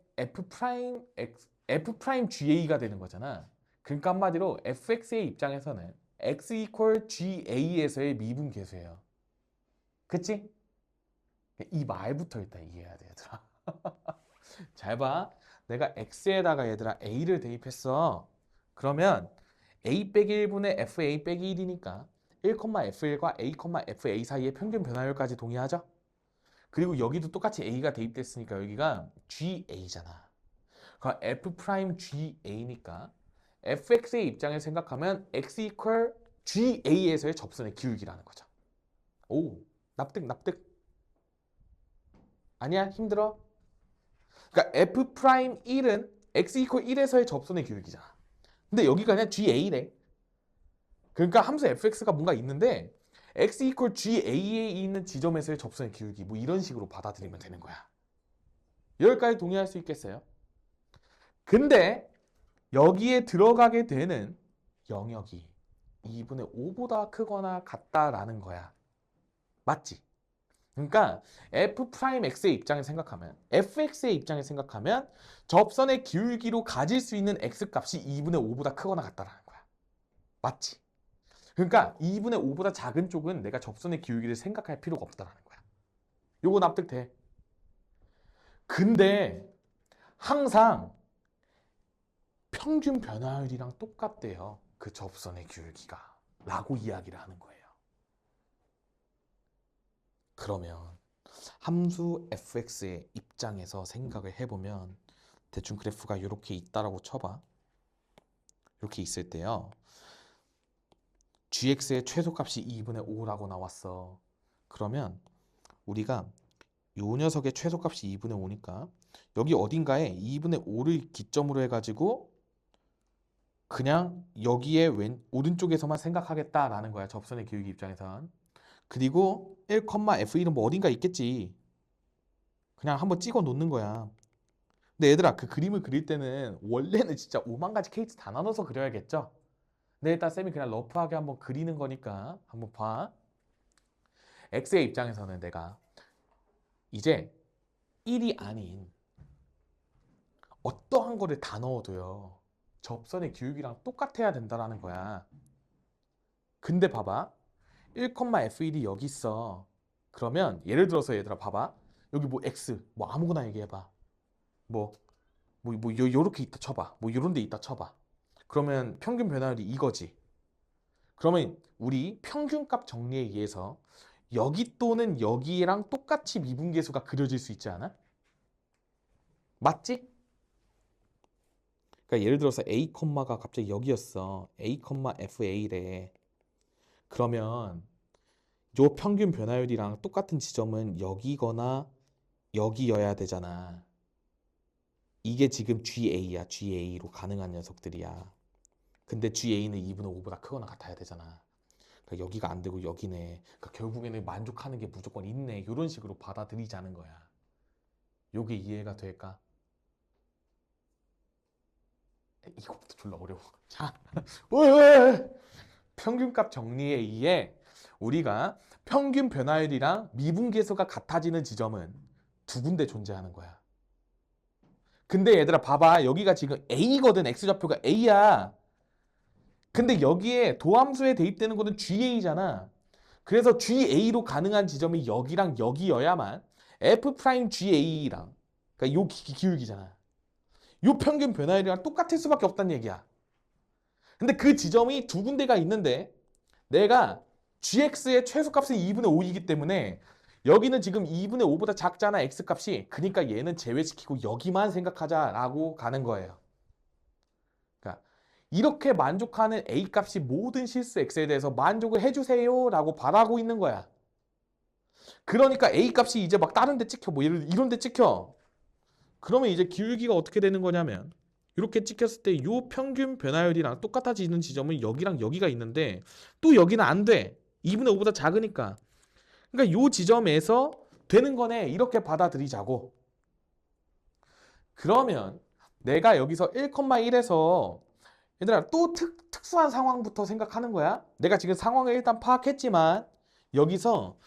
S1: f'ga가 되는 거잖아. 그러니까 한마디로 fx의 입장에서는 x equal ga에서의 미분 계수예요. 그치? 이 말부터 일단 이해해야 돼, 얘들아. 잘 봐. 내가 x에다가 얘들아 a를 대입했어. 그러면 a 빼기 1분의 fa 빼기 1이니까 1,f1과 a, fa 사이의 평균 변화율까지 동의하죠? 그리고 여기도 똑같이 a가 대입됐으니까 여기가 ga잖아. 그럼 f'ga니까 fx의 입장을 생각하면 x equal ga에서의 접선의 기울기라는 거죠. 오, 납득. 아니야, 힘들어? 그러니까 f'1은 x equal 1에서의 접선의 기울기잖아. 근데 여기가 그냥 ga래. 그러니까 함수 fx가 뭔가 있는데 x equal ga에 있는 지점에서의 접선의 기울기 뭐 이런 식으로 받아들이면 되는 거야. 여기까지 동의할 수 있겠어요? 근데 여기에 들어가게 되는 영역이 2분의 5보다 크거나 같다라는 거야. 맞지? 그러니까 f'x의 입장에 생각하면 fx의 입장에 생각하면 접선의 기울기로 가질 수 있는 x값이 2분의 5보다 크거나 같다라는 거야. 맞지? 그러니까 2분의 5보다 작은 쪽은 내가 접선의 기울기를 생각할 필요가 없다라는 거야. 요거 납득돼. 근데 항상 평균 변화율이랑 똑같대요. 그 접선의 기울기가. 라고 이야기를 하는 거예요. 그러면 함수 fx의 입장에서 생각을 해보면 대충 그래프가 이렇게 있다라고 쳐봐. 이렇게 있을 때요. gx의 최소값이 2분의 5라고 나왔어. 그러면 우리가 요 녀석의 최소값이 2분의 5니까 여기 어딘가에 2분의 5를 기점으로 해가지고 그냥 여기에 오른쪽에서만 생각하겠다라는 거야. 접선의 기울기 입장에선. 그리고 1,f1은 뭐 어딘가 있겠지. 그냥 한번 찍어 놓는 거야. 근데 얘들아 그 그림을 그릴 때는 원래는 진짜 5만 가지 케이스 다 나눠서 그려야겠죠? 근데 일단 쌤이 그냥 러프하게 한번 그리는 거니까 한번 봐. x의 입장에서는 내가 이제 1이 아닌 어떠한 거를 다 넣어도요. 접선의 기울기랑 똑같아야 된다라는 거야. 근데 봐봐. 1,f1이 여기 있어. 그러면 예를 들어서 얘들아 봐봐. 여기 뭐 x 뭐 아무거나 얘기해봐. 요렇게 있다 쳐봐. 뭐 요런 데 있다 쳐봐. 그러면 평균 변화율이 이거지. 그러면 우리 평균값 정리에 의해서 여기 또는 여기랑 똑같이 미분계수가 그려질 수 있지 않아? 맞지? 그러니까 예를 들어서 a, 가 갑자기 여기였어. a, fa래. 그러면 요 평균 변화율이랑 똑같은 지점은 여기거나 여기여야 되잖아. 이게 지금 GA야. GA로 가능한 녀석들이야. 근데 GA는 2분의 5보다 크거나 같아야 되잖아. 그러니까 여기가 안 되고 여기네. 그러니까 결국에는 만족하는 게 무조건 있네. 이런 식으로 받아들이자는 거야. 요게 이해가 될까? 이거부터 졸라 어려워. 자, 왜? 평균값 정리에 의해 우리가 평균 변화율이랑 미분계수가 같아지는 지점은 두 군데 존재하는 거야. 근데 얘들아 봐봐. 여기가 지금 A거든. X좌표가 A야. 근데 여기에 도함수에 대입되는 거는 GA잖아. 그래서 GA로 가능한 지점이 여기랑 여기여야만 F'GA랑 그러니까 요 기울기잖아. 요 평균 변화율이랑 똑같을 수밖에 없다는 얘기야. 근데 그 지점이 두 군데가 있는데 내가 GX의 최소값은 2분의 5이기 때문에 여기는 지금 2분의 5보다 작잖아, x값이. 그러니까 얘는 제외시키고 여기만 생각하자라고 가는 거예요. 그러니까 이렇게 만족하는 a값이 모든 실수 x에 대해서 만족을 해주세요 라고 바라고 있는 거야. 그러니까 a값이 이제 막 다른 데 찍혀, 뭐 이런 데 찍혀. 그러면 이제 기울기가 어떻게 되는 거냐면 이렇게 찍혔을 때 이 평균 변화율이랑 똑같아지는 지점은 여기랑 여기가 있는데 또 여기는 안 돼. 2분의 5보다 작으니까. 그러니까 이 지점에서 되는 거네. 이렇게 받아들이자고. 그러면 내가 여기서 1,1에서 얘들아 또 특수한 상황부터 생각하는 거야. 내가 지금 상황을 일단 파악했지만 여기서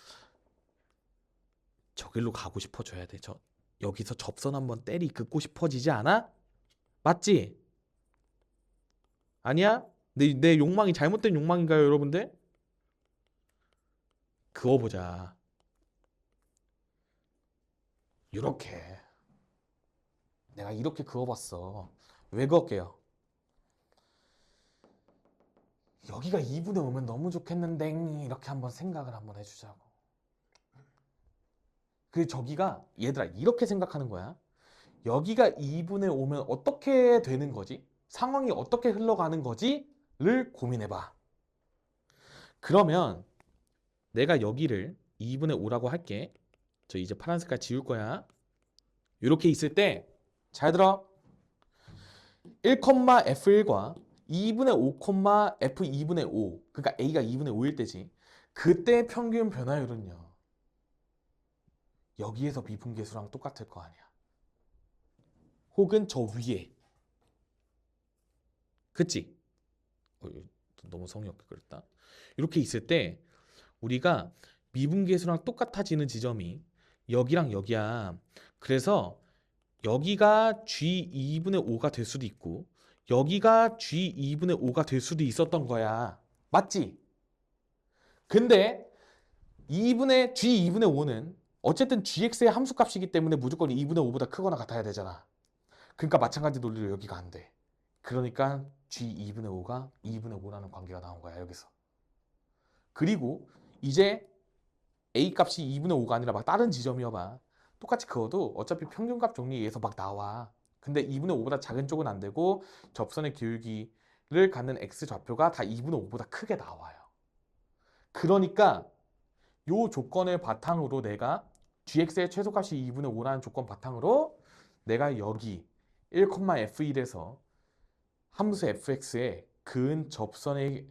S1: 저길로 가고 싶어져야 돼. 여기서 접선 한번 때리 긋고 싶어지지 않아? 맞지? 아니야? 내 욕망이 잘못된 욕망인가요, 여러분들? 그어보자. 이렇게. 내가 이렇게 그어봤어. 왜 그을게요? 여기가 2분의 5면 너무 좋겠는데 이렇게 한번 생각을 한번 해주자고. 그 저기가 얘들아 이렇게 생각하는 거야. 여기가 2분의 5면 어떻게 되는 거지? 상황이 어떻게 흘러가는 거지?를 고민해봐. 그러면 내가 여기를 2분의 5라고 할게. 저 이제 파란 색깔 지울 거야. 이렇게 있을 때 잘 들어. 1,f1과 2분의 5, f 2분의 5. 그러니까 a가 2분의 5일 때지. 그때 평균 변화율은요. 여기에서 미분계수랑 똑같을 거 아니야. 혹은 저 위에. 그치? 너무 성의 없게 그랬다. 이렇게 있을 때 우리가 미분계수랑 똑같아지는 지점이 여기랑 여기야. 그래서 여기가 G2분의 5가 될 수도 있고 여기가 G2분의 5가 될 수도 있었던 거야. 맞지? 근데 G2분의 5는 어쨌든 GX의 함수값이기 때문에 무조건 2분의 5보다 크거나 같아야 되잖아. 그러니까 마찬가지 논리로 여기가 안 돼. 그러니까 G2분의 5가 2분의 5라는 관계가 나온 거야, 여기서. 그리고 이제 A 값이 2분의 5가 아니라 막 다른 지점이어봐. 똑같이 그어도 어차피 평균값 정리에 의해서 막 나와. 근데 2분의 5보다 작은 쪽은 안 되고 접선의 기울기를 갖는 x 좌표가 다 2분의 5보다 크게 나와요. 그러니까 이 조건을 바탕으로 내가 gx의 최소값이 2분의 5라는 조건 바탕으로 내가 여기 1,f1에서 함수 fx의 그은 접점의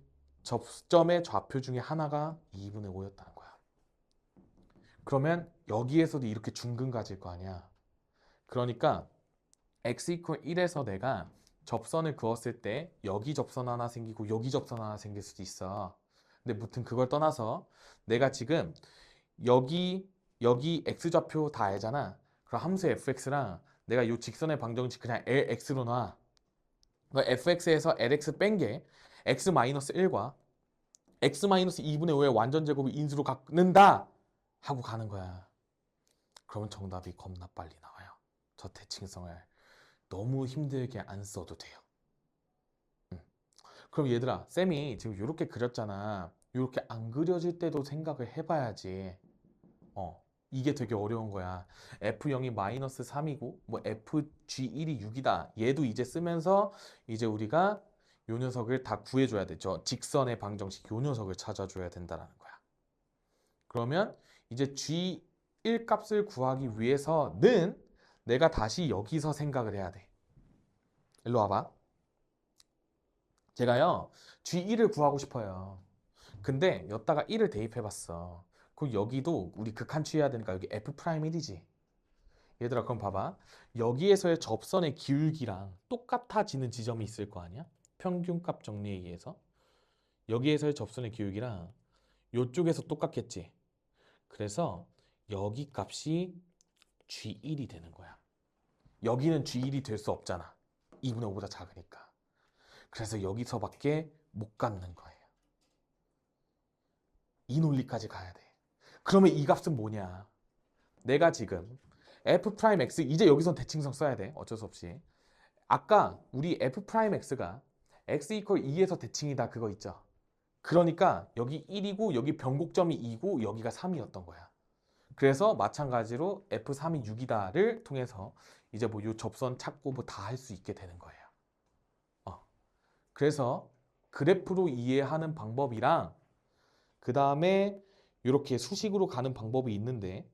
S1: 좌표 중에 하나가 2분의 5였다는 거야. 그러면 여기에서도 이렇게 중근 가질 거 아니야. 그러니까 x = 1에서 내가 접선을 그었을 때 여기 접선 하나 생기고 여기 접선 하나 생길 수도 있어. 근데 무튼 그걸 떠나서 내가 지금 여기 x좌표 다 알잖아. 그럼 함수 fx랑 내가 이 직선의 방정식 그냥 lx로 놔. fx에서 lx 뺀 게 x-1과 x-2분의 5의 완전 제곱을 인수로 갖는다 하고 가는 거야. 그러면 정답이 겁나 빨리 나와요. 저 대칭성을 너무 힘들게 안 써도 돼요. 그럼 얘들아, 쌤이 지금 이렇게 그렸잖아. 이렇게 안 그려질 때도 생각을 해봐야지. 이게 되게 어려운 거야. F0이 -3이고 뭐 FG1이 6이다. 얘도 이제 쓰면서 이제 우리가 요 녀석을 다 구해줘야 되죠. 직선의 방정식 요 녀석을 찾아줘야 된다는 거야. 그러면 이제 G1 값을 구하기 위해서는 내가 다시 여기서 생각을 해야 돼. 일로 와봐. 제가요 G1을 구하고 싶어요. 근데 여기다가 1을 대입해봤어. 그럼 여기도 우리 극한 취해야 되니까 여기 F'1이지. 얘들아 그럼 봐봐. 여기에서의 접선의 기울기랑 똑같아지는 지점이 있을 거 아니야? 평균값 정리에 의해서. 여기에서의 접선의 기울기랑 이쪽에서 똑같겠지. 그래서 여기 값이 G1이 되는 거야. 여기는 G1이 될 수 없잖아. 2분의 5보다 작으니까. 그래서 여기서밖에 못 갖는 거예요. 이 논리까지 가야 돼. 그러면 이 값은 뭐냐? 내가 지금 F'X 이제 여기선 대칭성 써야 돼. 어쩔 수 없이. 아까 우리 F'X가 X = 2에서 대칭이다 그거 있죠? 그러니까 여기 1이고 여기 변곡점이 2고 여기가 3이었던 거야. 그래서 마찬가지로 F3이 6이다를 통해서 이제 뭐 요 접선 찾고 뭐 다 할 수 있게 되는 거예요. 그래서 그래프로 이해하는 방법이랑 그 다음에 이렇게 수식으로 가는 방법이 있는데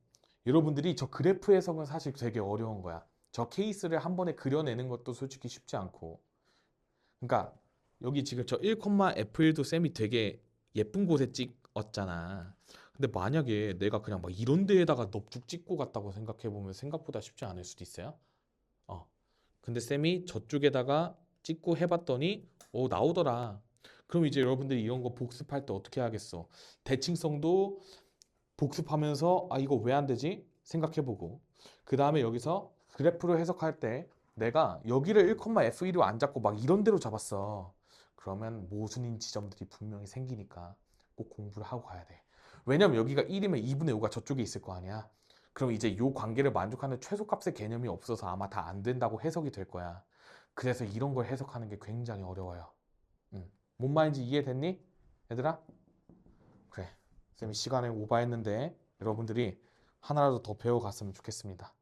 S1: 여러분들이 저 그래프 해석은 사실 되게 어려운 거야. 저 케이스를 한 번에 그려내는 것도 솔직히 쉽지 않고. 그러니까 여기 지금 저 1,F1도 쌤이 되게 예쁜 곳에 찍었잖아. 근데 만약에 내가 그냥 막 이런 데에다가 넙죽 찍고 갔다고 생각해 보면 생각보다 쉽지 않을 수도 있어요. 어. 근데 쌤이 저쪽에다가 찍고 해봤더니 나오더라. 그럼 이제 여러분들이 이런 거 복습할 때 어떻게 하겠어? 대칭성도 복습하면서 이거 왜 안 되지? 생각해보고 그 다음에 여기서 그래프로 해석할 때 내가 여기를 1,F1로 안 잡고 막 이런 데로 잡았어. 그러면 모순인 지점들이 분명히 생기니까 꼭 공부를 하고 가야 돼. 왜냐면 여기가 1이면 2분의 5가 저쪽에 있을 거 아니야. 그럼 이제 이 관계를 만족하는 최소값의 개념이 없어서 아마 다 안 된다고 해석이 될 거야. 그래서 이런 걸 해석하는 게 굉장히 어려워요. 뭔 말인지 이해됐니? 얘들아? 그래. 쌤이 시간을 오버했는데 여러분들이 하나라도 더 배워갔으면 좋겠습니다.